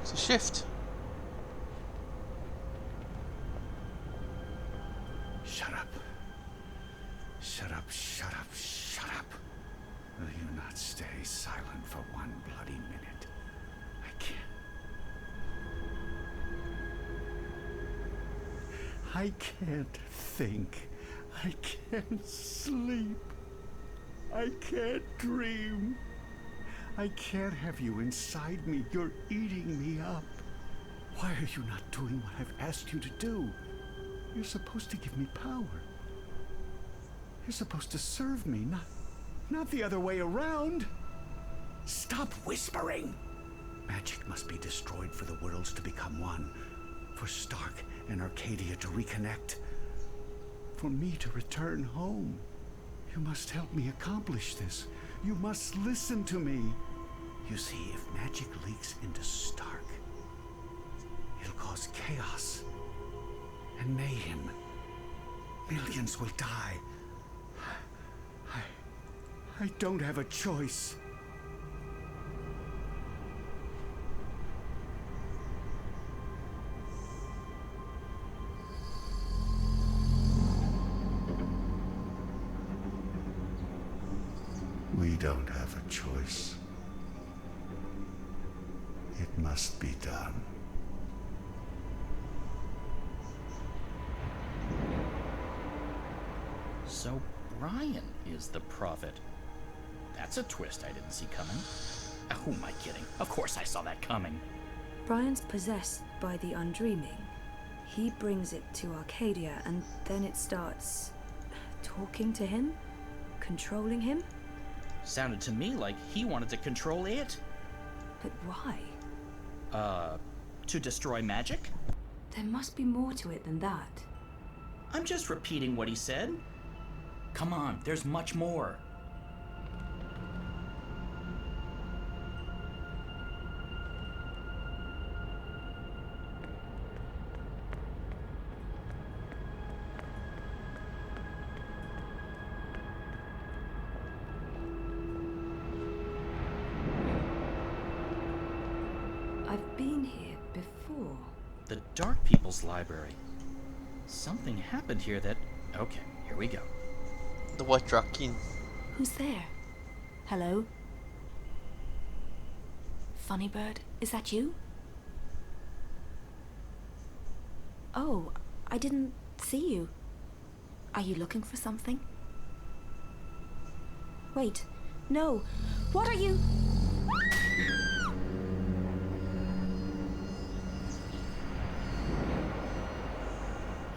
It's a shift. Shut up. Shut up, shut up, shut up. Will you not stay silent for one bloody minute? I can't think. I can't sleep. I can't dream. I can't have you inside me. You're eating me up. Why are you not doing what I've asked you to do? You're supposed to give me power. You're supposed to serve me, not the other way around. Stop whispering. Magic must be destroyed for the worlds to become one. For Stark and Arcadia to reconnect. For me to return home. You must help me accomplish this. You must listen to me. You see, if magic leaks into Stark, it'll cause chaos and mayhem. Millions will die. I don't have a choice. We don't have a choice. It must be done. So Brian is the prophet. That's a twist I didn't see coming. Who am I kidding? Of course I saw that coming. Brian's possessed by the undreaming. He brings it to Arcadia, and then it starts talking to him? Controlling him? Sounded to me like he wanted to control it. But why? To destroy magic? There must be more to it than that. I'm just repeating what he said. Come on, there's much more. I've been here before. The Dark People's Library. Something happened here that... Okay, here we go. The White Draken. Who's there? Hello? Funny Bird, is that you? Oh, I didn't see you. Are you looking for something? Wait, no. What are you...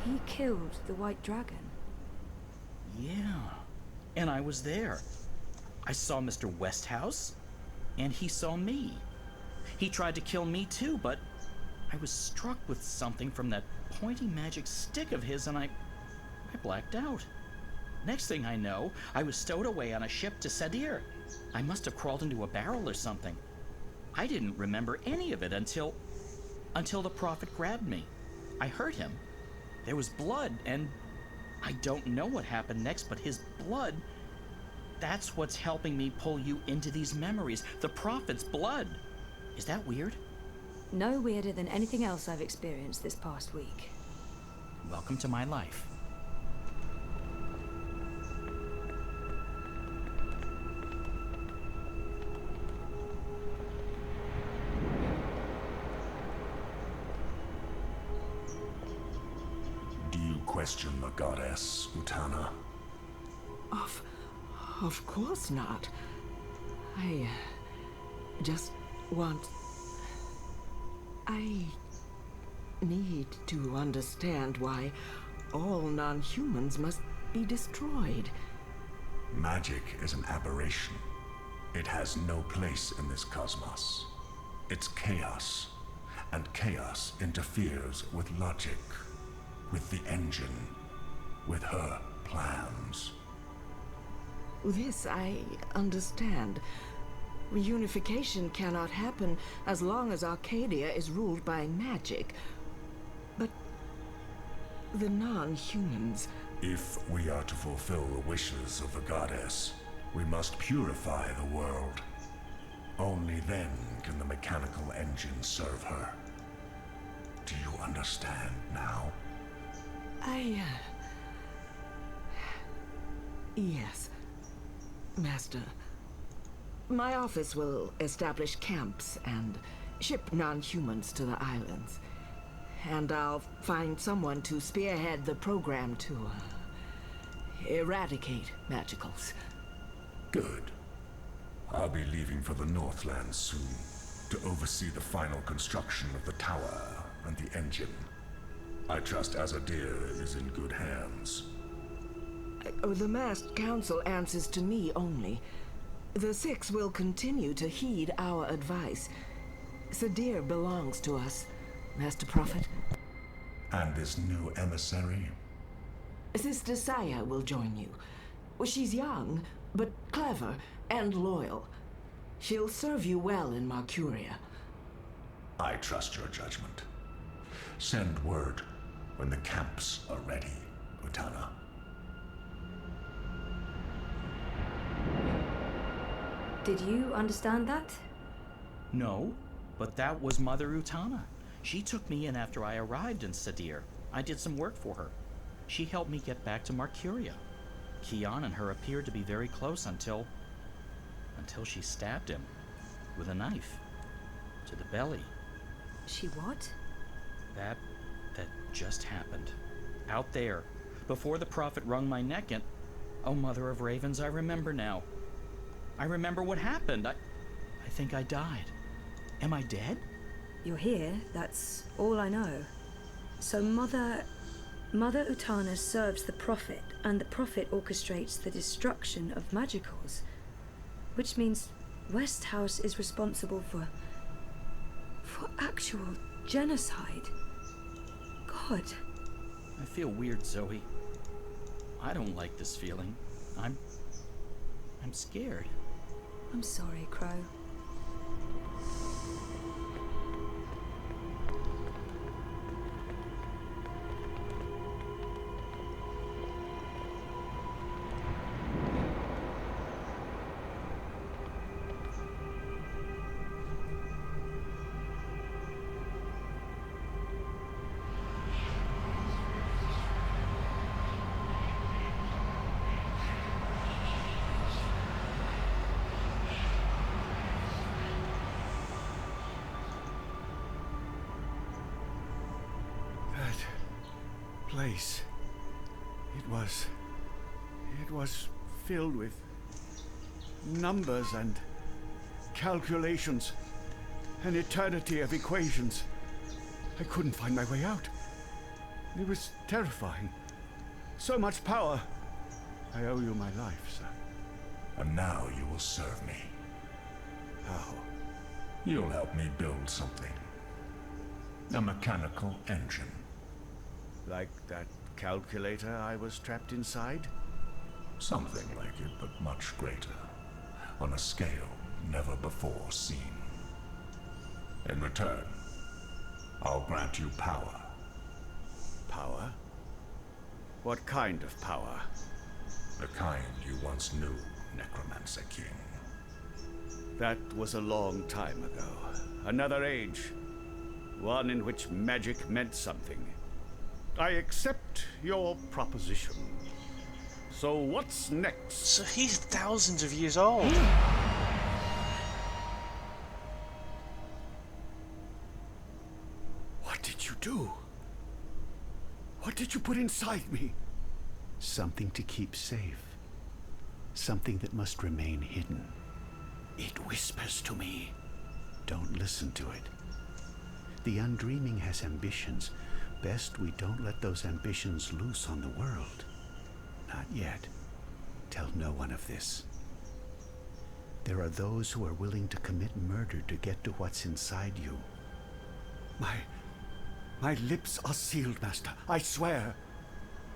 He killed the White Dragon. Yeah, and I was there. I saw Mr. Westhouse, and he saw me. He tried to kill me too, but I was struck with something from that pointy magic stick of his, and I blacked out. Next thing I know, I was stowed away on a ship to Sadir. I must have crawled into a barrel or something. I didn't remember any of it until the prophet grabbed me. I hurt him. There was blood, and I don't know what happened next, but his blood, that's what's helping me pull you into these memories. The prophet's blood. Is that weird? No weirder than anything else I've experienced this past week. Welcome to my life. Question the goddess, Utana? Of course not. I just want... I need to understand why all non-humans must be destroyed. Magic is an aberration. It has no place in this cosmos. It's chaos, and chaos interferes with logic. With the engine, with her plans. This I understand. Reunification cannot happen as long as Arcadia is ruled by magic. But the non-humans... If we are to fulfill the wishes of the goddess, we must purify the world. Only then can the mechanical engine serve her. Do you understand now? Yes, Master. My office will establish camps and ship non-humans to the islands. And I'll find someone to spearhead the program to eradicate magicals. Good. I'll be leaving for the Northlands soon to oversee the final construction of the tower and the engine. I trust Azadir is in good hands. The masked council answers to me only. The Six will continue to heed our advice. Sadir belongs to us, Master Prophet. And this new emissary? Sister Saya will join you. She's young, but clever and loyal. She'll serve you well in Marcuria. I trust your judgment. Send word when the camps are ready, Utana. Did you understand that? No, but that was Mother Utana. She took me in after I arrived in Sadir. I did some work for her. She helped me get back to Marcuria. Kian and her appeared to be very close until until she stabbed him with a knife to the belly. She what? That just happened. Out there, before the prophet wrung my neck, and oh, Mother of Ravens, I remember now. I remember what happened. I think I died. Am I dead? You're here, that's all I know. So Mother Utana serves the prophet, and the prophet orchestrates the destruction of magicals. Which means Westhouse is responsible for actual genocide. God. I feel weird, Zoe. I don't like this feeling. I'm scared. I'm sorry, Crow. Place. It was filled with numbers and calculations, an eternity of equations. I couldn't find my way out. It was terrifying. So much power. I owe you my life, sir. And now you will serve me. How? You'll help me build something. A mechanical engine. Like that calculator I was trapped inside? Something like it, but much greater. On a scale never before seen. In return, I'll grant you power. Power? What kind of power? The kind you once knew, Necromancer King. That was a long time ago. Another age. One in which magic meant something. I accept your proposition. So what's next? So he's thousands of years old. What did you do? What did you put inside me? Something to keep safe. Something that must remain hidden. It whispers to me. Don't listen to it. The Undreaming has ambitions. Best we don't let those ambitions loose on the world. Not yet. Tell no one of this. There are those who are willing to commit murder to get to what's inside you. My lips are sealed, Master. I swear.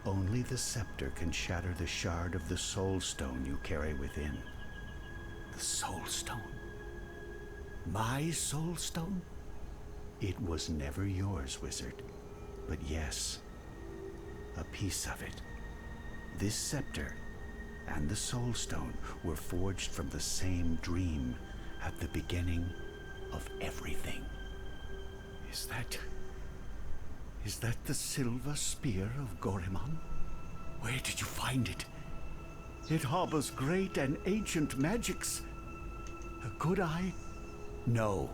Only the scepter can shatter the shard of the soul stone you carry within. The soul stone? My soul stone? It was never yours, wizard. But yes, a piece of it. This scepter and the soul stone were forged from the same dream at the beginning of everything. Is that the silver spear of Gorimon? Where did you find it? It harbors great and ancient magics. Could I? No.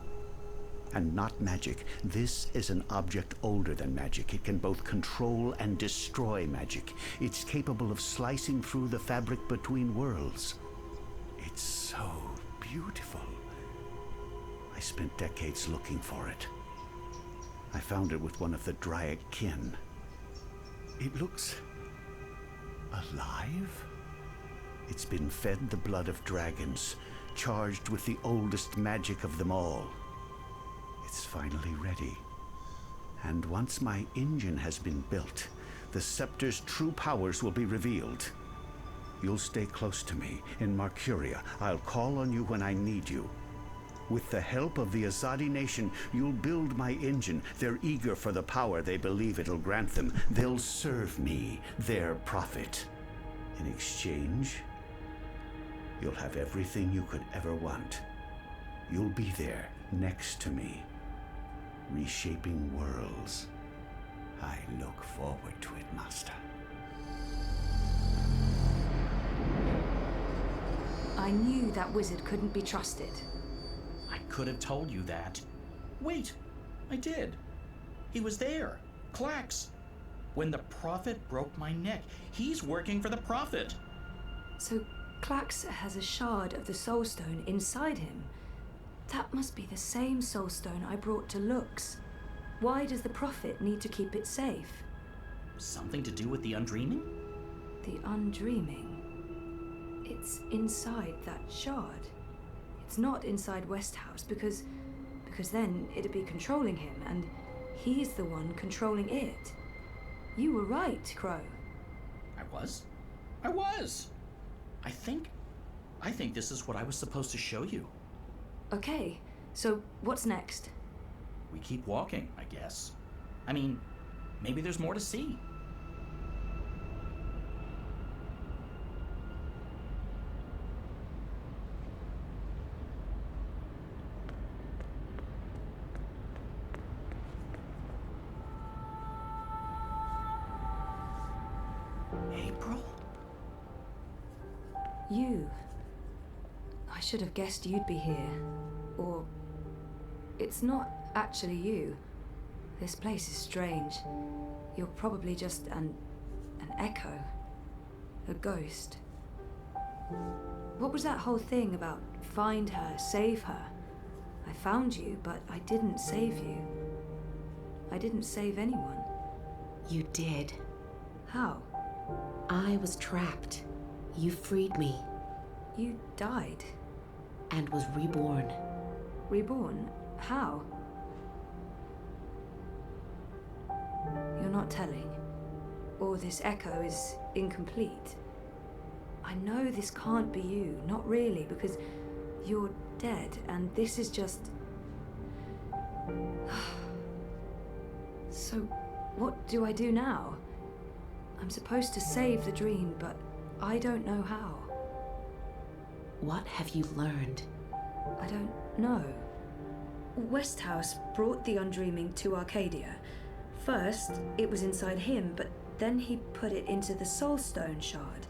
And not magic. This is an object older than magic. It can both control and destroy magic. It's capable of slicing through the fabric between worlds. It's so beautiful. I spent decades looking for it. I found it with one of the Dryad kin. It looks alive? It's been fed the blood of dragons, charged with the oldest magic of them all. It's finally ready. And once my engine has been built, the scepter's true powers will be revealed. You'll stay close to me in Marcuria. I'll call on you when I need you. With the help of the Azadi nation, you'll build my engine. They're eager for the power they believe it'll grant them. They'll serve me, their prophet. In exchange, you'll have everything you could ever want. You'll be there, next to me, reshaping worlds. I look forward to it, Master. I knew that wizard couldn't be trusted. I could have told you that. Wait, I did. He was there. Clax. When the Prophet broke my neck, he's working for the Prophet. So Clax has a shard of the Soul Stone inside him. That must be the same Soul Stone I brought to Lux. Why does the Prophet need to keep it safe? Something to do with the Undreaming? The Undreaming. It's inside that shard. It's not inside Westhouse because then it'd be controlling him, and he's the one controlling it. You were right, Crow. I was? I was! I think this is what I was supposed to show you. Okay, so what's next? We keep walking, I guess. I mean, maybe there's more to see. April? You. I should have guessed you'd be here. Or... it's not actually you. This place is strange. You're probably just an echo. A ghost. What was that whole thing about find her, save her? I found you, but I didn't save you. I didn't save anyone. You did. How? I was trapped. You freed me. You died? And was reborn. Reborn? How? You're not telling. Or this echo is incomplete. I know this can't be you, not really, because you're dead, and this is just... So, what do I do now? I'm supposed to save the dream, but I don't know how. What have you learned? I don't know. Westhouse brought the Undreaming to Arcadia. First, it was inside him, but then he put it into the Soul Stone shard.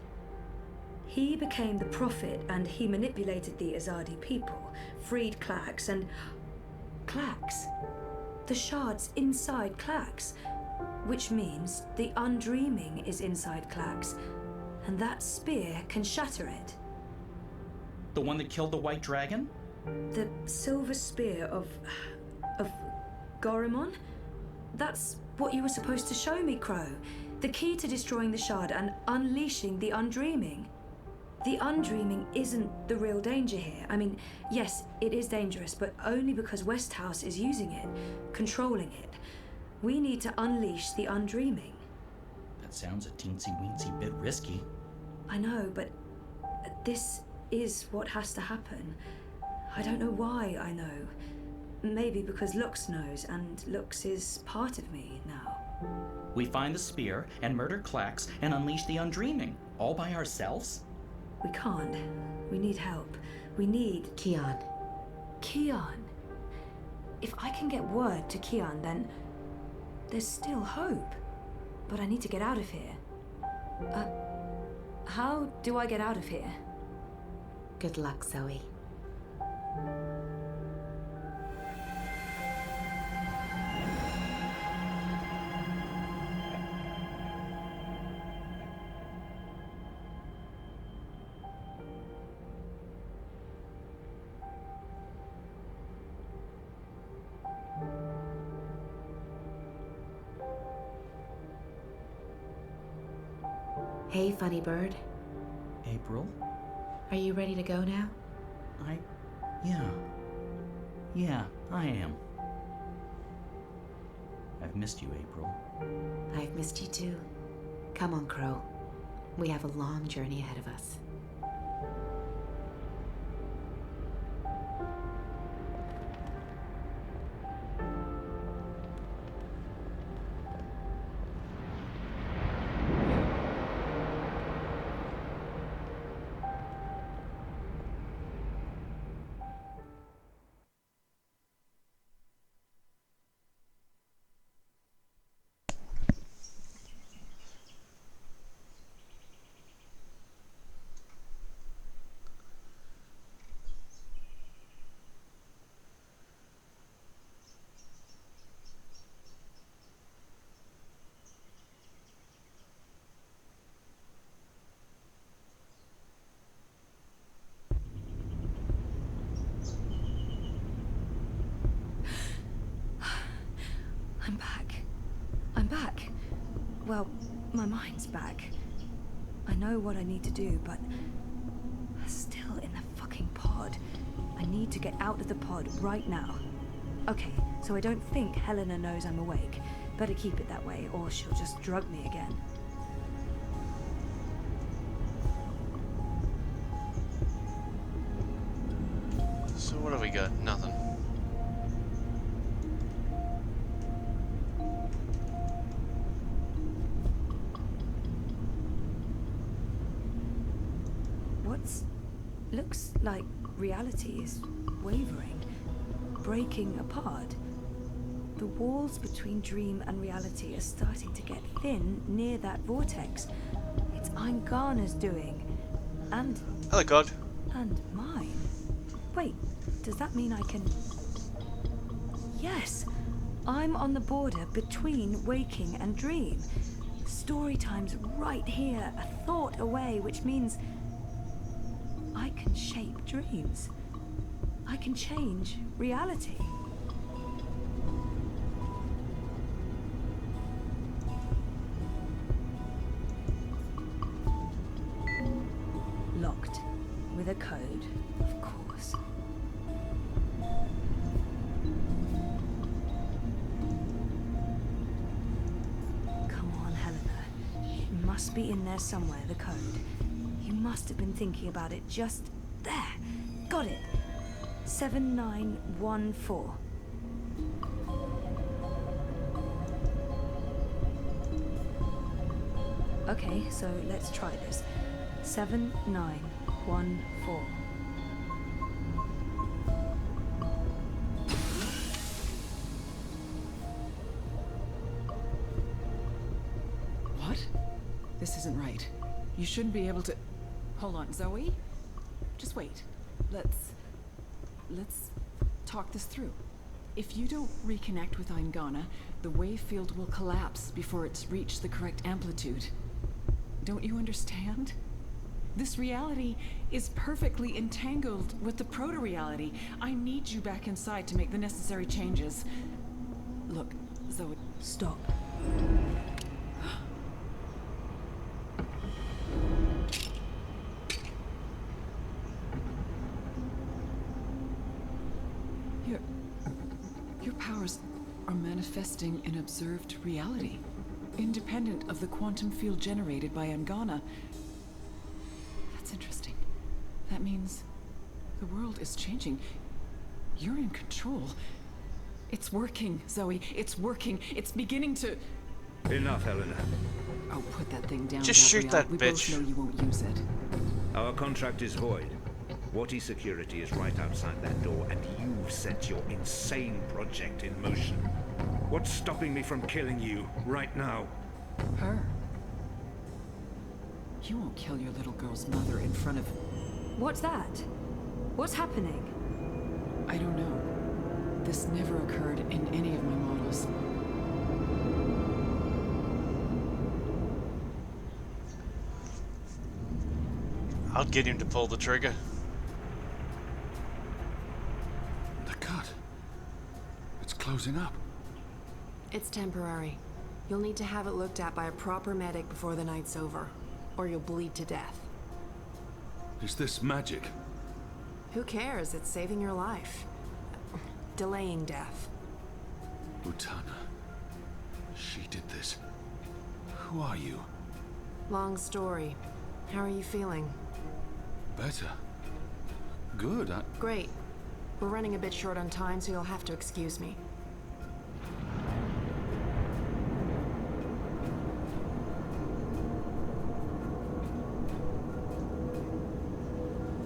He became the Prophet, and he manipulated the Azadi people, freed Clax, and... Clax? The shard's inside Clax, which means the Undreaming is inside Clax, and that spear can shatter it. The one that killed the White Dragon? The silver spear of Gorimon? That's what you were supposed to show me, Crow. The key to destroying the shard and unleashing the Undreaming. The Undreaming isn't the real danger here. I mean, yes, it is dangerous, but only because Westhouse is using it, controlling it. We need to unleash the Undreaming. That sounds a teensy-weensy bit risky. I know, but this is what has to happen. I don't know why I know. Maybe because Lux knows, and Lux is part of me now. We find the spear and murder Clax and unleash the Undreaming, all by ourselves? We can't. We need help. We need... Kian. Kian? If I can get word to Kian, then there's still hope. But I need to get out of here. How do I get out of here? Good luck, Zoe. Hey, funny bird. April? Are you ready to go now? Yeah, I am. I've missed you, April. I've missed you too. Come on, Crow. We have a long journey ahead of us. I'm back. I'm back. Well, my mind's back. I know what I need to do, but still in the fucking pod. I need to get out of the pod right now. Okay, so I don't think Helena knows I'm awake. Better keep it that way, or she'll just drug me again. So what have we got? Nothing. Looks like reality is wavering, breaking apart. The walls between dream and reality are starting to get thin near that vortex. It's Eingana's doing. And... Hello, God. And mine. Wait, does that mean I can... Yes! I'm on the border between waking and dream. Story time's right here, a thought away, which means... I can shape dreams. I can change reality. Locked. With a code, of course. Come on, Helena. It must be in there somewhere, the code. You must have been thinking about it just there. Got it. 7914. Okay, so let's try this. 7914. What? This isn't right. You shouldn't be able to... Hold on, Zoe? Just wait. Let's talk this through. If you don't reconnect with Eingana, the wave field will collapse before it's reached the correct amplitude. Don't you understand? This reality is perfectly entangled with the proto-reality. I need you back inside to make the necessary changes. Look, Zoe... Stop. Your powers are manifesting an observed reality, independent of the quantum field generated by Eingana. That's interesting. That means the world is changing. You're in control. It's working, Zoe. It's working. It's beginning to... Enough, Helena. Oh, put that thing down. Just shoot Gabrielle. that We bitch. both know you won't use it. Our contract is void. Watty security is right outside that door, and you've set your insane project in motion. What's stopping me from killing you right now? Her. You won't kill your little girl's mother in front of... What's that? What's happening? I don't know. This never occurred in any of my models. I'll get him to pull the trigger. The cut. It's closing up. It's temporary. You'll need to have it looked at by a proper medic before the night's over, or you'll bleed to death. Is this magic? Who cares? It's saving your life. Delaying death. Utana. She did this. Who are you? Long story. How are you feeling? Better. Good. Great. We're running a bit short on time, so you'll have to excuse me.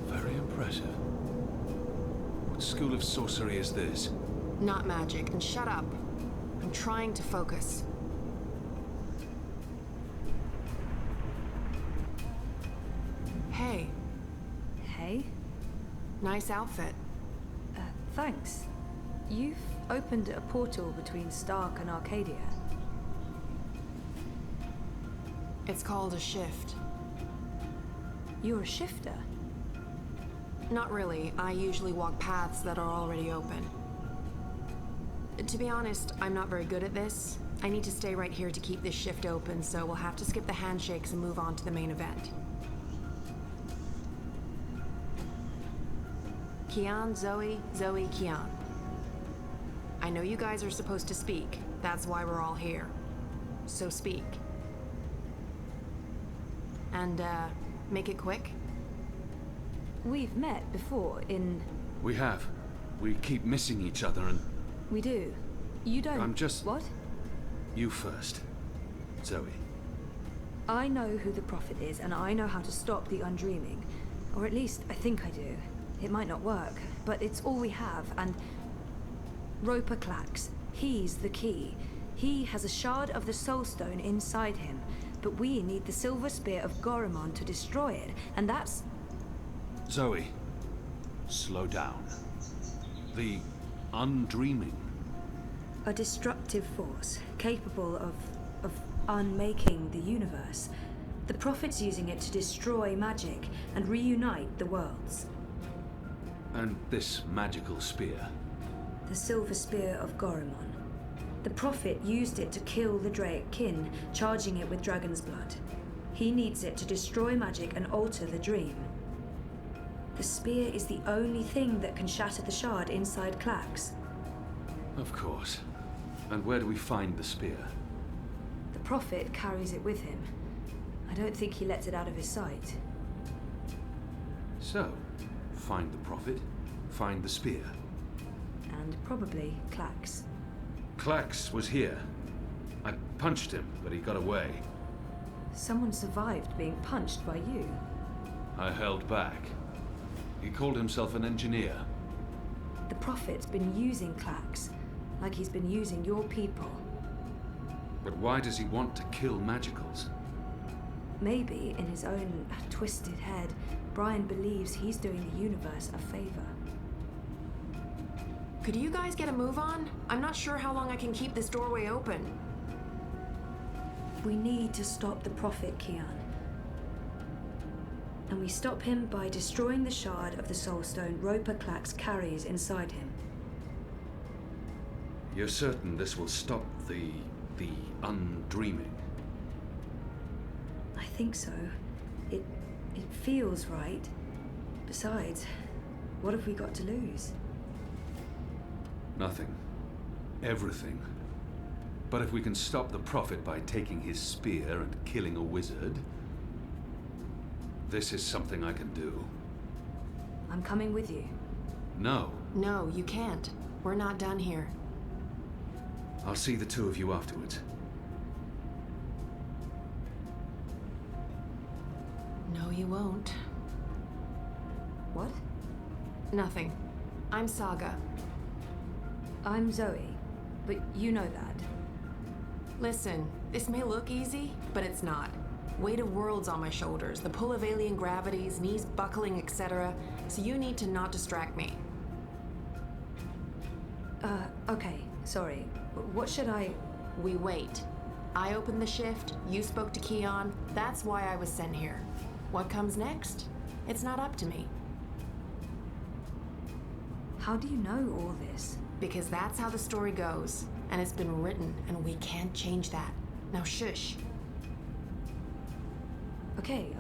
Very impressive. What school of sorcery is this? Not magic, and shut up. I'm trying to focus. Hey. Hey? Nice outfit. Thanks. You've opened a portal between Stark and Arcadia. It's called a shift. You're a shifter? Not really. I usually walk paths that are already open. To be honest, I'm not very good at this. I need to stay right here to keep this shift open, so we'll have to skip the handshakes and move on to the main event. Kian, Zoe, Zoe, Kian. I know you guys are supposed to speak. That's why we're all here. So speak. And, make it quick. We've met before in... We have. We keep missing each other and... We do. You don't... I'm just... What? You first. Zoe. I know who the Prophet is, and I know how to stop the Undreaming. Or at least, I think I do. It might not work, but it's all we have, and... Roper Clax. He's the key. He has a shard of the Soul Stone inside him, but we need the Silver Spear of Gorimon to destroy it, and that's... Zoe. Slow down. The Undreaming. A destructive force, capable of unmaking the universe. The Prophet's using it to destroy magic and reunite the worlds. And this magical spear. The Silver Spear of Gorimon. The Prophet used it to kill the Draic kin, charging it with dragon's blood. He needs it to destroy magic and alter the dream. The spear is the only thing that can shatter the shard inside Clax. Of course. And where do we find the spear? The Prophet carries it with him. I don't think he lets it out of his sight. So, find the Prophet, find the spear. And probably Clax. Clax was here. I punched him, but he got away. Someone survived being punched by you. I held back. He called himself an engineer. The Prophet's been using Clax, like he's been using your people. But why does he want to kill magicals? Maybe, in his own twisted head, Brian believes he's doing the universe a favor. Could you guys get a move on? I'm not sure how long I can keep this doorway open. We need to stop the Prophet, Kian. And we stop him by destroying the shard of the Soul Stone Roper Clax carries inside him. You're certain this will stop the Undreaming? I think so. It feels right. Besides, what have we got to lose? Nothing. Everything. But if we can stop the Prophet by taking his spear and killing a wizard, this is something I can do. I'm coming with you. No. No, you can't. We're not done here. I'll see the two of you afterwards. No, you won't. What? Nothing. I'm Saga. I'm Zoe, but you know that. Listen, this may look easy, but it's not. Weight of worlds on my shoulders, the pull of alien gravities, knees buckling, etc. So you need to not distract me. Okay, sorry. What should I... We wait. I opened the shift, you spoke to Kian, that's why I was sent here. What comes next? It's not up to me. How do you know all this? Because that's how the story goes, and it's been written, and we can't change that. Now shush. Okay.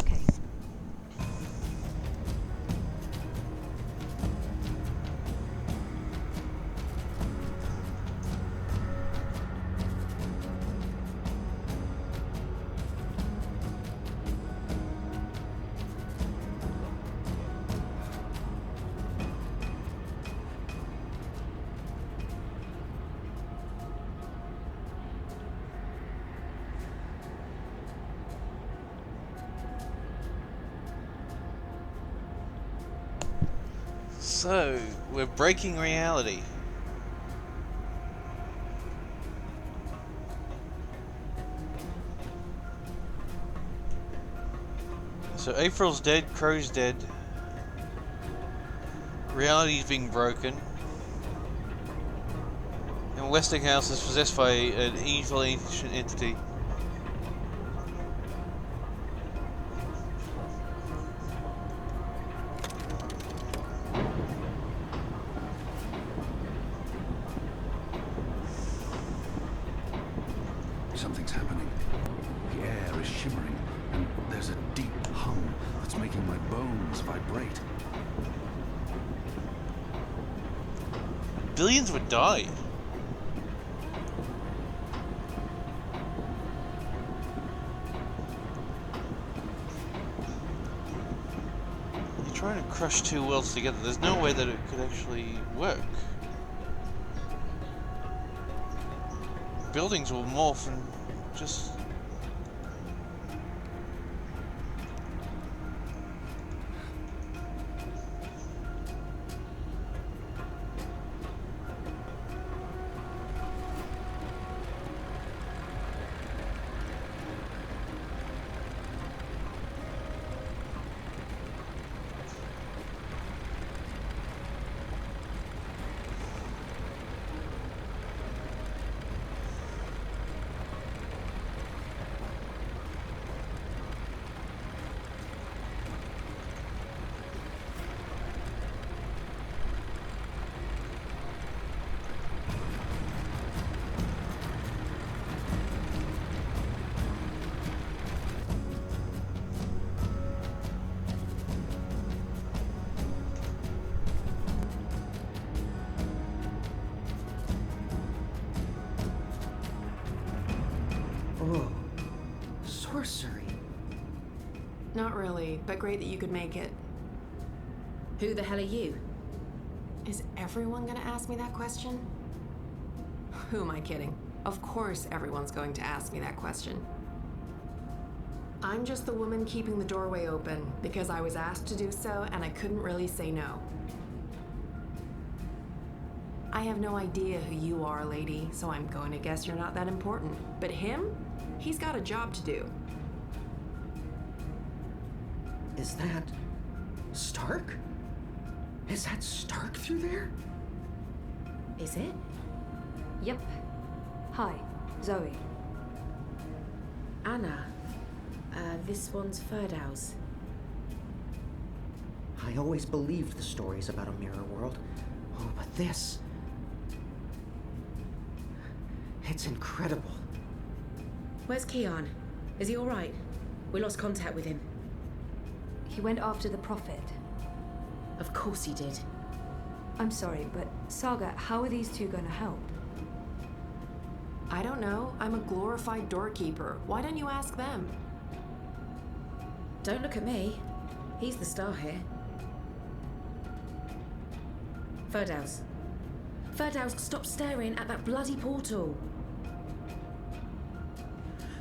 So, we're breaking reality. So April's dead, Crow's dead. Reality's being broken. And Westinghouse is possessed by an evil ancient entity. Something's happening. The air is shimmering, and there's a deep hum that's making my bones vibrate. Billions would die. You're trying to crush two worlds together. There's no way that it could actually work. Buildings will morph and just... Whoa. Sorcery. Not really, but great that you could make it. Who the hell are you? Is everyone gonna ask me that question? Who am I kidding? Of course everyone's going to ask me that question. I'm just the woman keeping the doorway open because I was asked to do so and I couldn't really say no. I have no idea who you are, lady, so I'm going to guess you're not that important. But him? He's got a job to do. Is that Stark? Is that Stark through there? Is it? Yep. Hi, Zoe. Anna. This one's Ferdow's. I always believed the stories about a mirror world. Oh, but this... It's incredible. Where's Keon? Is he alright? We lost contact with him. He went after the Prophet. Of course he did. I'm sorry, but Saga, how are these two going to help? I don't know. I'm a glorified doorkeeper. Why don't you ask them? Don't look at me. He's the star here. Ferdow's. Ferdow's, stop staring at that bloody portal.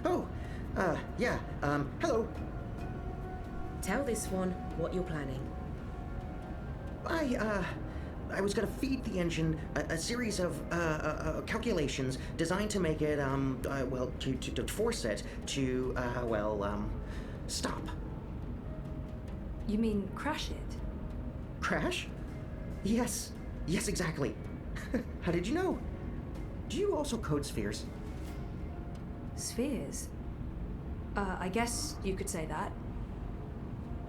Oh, yeah, hello. Tell this one what you're planning. I was gonna feed the engine a series of, calculations designed to make it, well, to force it to, stop. You mean crash it? Crash? Yes, exactly. How did you know? Do you also code spheres? Spheres? I guess you could say that.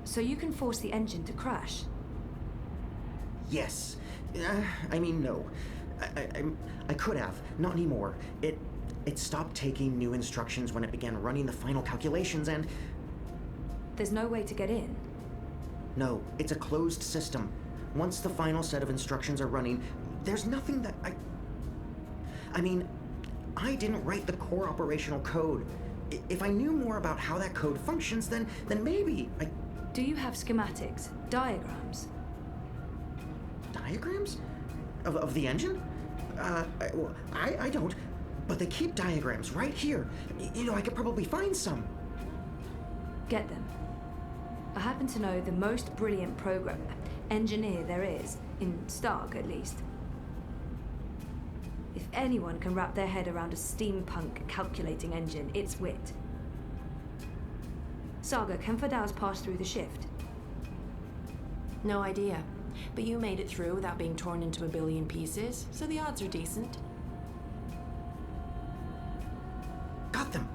So you can force the engine to crash? Yes. No. I could have. Not anymore. It stopped taking new instructions when it began running the final calculations and... There's no way to get in? No, it's a closed system. Once the final set of instructions are running, there's nothing that I didn't write the core operational code. If I knew more about how that code functions, then maybe I... Do you have schematics, diagrams? Diagrams? Of the engine? I don't, but they keep diagrams right here. I could probably find some. Get them. I happen to know the most brilliant engineer there is, in Stark at least. If anyone can wrap their head around a steampunk calculating engine, it's Wit. Saga, can Ferdow's pass through the shift? No idea. But you made it through without being torn into a billion pieces, so the odds are decent. Got them.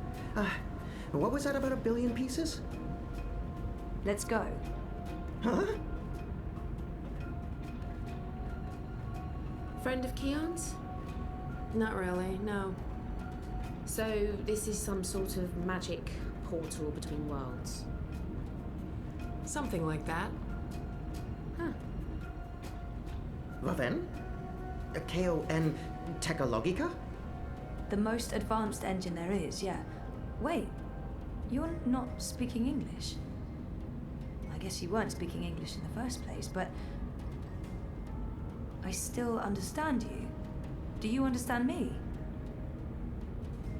What was that about a billion pieces? Let's go. Huh? Friend of Keon's? Not really, no. So this is some sort of magic portal between worlds. Something like that. Vaven? K-O-N Technologica? The most advanced engine there is, yeah. Wait, you're not speaking English? I guess you weren't speaking English in the first place, but I still understand you. Do you understand me?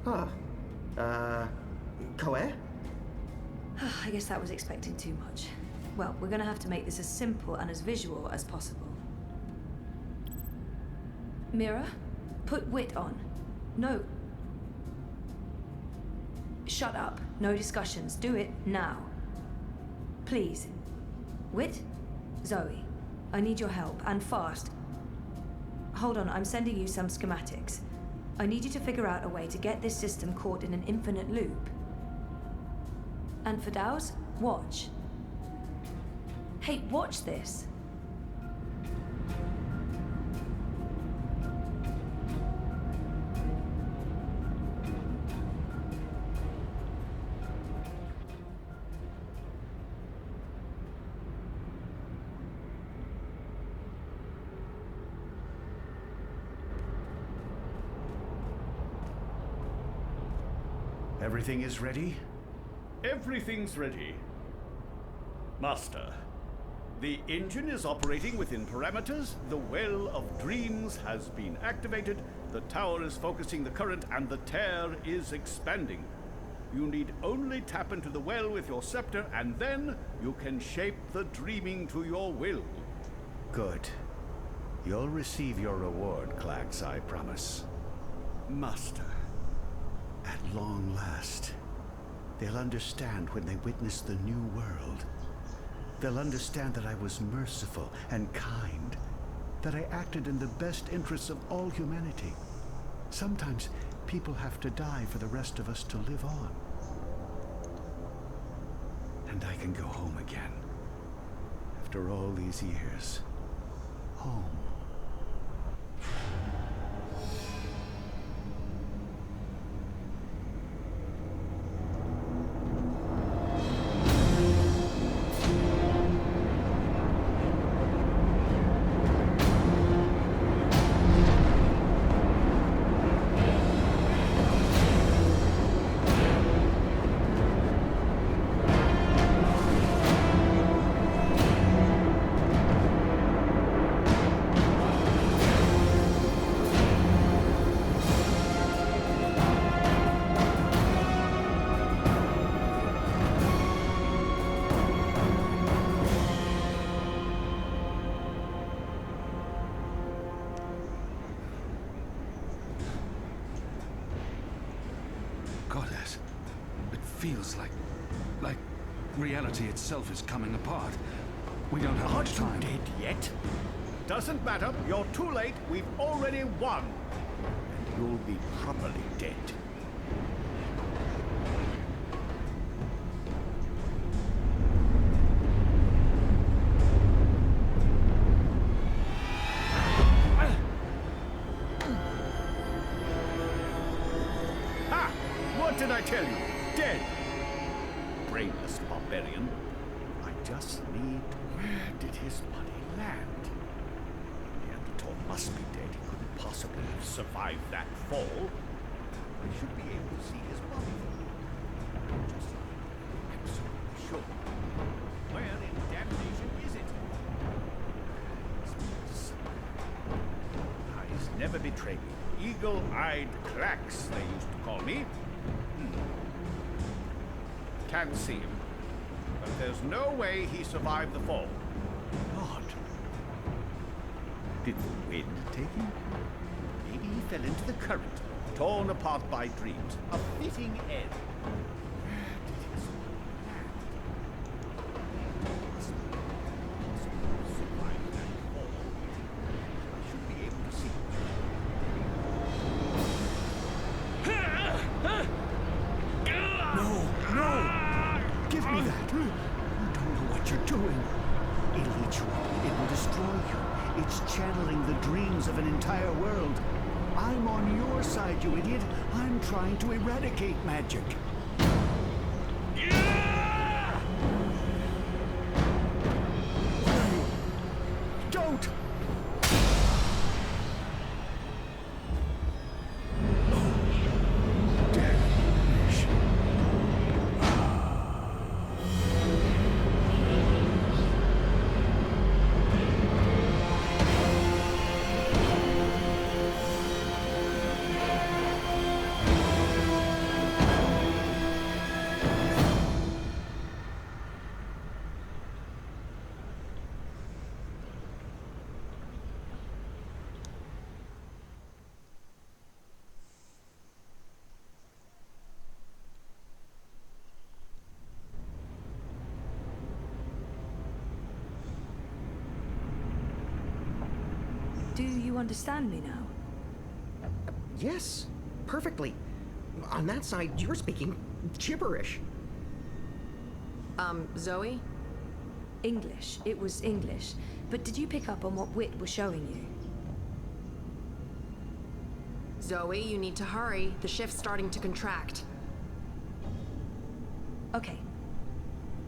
Koe? I guess that was expecting too much. Well, we're gonna have to make this as simple and as visual as possible. Mira, put Wit on. No. Shut up. No discussions. Do it now. Please. Wit? Zoe, I need your help, and fast. Hold on, I'm sending you some schematics. I need you to figure out a way to get this system caught in an infinite loop. And for Dows, watch. Hey, watch this. Everything is ready? Everything's ready. Master, the engine is operating within parameters, the Well of Dreams has been activated, the tower is focusing the current, and the tear is expanding. You need only tap into the well with your scepter, and then you can shape the dreaming to your will. Good. You'll receive your reward, Clax, I promise. Master. At long last, they'll understand when they witness the new world. They'll understand that I was merciful and kind, that I acted in the best interests of all humanity. Sometimes people have to die for the rest of us to live on. And I can go home again. After all these years. Home. Goddess, it feels like reality itself is coming apart. We don't have much time. Aren't you dead yet? Doesn't matter. You're too late. We've already won. And you'll be properly dead. Ha! What did I tell you? Dead. Brainless barbarian. I just need... Where did his body land? Neanderthal must be dead. He couldn't possibly have survived that fall. I should be able to see his body. I'm just absolutely sure. Where in damnation is it? Eyes never betray me. Eagle-eyed Clax, they used to call me. Can't see him. But there's no way he survived the fall. God. Did the wind take him? Maybe he fell into the current, torn apart by dreams. A fitting end. Where did his land? Must survive that fall. I should be able to see No! Give me that! You don't know what you're doing. It'll eat you up. It will destroy you. It's channeling the dreams of an entire world. I'm on your side, you idiot. I'm trying to eradicate magic. Don't! Do you understand me now? Yes, perfectly. On that side, you're speaking gibberish. Zoe? English. It was English. But did you pick up on what Wit was showing you? Zoe, you need to hurry. The shift's starting to contract. Okay.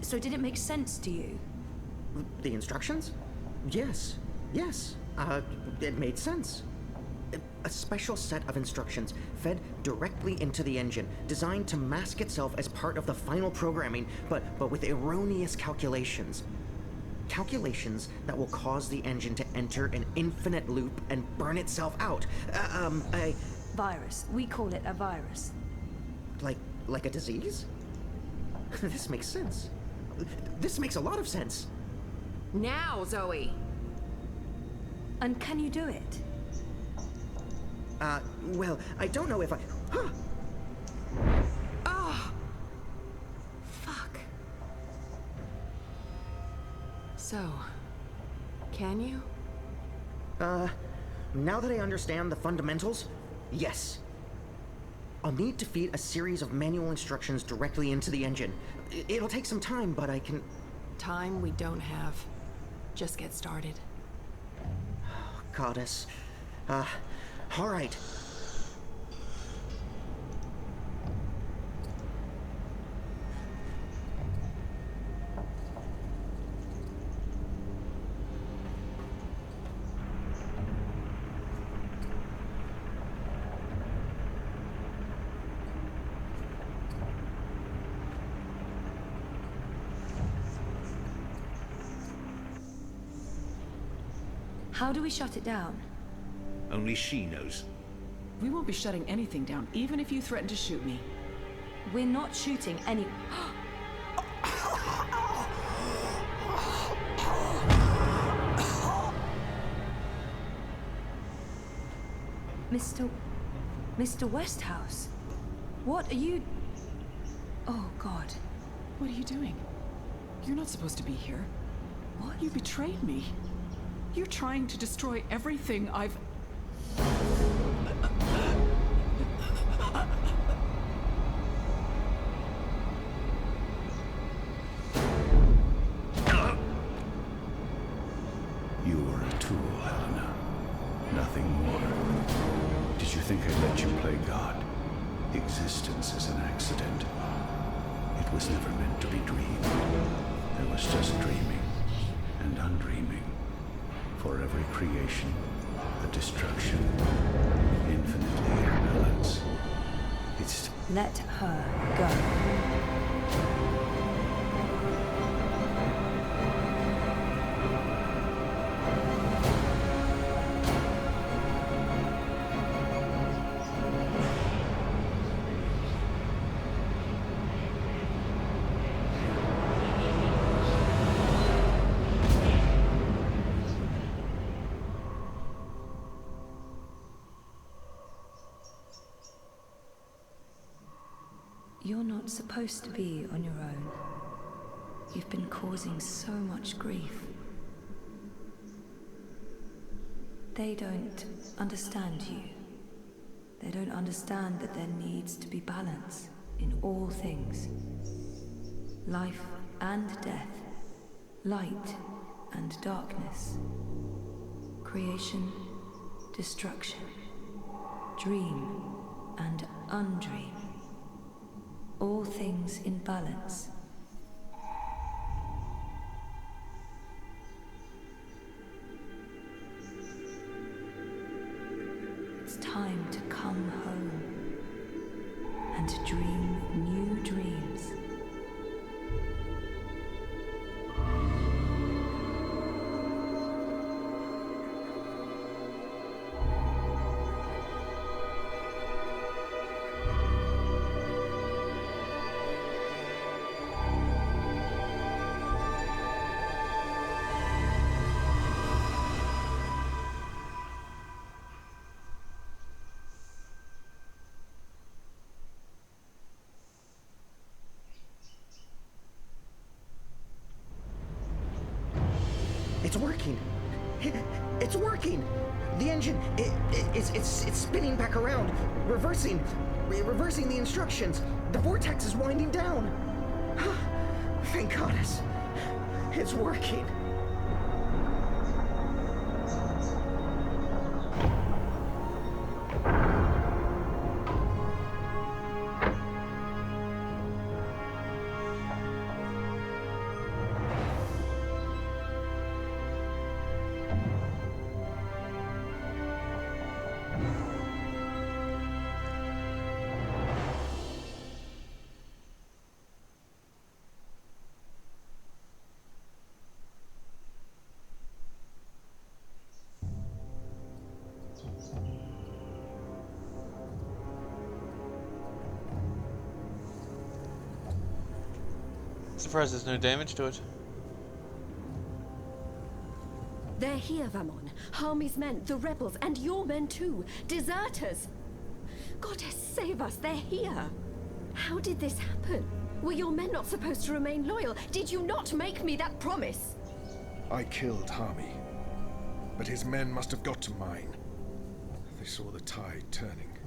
So did it make sense to you? The instructions? Yes. Yes. It made sense. A special set of instructions fed directly into the engine, designed to mask itself as part of the final programming, but with erroneous calculations. Calculations that will cause the engine to enter an infinite loop and burn itself out. A virus. We call it a virus. Like a disease? This makes sense. This makes a lot of sense. Now, Zoe! And can you do it? Well, I don't know if I... Huh. Oh! Fuck. So, can you? Now that I understand the fundamentals, yes. I'll need to feed a series of manual instructions directly into the engine. It'll take some time, but I can... Time we don't have. Just get started. Goddess. All right. How do we shut it down? Only she knows. We won't be shutting anything down, even if you threaten to shoot me. We're not shooting any... Mr. Westhouse? What are you... Oh, God. What are you doing? You're not supposed to be here. What? You betrayed me. You're trying to destroy everything I've... You were a tool, Helena. Nothing more. Did you think I'd let you play God? Existence is an accident. It was never meant to be dreamed. There was just dreaming and undreaming. For every creation, a destruction. Infinitely imbalance. It's... Let her go. You're not supposed to be on your own. You've been causing so much grief. They don't understand you. They don't understand that there needs to be balance in all things. Life and death. Light and darkness. Creation, destruction. dream and undream. All things in balance. It's time to come home and to dream new dreams. It's working. It's working. The engine, it's spinning back around, reversing the instructions. The vortex is winding down. Thank goddess. It's working. Surprised there's no damage to it. They're here, Vamon. Harmy's men, the rebels, and your men too. Deserters! Goddess, save us, they're here! How did this happen? Were your men not supposed to remain loyal? Did you not make me that promise? I killed Harmy, but his men must have got to mine. They saw the tide turning.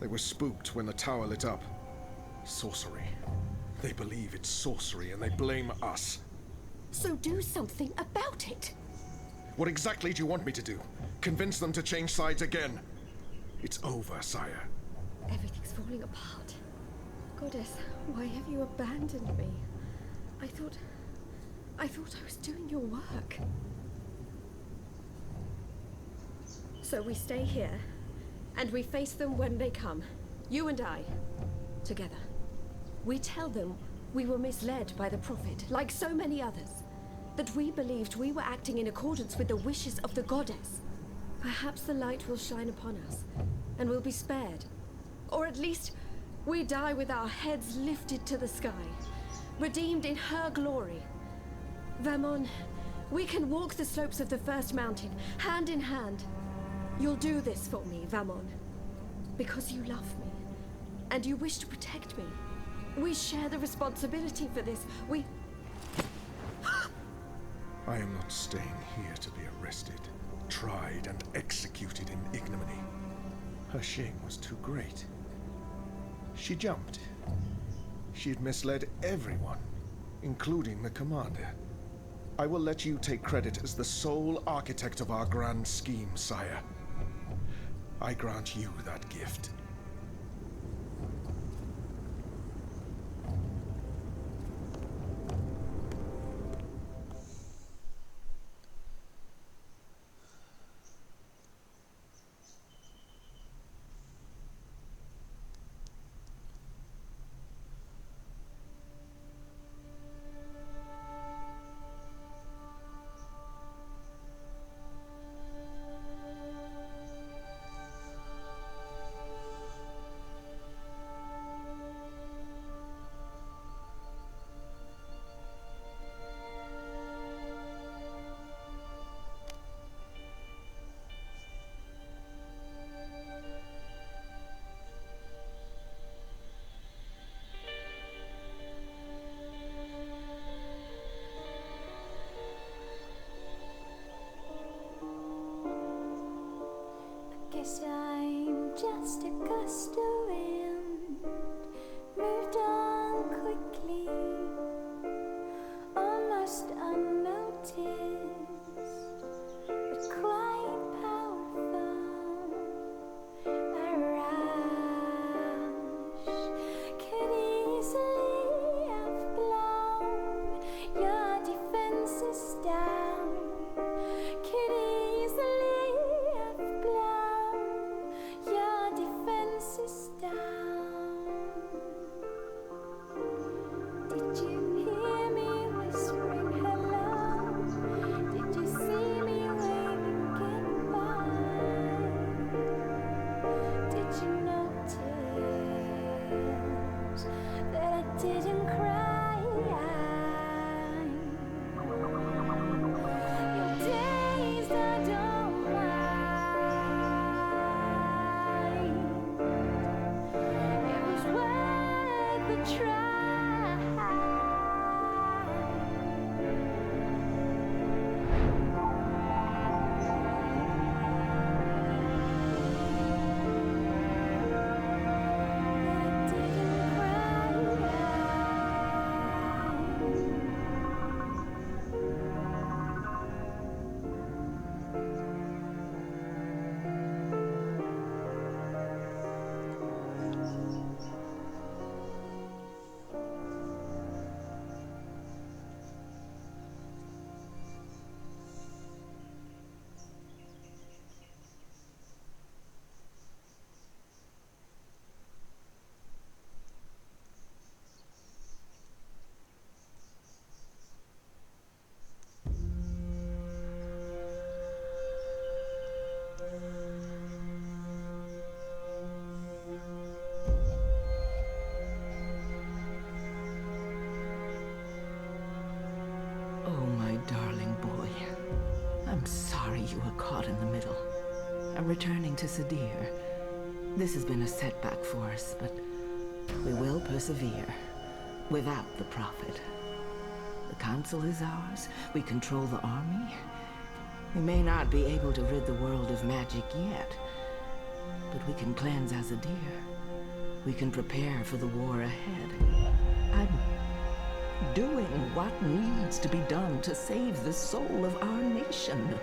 They were spooked when the tower lit up. Sorcery. They believe it's sorcery and they blame us. So do something about it. What exactly do you want me to do? Convince them to change sides again? It's over, sire. Everything's falling apart. Goddess, why have you abandoned me? I thought I was doing your work. So we stay here, and we face them when they come. You and I, together. We tell them we were misled by the Prophet, like so many others. That we believed we were acting in accordance with the wishes of the goddess. Perhaps the light will shine upon us, and we'll be spared. Or at least, we die with our heads lifted to the sky, redeemed in her glory. Vamon, we can walk the slopes of the first mountain, hand in hand. You'll do this for me, Vamon, because you love me, and you wish to protect me. We share the responsibility for this. I am not staying here to be arrested, tried, and executed in ignominy. Her shame was too great. She jumped. She had misled everyone, including the commander. I will let you take credit as the sole architect of our grand scheme, sire. I grant you that gift. tears that I didn't cry. Your days I don't mind. It was worth the try. Oh, my darling boy. I'm sorry you were caught in the middle. I'm returning to Sadir. This has been a setback for us, but we will persevere. Without the Prophet. The Council is ours. We control the army. We may not be able to rid the world of magic yet, but we can cleanse Azadir. We can prepare for the war ahead. I'm doing what needs to be done to save the soul of our nation,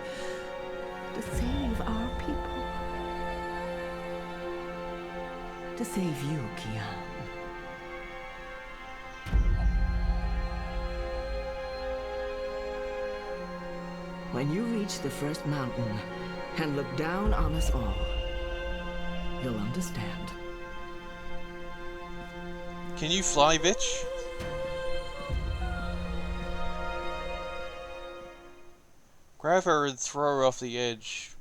to save our people, to save you, Kian. When you reach the first mountain and look down on us all, you'll understand. Can you fly, bitch? Grab her and throw her off the edge.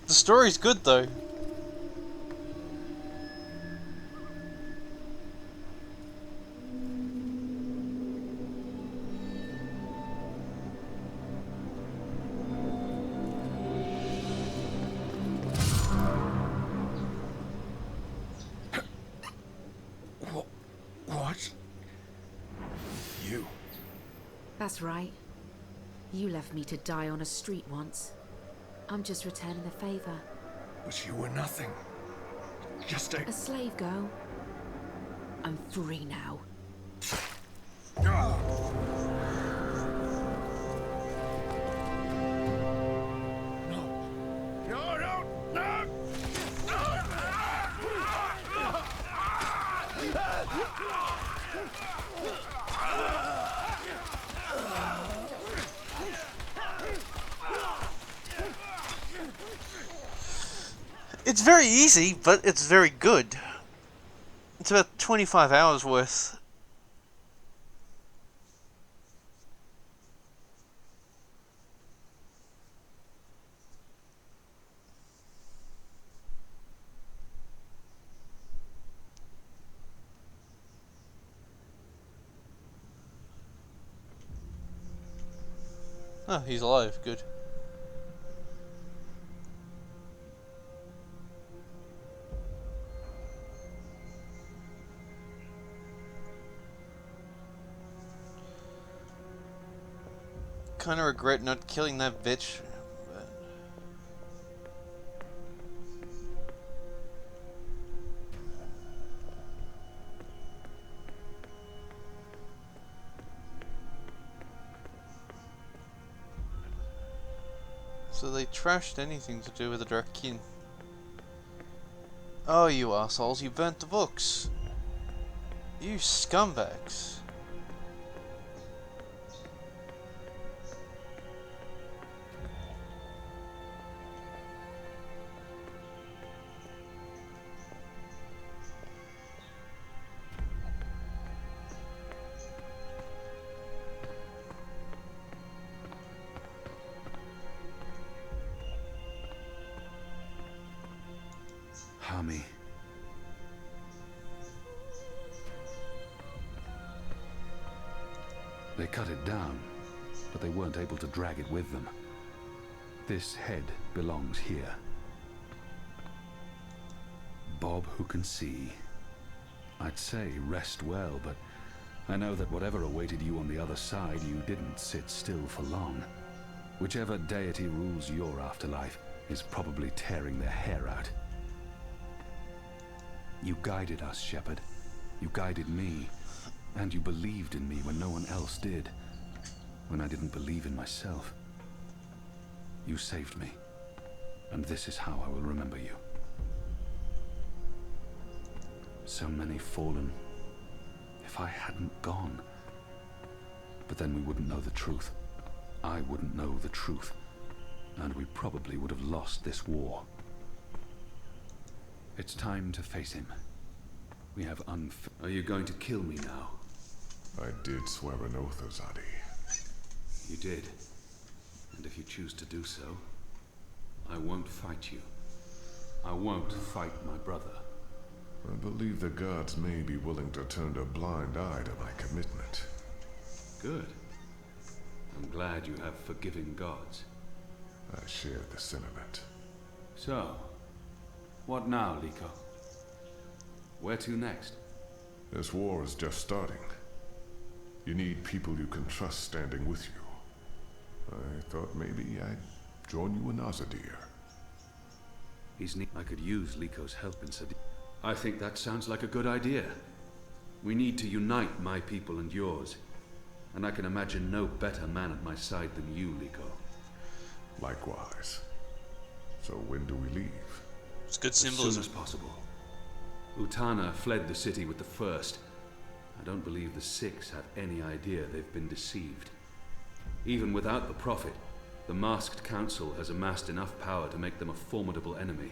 The story's good though. What? You? That's right. You left me to die on a street once. I'm just returning the favor. But you were nothing. Just A slave girl. I'm free now. It's very easy, but it's very good. It's about 25 hours worth. Oh, he's alive. Good. Kind of regret not killing that bitch. But... So they trashed anything to do with the Drakin. Oh, you assholes, you burnt the books. You scumbags. army. They cut it down, but they weren't able to drag it with them. This head belongs here. Bob who can see. I'd say rest well, but I know that whatever awaited you on the other side, you didn't sit still for long. Whichever deity rules your afterlife is probably tearing their hair out. You guided us, Shepard. You guided me. And you believed in me when no one else did. When I didn't believe in myself. You saved me. And this is how I will remember you. So many fallen. If I hadn't gone. But then we wouldn't know the truth. I wouldn't know the truth. And we probably would have lost this war. It's time to face him. We have Are you going to kill me now? I did swear an oath, Azadi. You did. And if you choose to do so, I won't fight you. I won't fight my brother. I believe the gods may be willing to turn a blind eye to my commitment. Good. I'm glad you have forgiving gods. I share the sentiment. So, what now, Liko? Where to next? This war is just starting. You need people you can trust standing with you. I thought maybe I'd join you in Azadir. I could use Liko's help in Sadi. I think that sounds like a good idea. We need to unite my people and yours. And I can imagine no better man at my side than you, Liko. Likewise. So when do we leave? It's good symbolism. As soon symbolism. as possible. Utana fled the city with the first. I don't believe the Six have any idea they've been deceived. Even without the Prophet, the Masked Council has amassed enough power to make them a formidable enemy.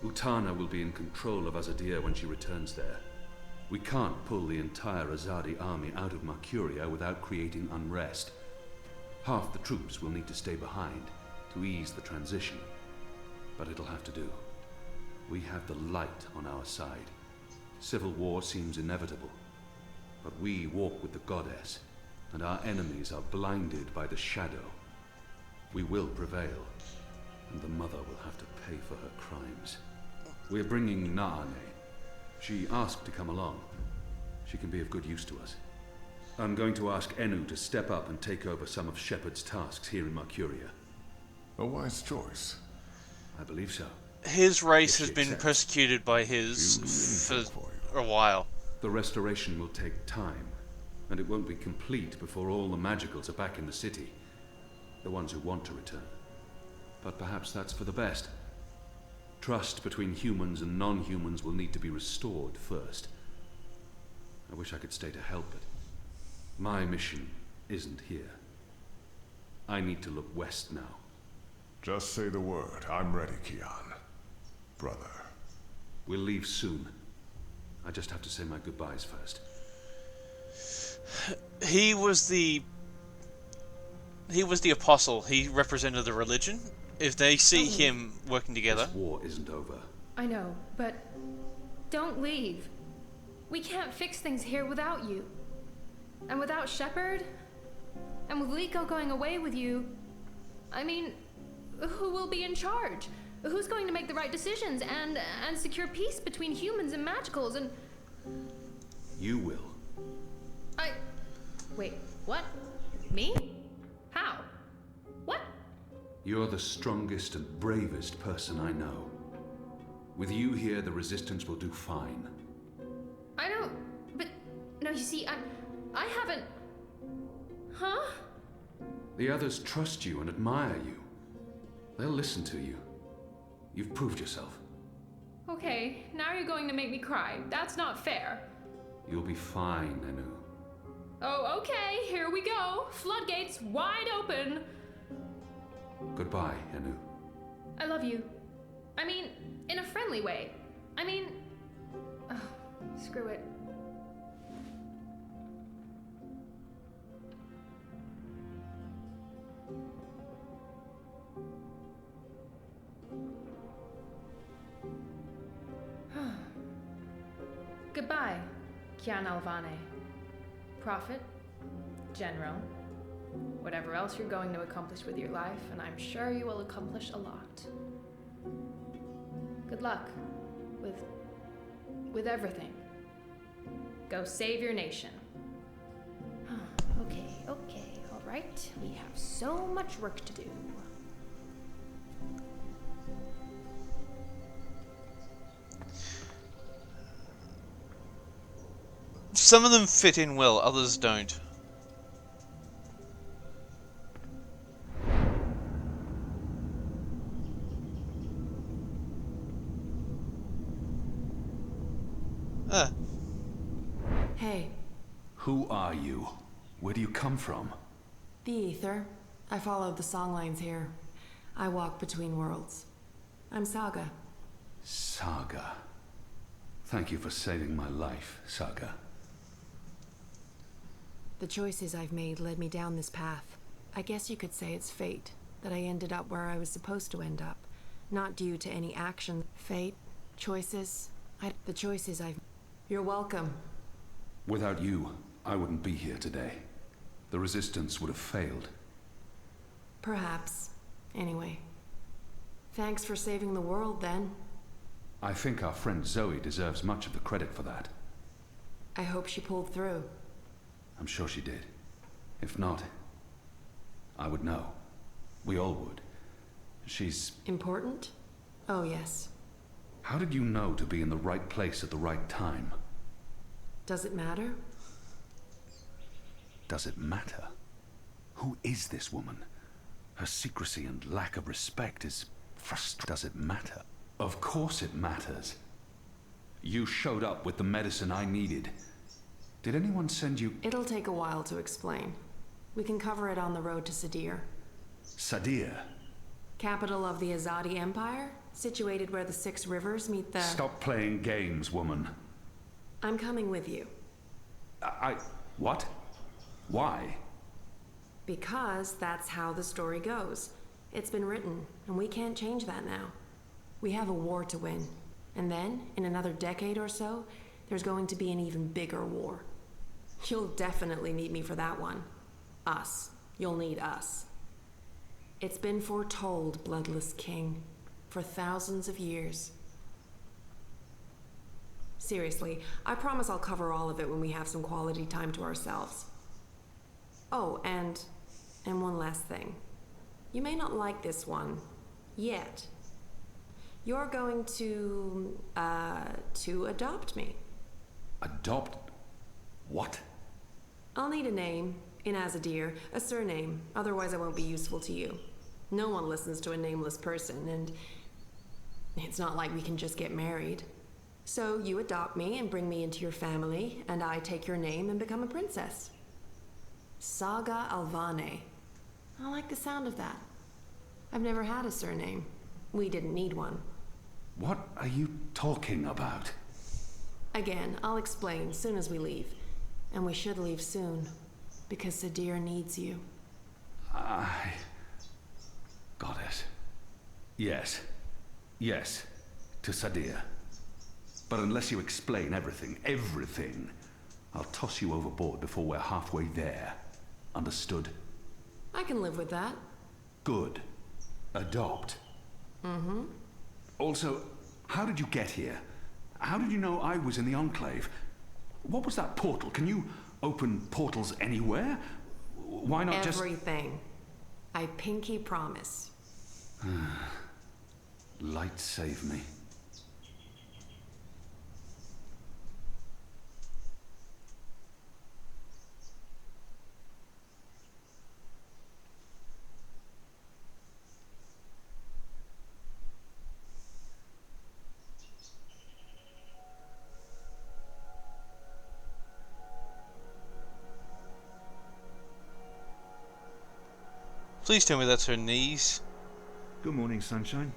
Utana will be in control of Azadir when she returns there. We can't pull the entire Azadi army out of Mercuria without creating unrest. Half the troops will need to stay behind to ease the transition. But it'll have to do. We have the light on our side. Civil war seems inevitable. But we walk with the goddess, and our enemies are blinded by the shadow. We will prevail, and the mother will have to pay for her crimes. We're bringing Naane. She asked to come along. She can be of good use to us. I'm going to ask Enu to step up and take over some of Shepard's tasks here in Mercuria. A wise choice. I believe so. His race has been persecuted by his for a while. The restoration will take time, and it won't be complete before all the magicals are back in the city. The ones who want to return. But perhaps that's for the best. Trust between humans and non-humans will need to be restored first. I wish I could stay to help it. My mission isn't here. I need to look west now. Just say the word. I'm ready, Kian. Brother. We'll leave soon. I just have to say my goodbyes first. He was the apostle. He represented the religion. If they see him working together... This war isn't over. I know, but don't leave. We can't fix things here without you. And without Shepard, and with Liko going away with you, I mean, who will be in charge? Who's going to make the right decisions and secure peace between humans and magicals and... You will. Wait, what? Me? How? What? You're the strongest and bravest person I know. With you here, the Resistance will do fine. I don't... But... No, you see, I haven't... Huh? The others trust you and admire you. They'll listen to you. You've proved yourself. Okay, now you're going to make me cry. That's not fair. You'll be fine, Enu. Oh, okay, here we go. Floodgates wide open. Goodbye, Enu. I love you. I mean, in a friendly way. I mean... Oh, screw it. Goodbye, Kian Alvane. Prophet, General, whatever else you're going to accomplish with your life, and I'm sure you will accomplish a lot. Good luck with everything. Go save your nation. Okay, all right. We have so much work to do. Some of them fit in well, others don't. Hey. Who are you? Where do you come from? The Ether. I followed the songlines here. I walk between worlds. I'm Saga. Saga. Thank you for saving my life, Saga. The choices I've made led me down this path. I guess you could say it's fate, that I ended up where I was supposed to end up. Not due to any action. Fate, choices, the choices I've... You're welcome. Without you, I wouldn't be here today. The resistance would have failed. Perhaps. Anyway. Thanks for saving the world, then. I think our friend Zoe deserves much of the credit for that. I hope she pulled through. I'm sure she did. If not, I would know. We all would. She's... Important? Oh, yes. How did you know to be in the right place at the right time? Does it matter? Does it matter? Who is this woman? Her secrecy and lack of respect is frustrating. Does it matter? Of course it matters. You showed up with the medicine I needed. Did anyone send you... It'll take a while to explain. We can cover it on the road to Sadir. Sadir? Capital of the Azadi Empire, situated where the 6 rivers meet the... Stop playing games, woman. I'm coming with you. What? Why? Because that's how the story goes. It's been written, and we can't change that now. We have a war to win. And then, in another decade or so, there's going to be an even bigger war. You'll definitely need me for that one. Us. You'll need us. It's been foretold, Bloodless King, for thousands of years. Seriously, I promise I'll cover all of it when we have some quality time to ourselves. Oh, and one last thing. You may not like this one yet. You're going to adopt me. Adopt? What? I'll need a name in Azadir, a surname, otherwise I won't be useful to you. No one listens to a nameless person, and it's not like we can just get married. So you adopt me and bring me into your family, and I take your name and become a princess. Saga Alvane. I like the sound of that. I've never had a surname. We didn't need one. What are you talking about? Again, I'll explain soon as we leave. And we should leave soon, because Sadir needs you. Got it. Yes. Yes. To Sadir. But unless you explain everything, I'll toss you overboard before we're halfway there. Understood? I can live with that. Good. Adopt. Mm-hmm. Also, how did you get here? How did you know I was in the Enclave? What was that portal? Can you open portals anywhere? Why not just... Everything. I pinky promise. Light save me. Please tell me that's her knees. Good morning, sunshine.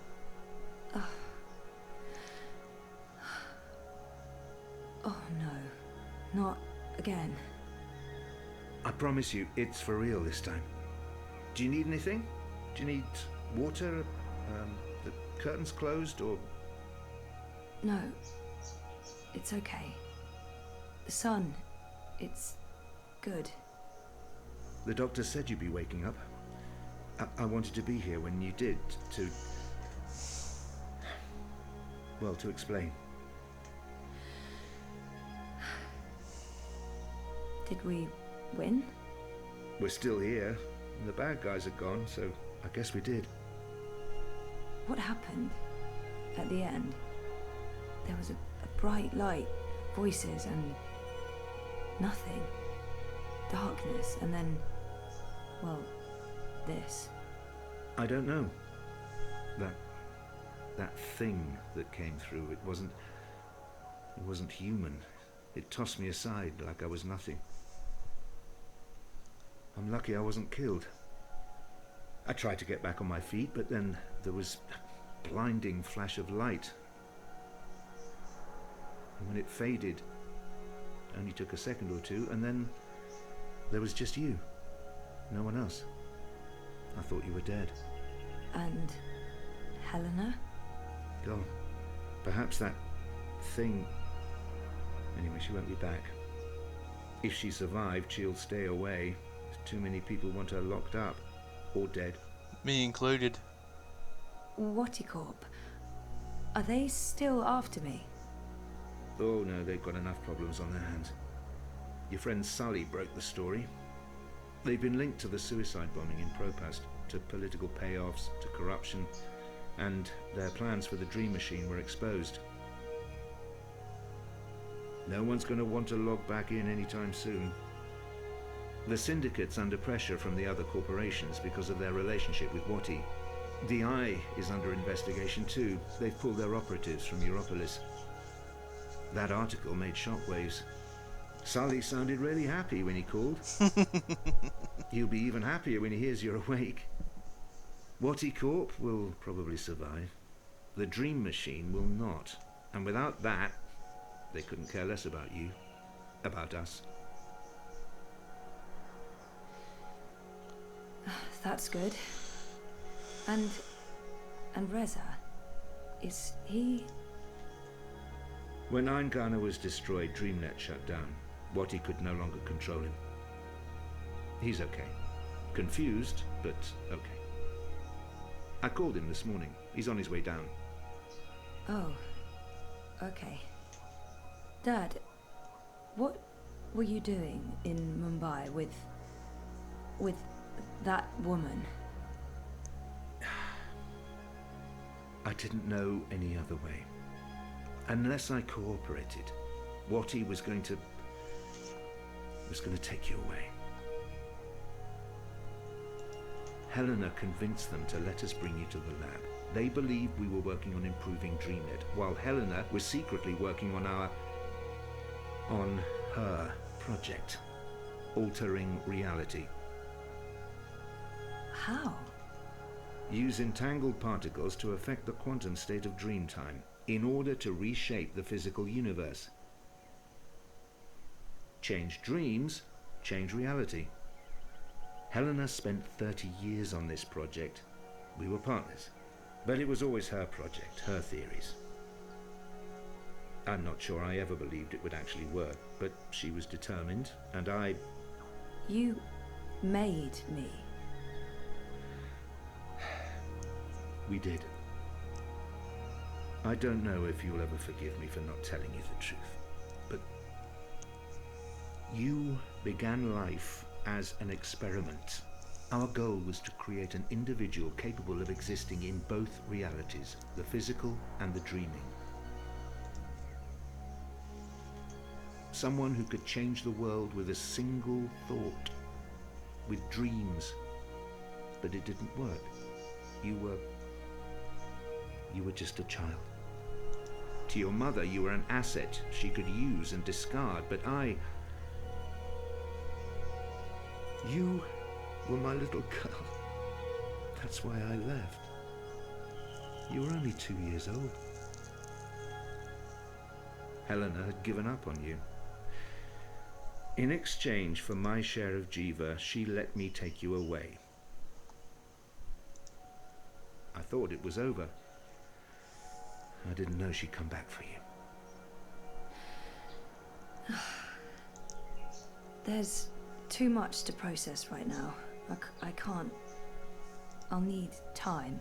Oh no, not again. I promise you, it's for real this time. Do you need anything? Do you need water? The curtains closed, or... No, it's okay. The sun, it's good. The doctor said you'd be waking up. I wanted to be here when you did, to... well, to explain. Did we win? We're still here, and the bad guys are gone, so I guess we did. What happened at the end? There was a bright light, voices, and nothing. Darkness, and then, well, this. I don't know. That thing that came through, it wasn't human. It tossed me aside like I was nothing. I'm lucky I wasn't killed. I tried to get back on my feet, but then there was a blinding flash of light. And when it faded, it only took a second or two, and then there was just you. No one else. I thought you were dead. And Helena? Gone. Perhaps that thing... Anyway, she won't be back. If she survived, she'll stay away. Too many people want her locked up. Or dead. Me included. Watticorp. Are they still after me? Oh no, they've got enough problems on their hands. Your friend Sully broke the story. They've been linked to the suicide bombing in Propast, to political payoffs, to corruption, and their plans for the Dream Machine were exposed. No one's going to want to log back in anytime soon. The Syndicate's under pressure from the other corporations because of their relationship with Wati. The Eye is under investigation too. They've pulled their operatives from Europolis. That article made shockwaves. Sully sounded really happy when he called. He'll be even happier when he hears you're awake. Wati Corp will probably survive. The Dream Machine will not. And without that, they couldn't care less about you. About us. That's good. And Reza, is he... When Einkana was destroyed, DreamNet shut down. Wati could no longer control him. He's okay. Confused, but okay. I called him this morning. He's on his way down. Oh, okay. Dad, what were you doing in Mumbai with that woman? I didn't know any other way. Unless I cooperated, Wati was going to take you away. Helena convinced them to let us bring you to the lab. They believed we were working on improving DreamNet, while Helena was secretly working on her project, altering reality. How? Use entangled particles to affect the quantum state of dreamtime in order to reshape the physical universe. Change dreams, change reality. Helena spent 30 years on this project. We were partners, but it was always her project, her theories. I'm not sure I ever believed it would actually work, but she was determined, and I... You made me. We did. I don't know if you'll ever forgive me for not telling you the truth, but you began life as an experiment. Our goal was to create an individual capable of existing in both realities, the physical and the dreaming. Someone who could change the world with a single thought, with dreams. But it didn't work. You were just a child. To your mother, you were an asset she could use and discard, but you were my little girl. That's why I left. You were only 2 years old. Helena had given up on you. In exchange for my share of Jiva, she let me take you away. I thought it was over. I didn't know she'd come back for you. There's too much to process right now. I can't. I'll need time.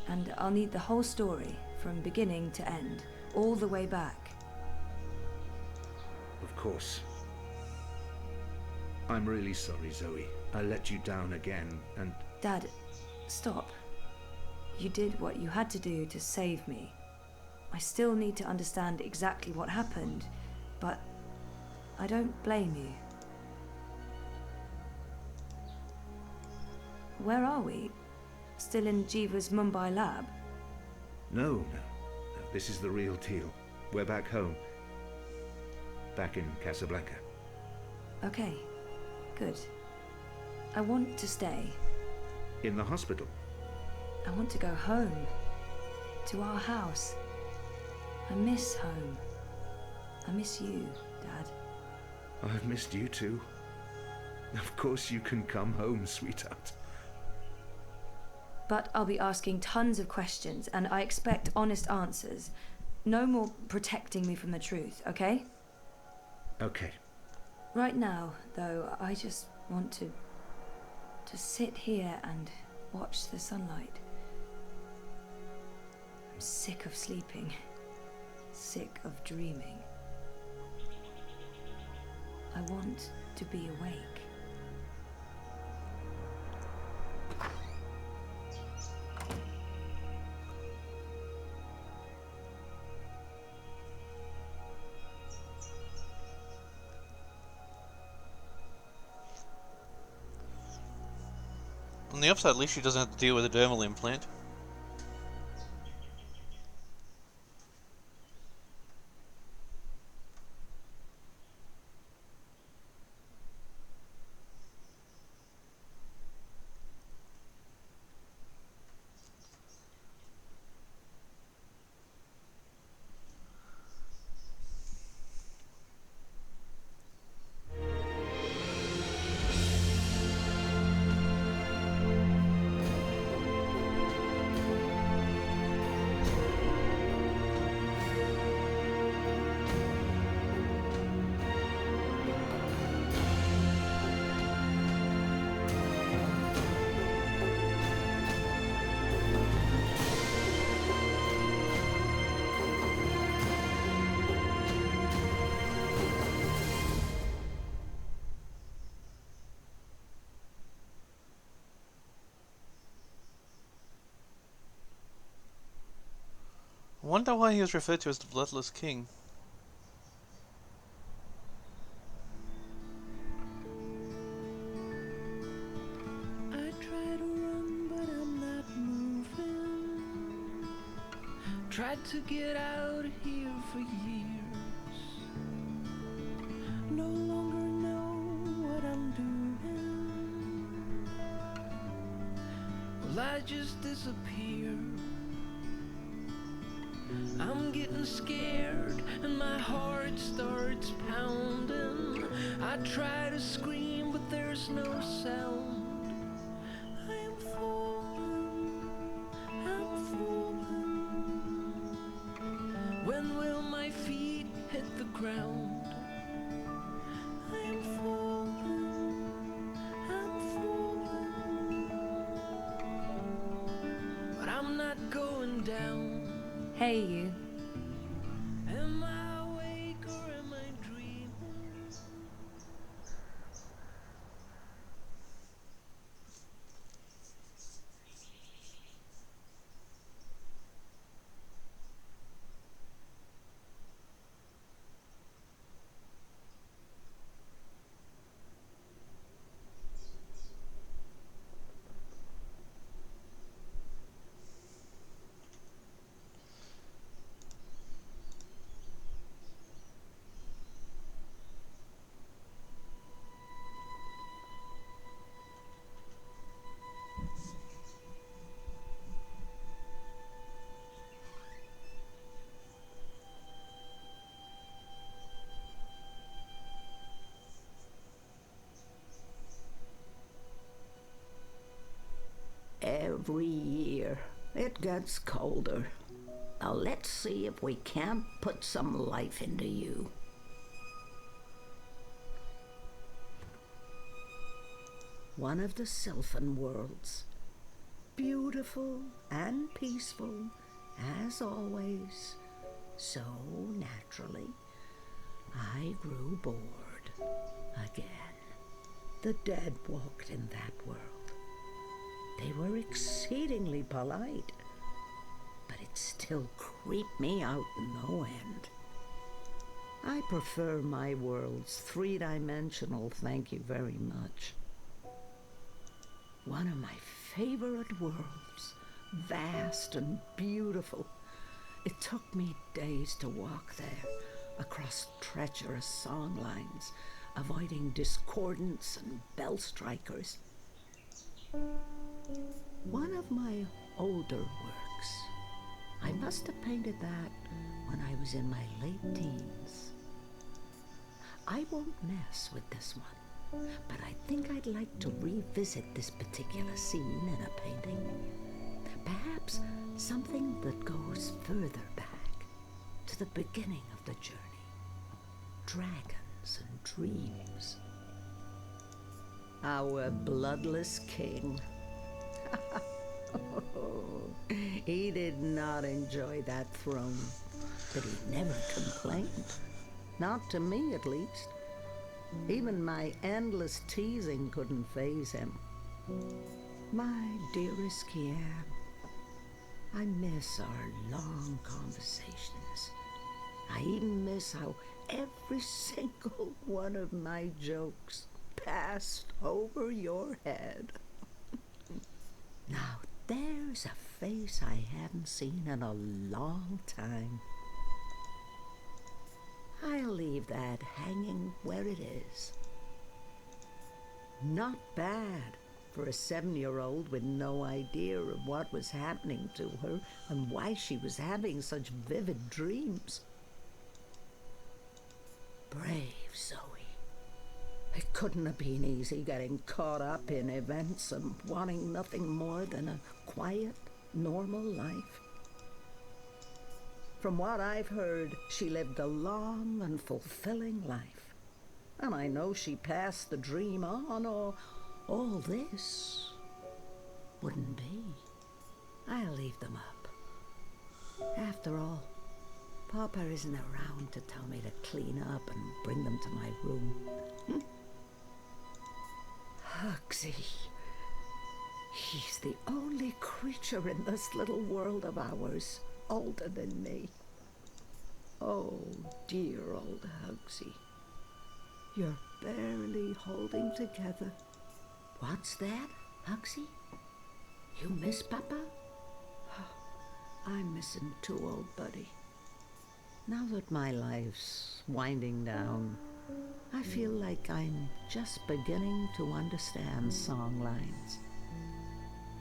And I'll need the whole story, from beginning to end, all the way back. Of course. I'm really sorry, Zoe. I let you down again, and... Dad, stop. You did what you had to do to save me. I still need to understand exactly what happened, but I don't blame you. Where are we? Still in Jiva's Mumbai lab? No. This is the real deal. We're back home. Back in Casablanca. Okay, good. I want to stay. In the hospital? I want to go home. To our house. I miss home. I miss you, Dad. I've missed you too. Of course you can come home, sweetheart. But I'll be asking tons of questions, and I expect honest answers. No more protecting me from the truth, okay? Okay. Right now, though, I just want to sit here and watch the sunlight. I'm sick of sleeping. Sick of dreaming. I want to be awake. On the upside, at least she doesn't have to deal with a dermal implant. I wonder why he was referred to as the Bloodless King. I try to run, but I'm not moving. Tried to get out of here for years. No longer know what I'm doing. Well, I just disappear. I'm getting scared and my heart starts pounding. I try to scream, but there's no sound. I am falling, I'm falling. When will my feet hit the ground? I am falling, I'm falling. But I'm not going down. Hey, you. Am I awake or am I dreaming? Every year, it gets colder. Now let's see if we can't put some life into you. one of the Sylphan worlds. Beautiful and peaceful, as always. So naturally, I grew bored again. The dead walked in that world. They were exceedingly polite, but it still creeped me out no end. I prefer my worlds three-dimensional, thank you very much. One of my favorite worlds, vast and beautiful. It took me days to walk there, across treacherous song lines, avoiding discordants and bell strikers. One of my older works, I must have painted that when I was in my late teens. I won't mess with this one, but I think I'd like to revisit this particular scene in a painting. Perhaps something that goes further back, to the beginning of the journey. Dragons and dreams. Our bloodless king. He did not enjoy that throne, but he never complained. Not to me, at least. Even my endless teasing couldn't faze him. My dearest Kian, I miss our long conversations. I even miss how every single one of my jokes passed over your head. Now, there's a face I haven't seen in a long time. I'll leave that hanging where it is. Not bad for a 7-year-old with no idea of what was happening to her and why she was having such vivid dreams. Brave Zoe. It couldn't have been easy getting caught up in events and wanting nothing more than a quiet, normal life. From what I've heard, she lived a long and fulfilling life. And I know she passed the dream on, or all this wouldn't be. I'll leave them up. After all, Papa isn't around to tell me to clean up and bring them to my room. Hugsy. He's the only creature in this little world of ours older than me. Oh, dear old Hugsy. You're barely holding together. What's that, Hugsy? You miss Papa? I miss him too, old buddy. Now that my life's winding down, I feel like I'm just beginning to understand song lines.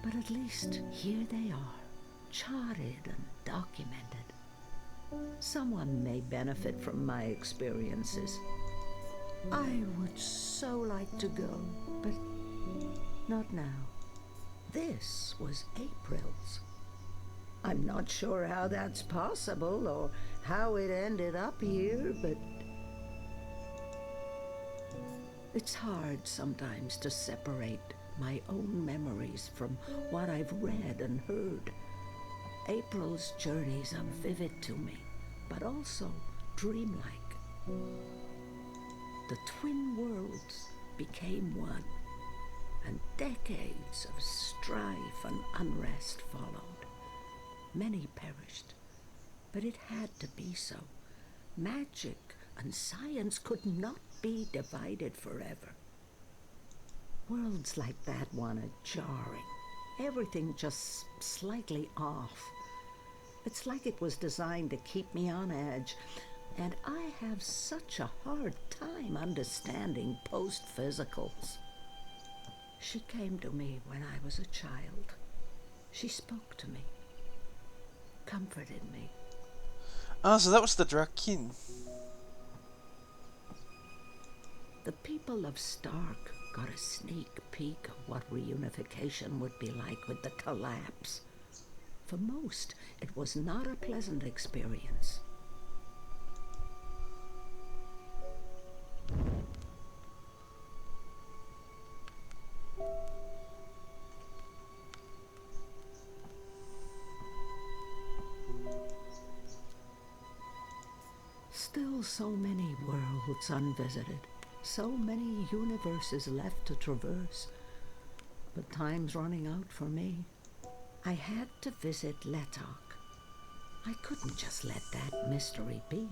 But at least here they are, charted and documented. Someone may benefit from my experiences. I would so like to go, but not now. This was April's. I'm not sure how that's possible or how it ended up here, but it's hard sometimes to separate my own memories from what I've read and heard. April's journeys are vivid to me, but also dreamlike. The twin worlds became one, and decades of strife and unrest followed. Many perished, but it had to be so. Magic and science could not be divided forever. Worlds like that one are jarring. Everything just slightly off. It's like it was designed to keep me on edge, and I have such a hard time understanding post-physicals. She came to me when I was a child. She spoke to me, comforted me. Ah, so that was the Drakin. The people of Stark got a sneak peek of what reunification would be like with the collapse. For most, it was not a pleasant experience. Still so many worlds unvisited, so many universes left to traverse. But time's running out for me. I had to visit Letok. I couldn't just let that mystery be.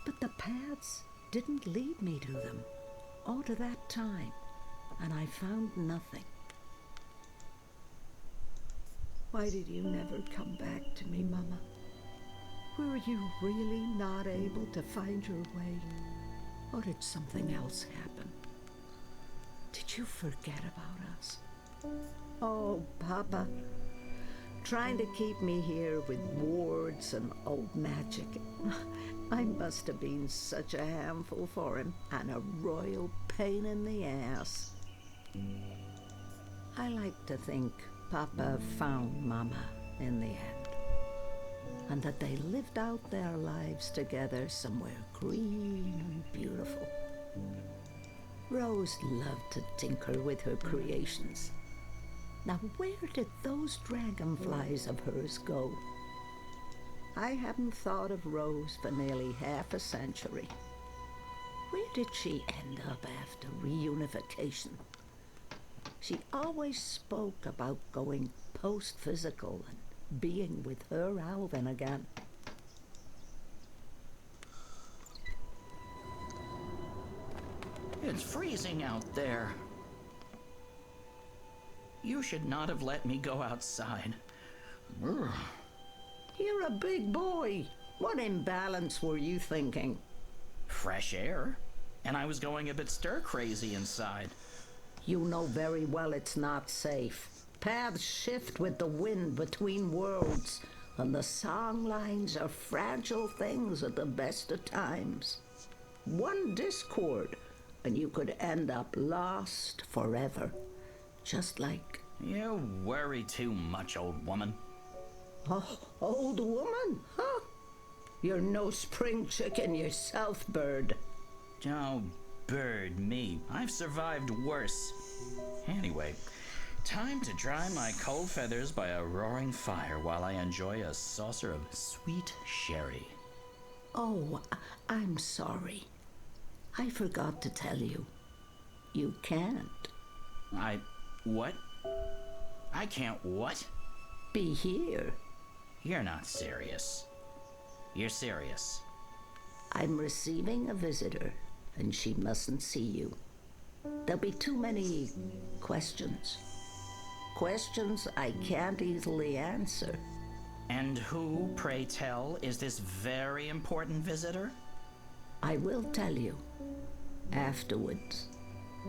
But the paths didn't lead me to them, all to that time, and I found nothing. Why did you never come back to me, Mama? Were you really not able to find your way? Or did something else happen? Did you forget about us? Oh, Papa, trying to keep me here with wards and old magic. I must have been such a handful for him, and a royal pain in the ass. I like to think Papa found Mama in the end, and that they lived out their lives together somewhere green and beautiful. Rose loved to tinker with her creations. Now, where did those dragonflies of hers go? I haven't thought of Rose for nearly half a century. Where did she end up after reunification? She always spoke about going post-physical and being with her Alvin again. It's freezing out there. You should not have let me go outside. Brr. You're a big boy. What imbalance were you thinking? Fresh air. And I was going a bit stir-crazy inside. You know very well it's not safe. Paths shift with the wind between worlds, and the song lines are fragile things at the best of times. One discord, and you could end up lost forever. Just like... You worry too much, old woman. Oh, old woman? Huh? You're no spring chicken yourself, Bird. Oh, Bird, me. I've survived worse. Anyway, time to dry my cold feathers by a roaring fire while I enjoy a saucer of sweet sherry. Oh, I'm sorry. I forgot to tell you. You can't. What? I can't what? Be here. You're not serious. You're serious. I'm receiving a visitor, and she mustn't see you. There'll be too many questions. Questions I can't easily answer. And who, pray tell, is this very important visitor? I will tell you. Afterwards.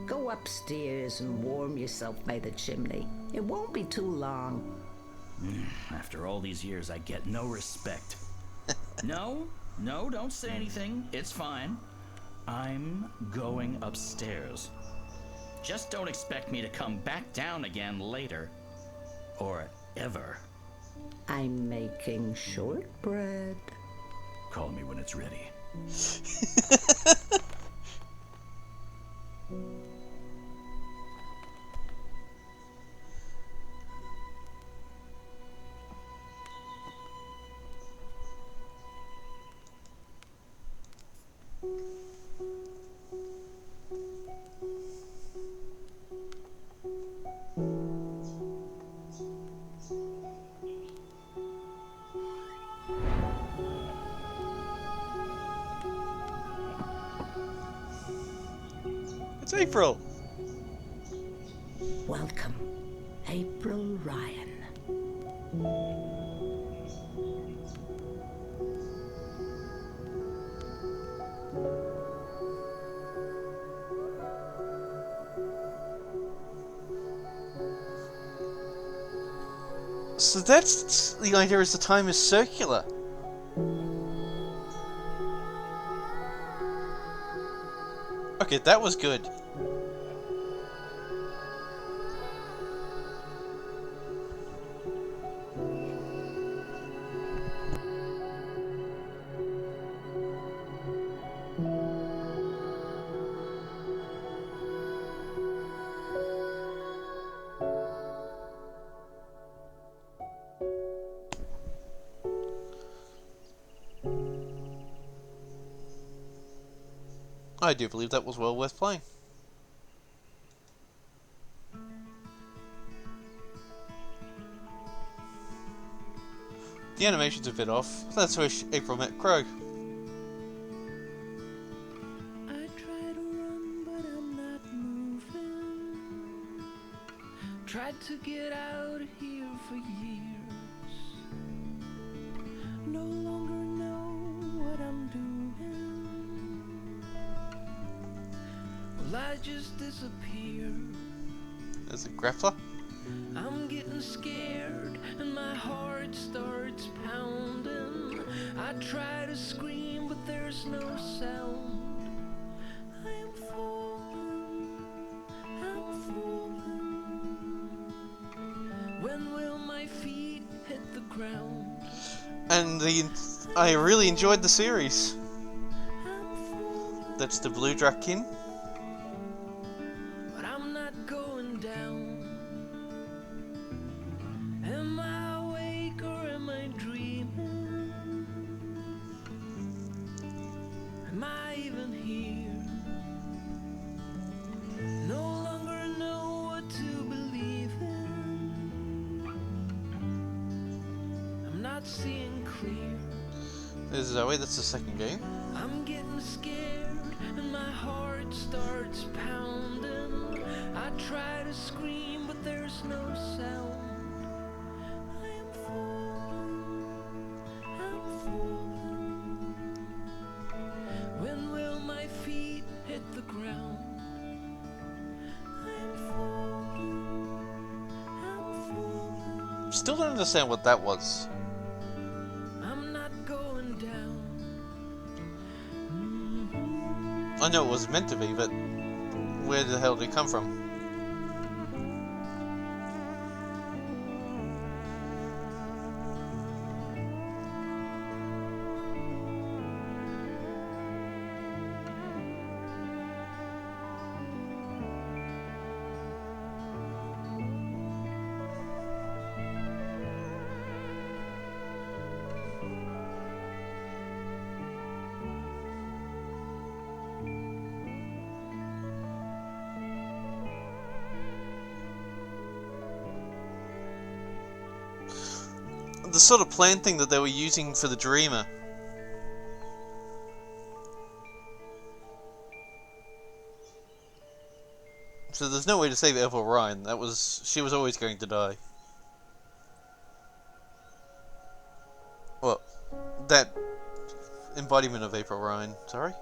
Go upstairs and warm yourself by the chimney. It won't be too long. After all these years, I get no respect. No, don't say anything. It's fine. I'm going upstairs. Just don't expect me to come back down again later. Or ever. I'm making shortbread. Call me when it's ready. It's April. Welcome, April Ryan. So that's the idea, is the time is circular. Okay, that was good. I do believe that was well worth playing. The animation's a bit off. Let's wish April met Krog. I try to run, but I'm not moving. Tried to get out of here for years. No longer know what I'm doing. Well, I just disappear. There's a grappler. I'm getting scared and my heart starts pounding. I try to scream but there's no sound. I am falling, I'm falling. When will my feet hit the ground? And I really enjoyed the series. That's the Blue Draken. But I'm not going down. Am I awake or am I dreaming? Am I even here? No longer know what to believe in. I'm not seeing clear. There's Zoe, that's the second game. I'm getting scared and my heart starts pounding. I try to scream but there's no sound. When will my feet hit the ground? Still don't understand what that was. I'm not going down. I know it was meant to be, but where the hell did it come from? The sort of plan thing that they were using for the Dreamer. So there's no way to save Ethel Ryan. She was always going to die. Well, that embodiment of April Ryan, sorry.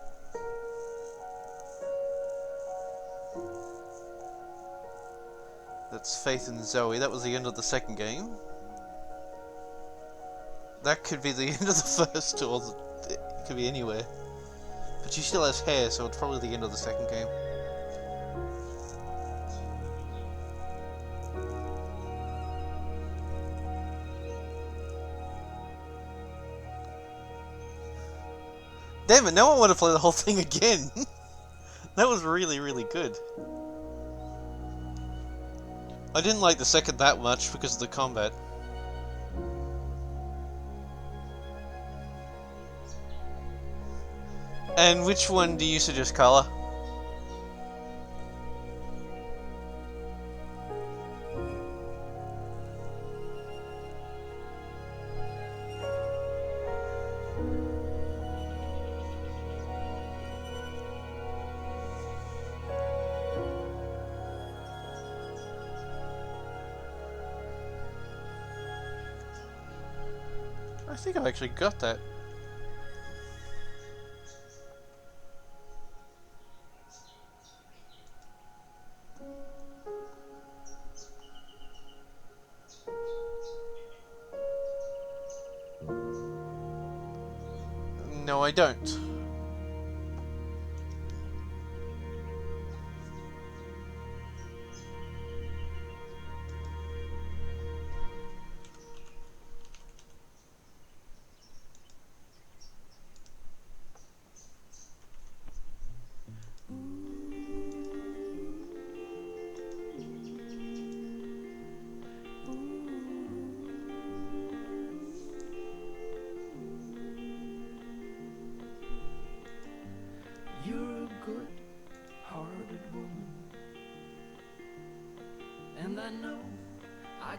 That's Faith and Zoe. That was the end of the second game. That could be the end of the first, or it could be anywhere. But she still has hair, so it's probably the end of the second game. Damn it, now I want to play the whole thing again. That was really, really good. I didn't like the second that much because of the combat. And which one do you suggest, Carla? I think I've actually got that. No, I don't.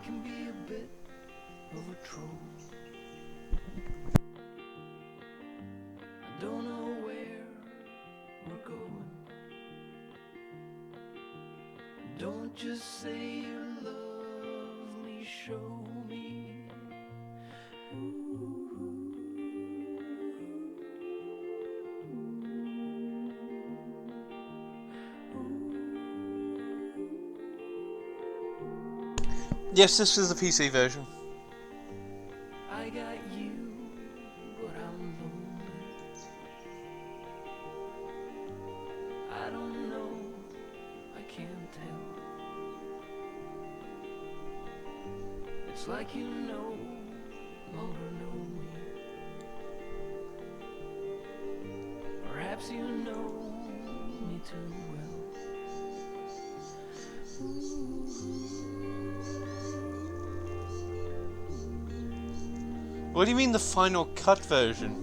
can be a bit of a troll. I don't know where we're going. Don't just say you love me, show me. Yes, this is the PC version. I got you, but I'm lonely. I don't know, I can't tell. It's like you no longer know me. Perhaps you know me too well. What do you mean the final cut version?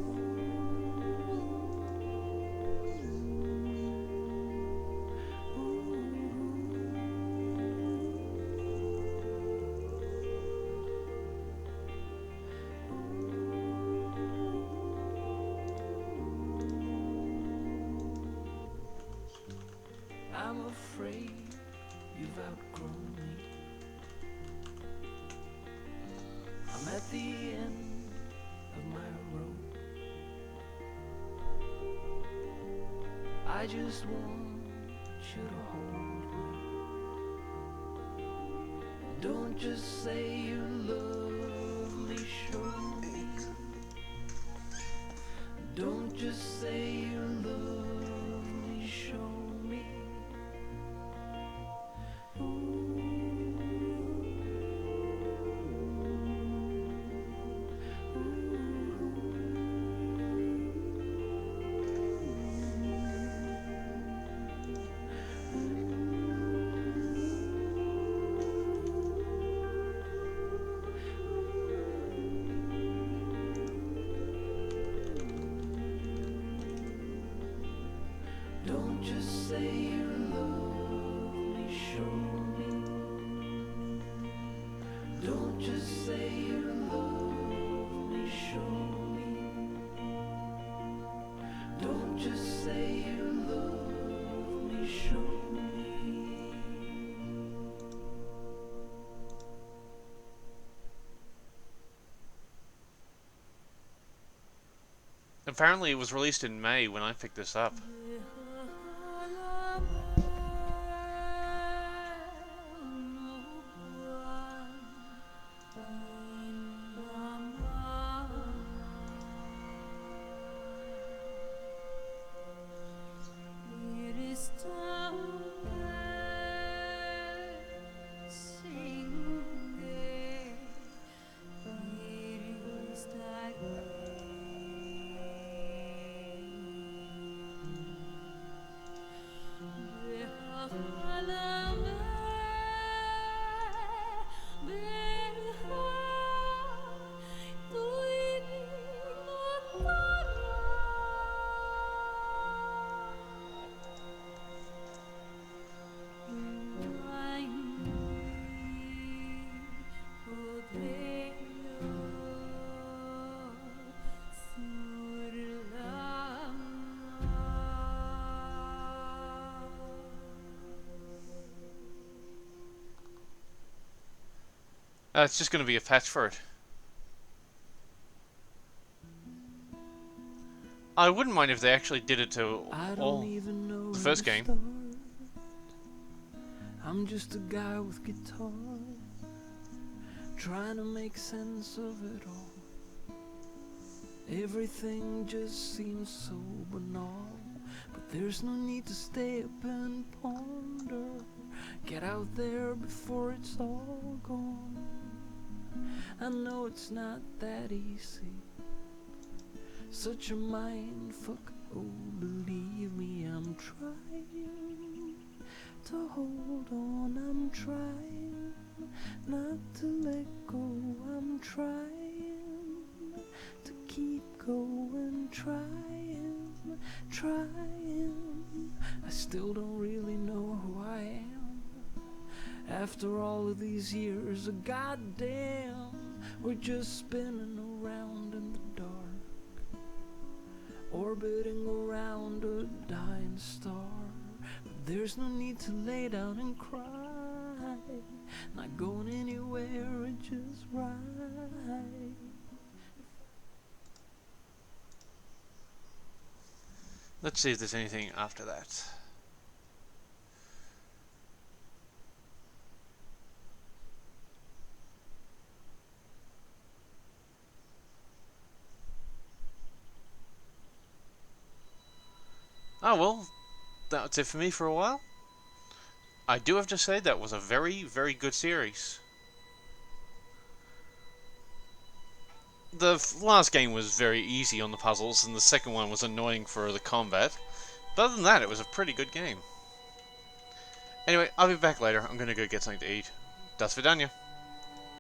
I'm afraid you've outgrown me. I'm at the end of my rope. I just want you to hold me. Don't just say you love me, show me. Don't just say you love me, show me. Don't just say you love me, show me. Don't just say you love me, show me. Don't just say you love me, show me. Apparently it was released in May when I picked this up. It's just going to be a patch for it. I wouldn't mind if they actually did it to all the first game. I'm just a guy with guitar, trying to make sense of it all. Everything just seems so banal, but there's no need to stay up and ponder. Get out there before it's all gone. I know it's not that easy, such a mind fuck. Oh, believe me, I'm trying to hold on. I'm trying not to let go. I'm trying to keep going. Trying. I still don't really know who I am, After all of these years of goddamn, we're just spinning around in the dark, orbiting around a dying star. But there's no need to lay down and cry, not going anywhere, it's just right. Let's see if there's anything after that. Oh well, that's it for me for a while. I do have to say that was a very, very good series. The last game was very easy on the puzzles, and the second one was annoying for the combat. But other than that, it was a pretty good game. Anyway, I'll be back later. I'm gonna go get something to eat. Das vidanya.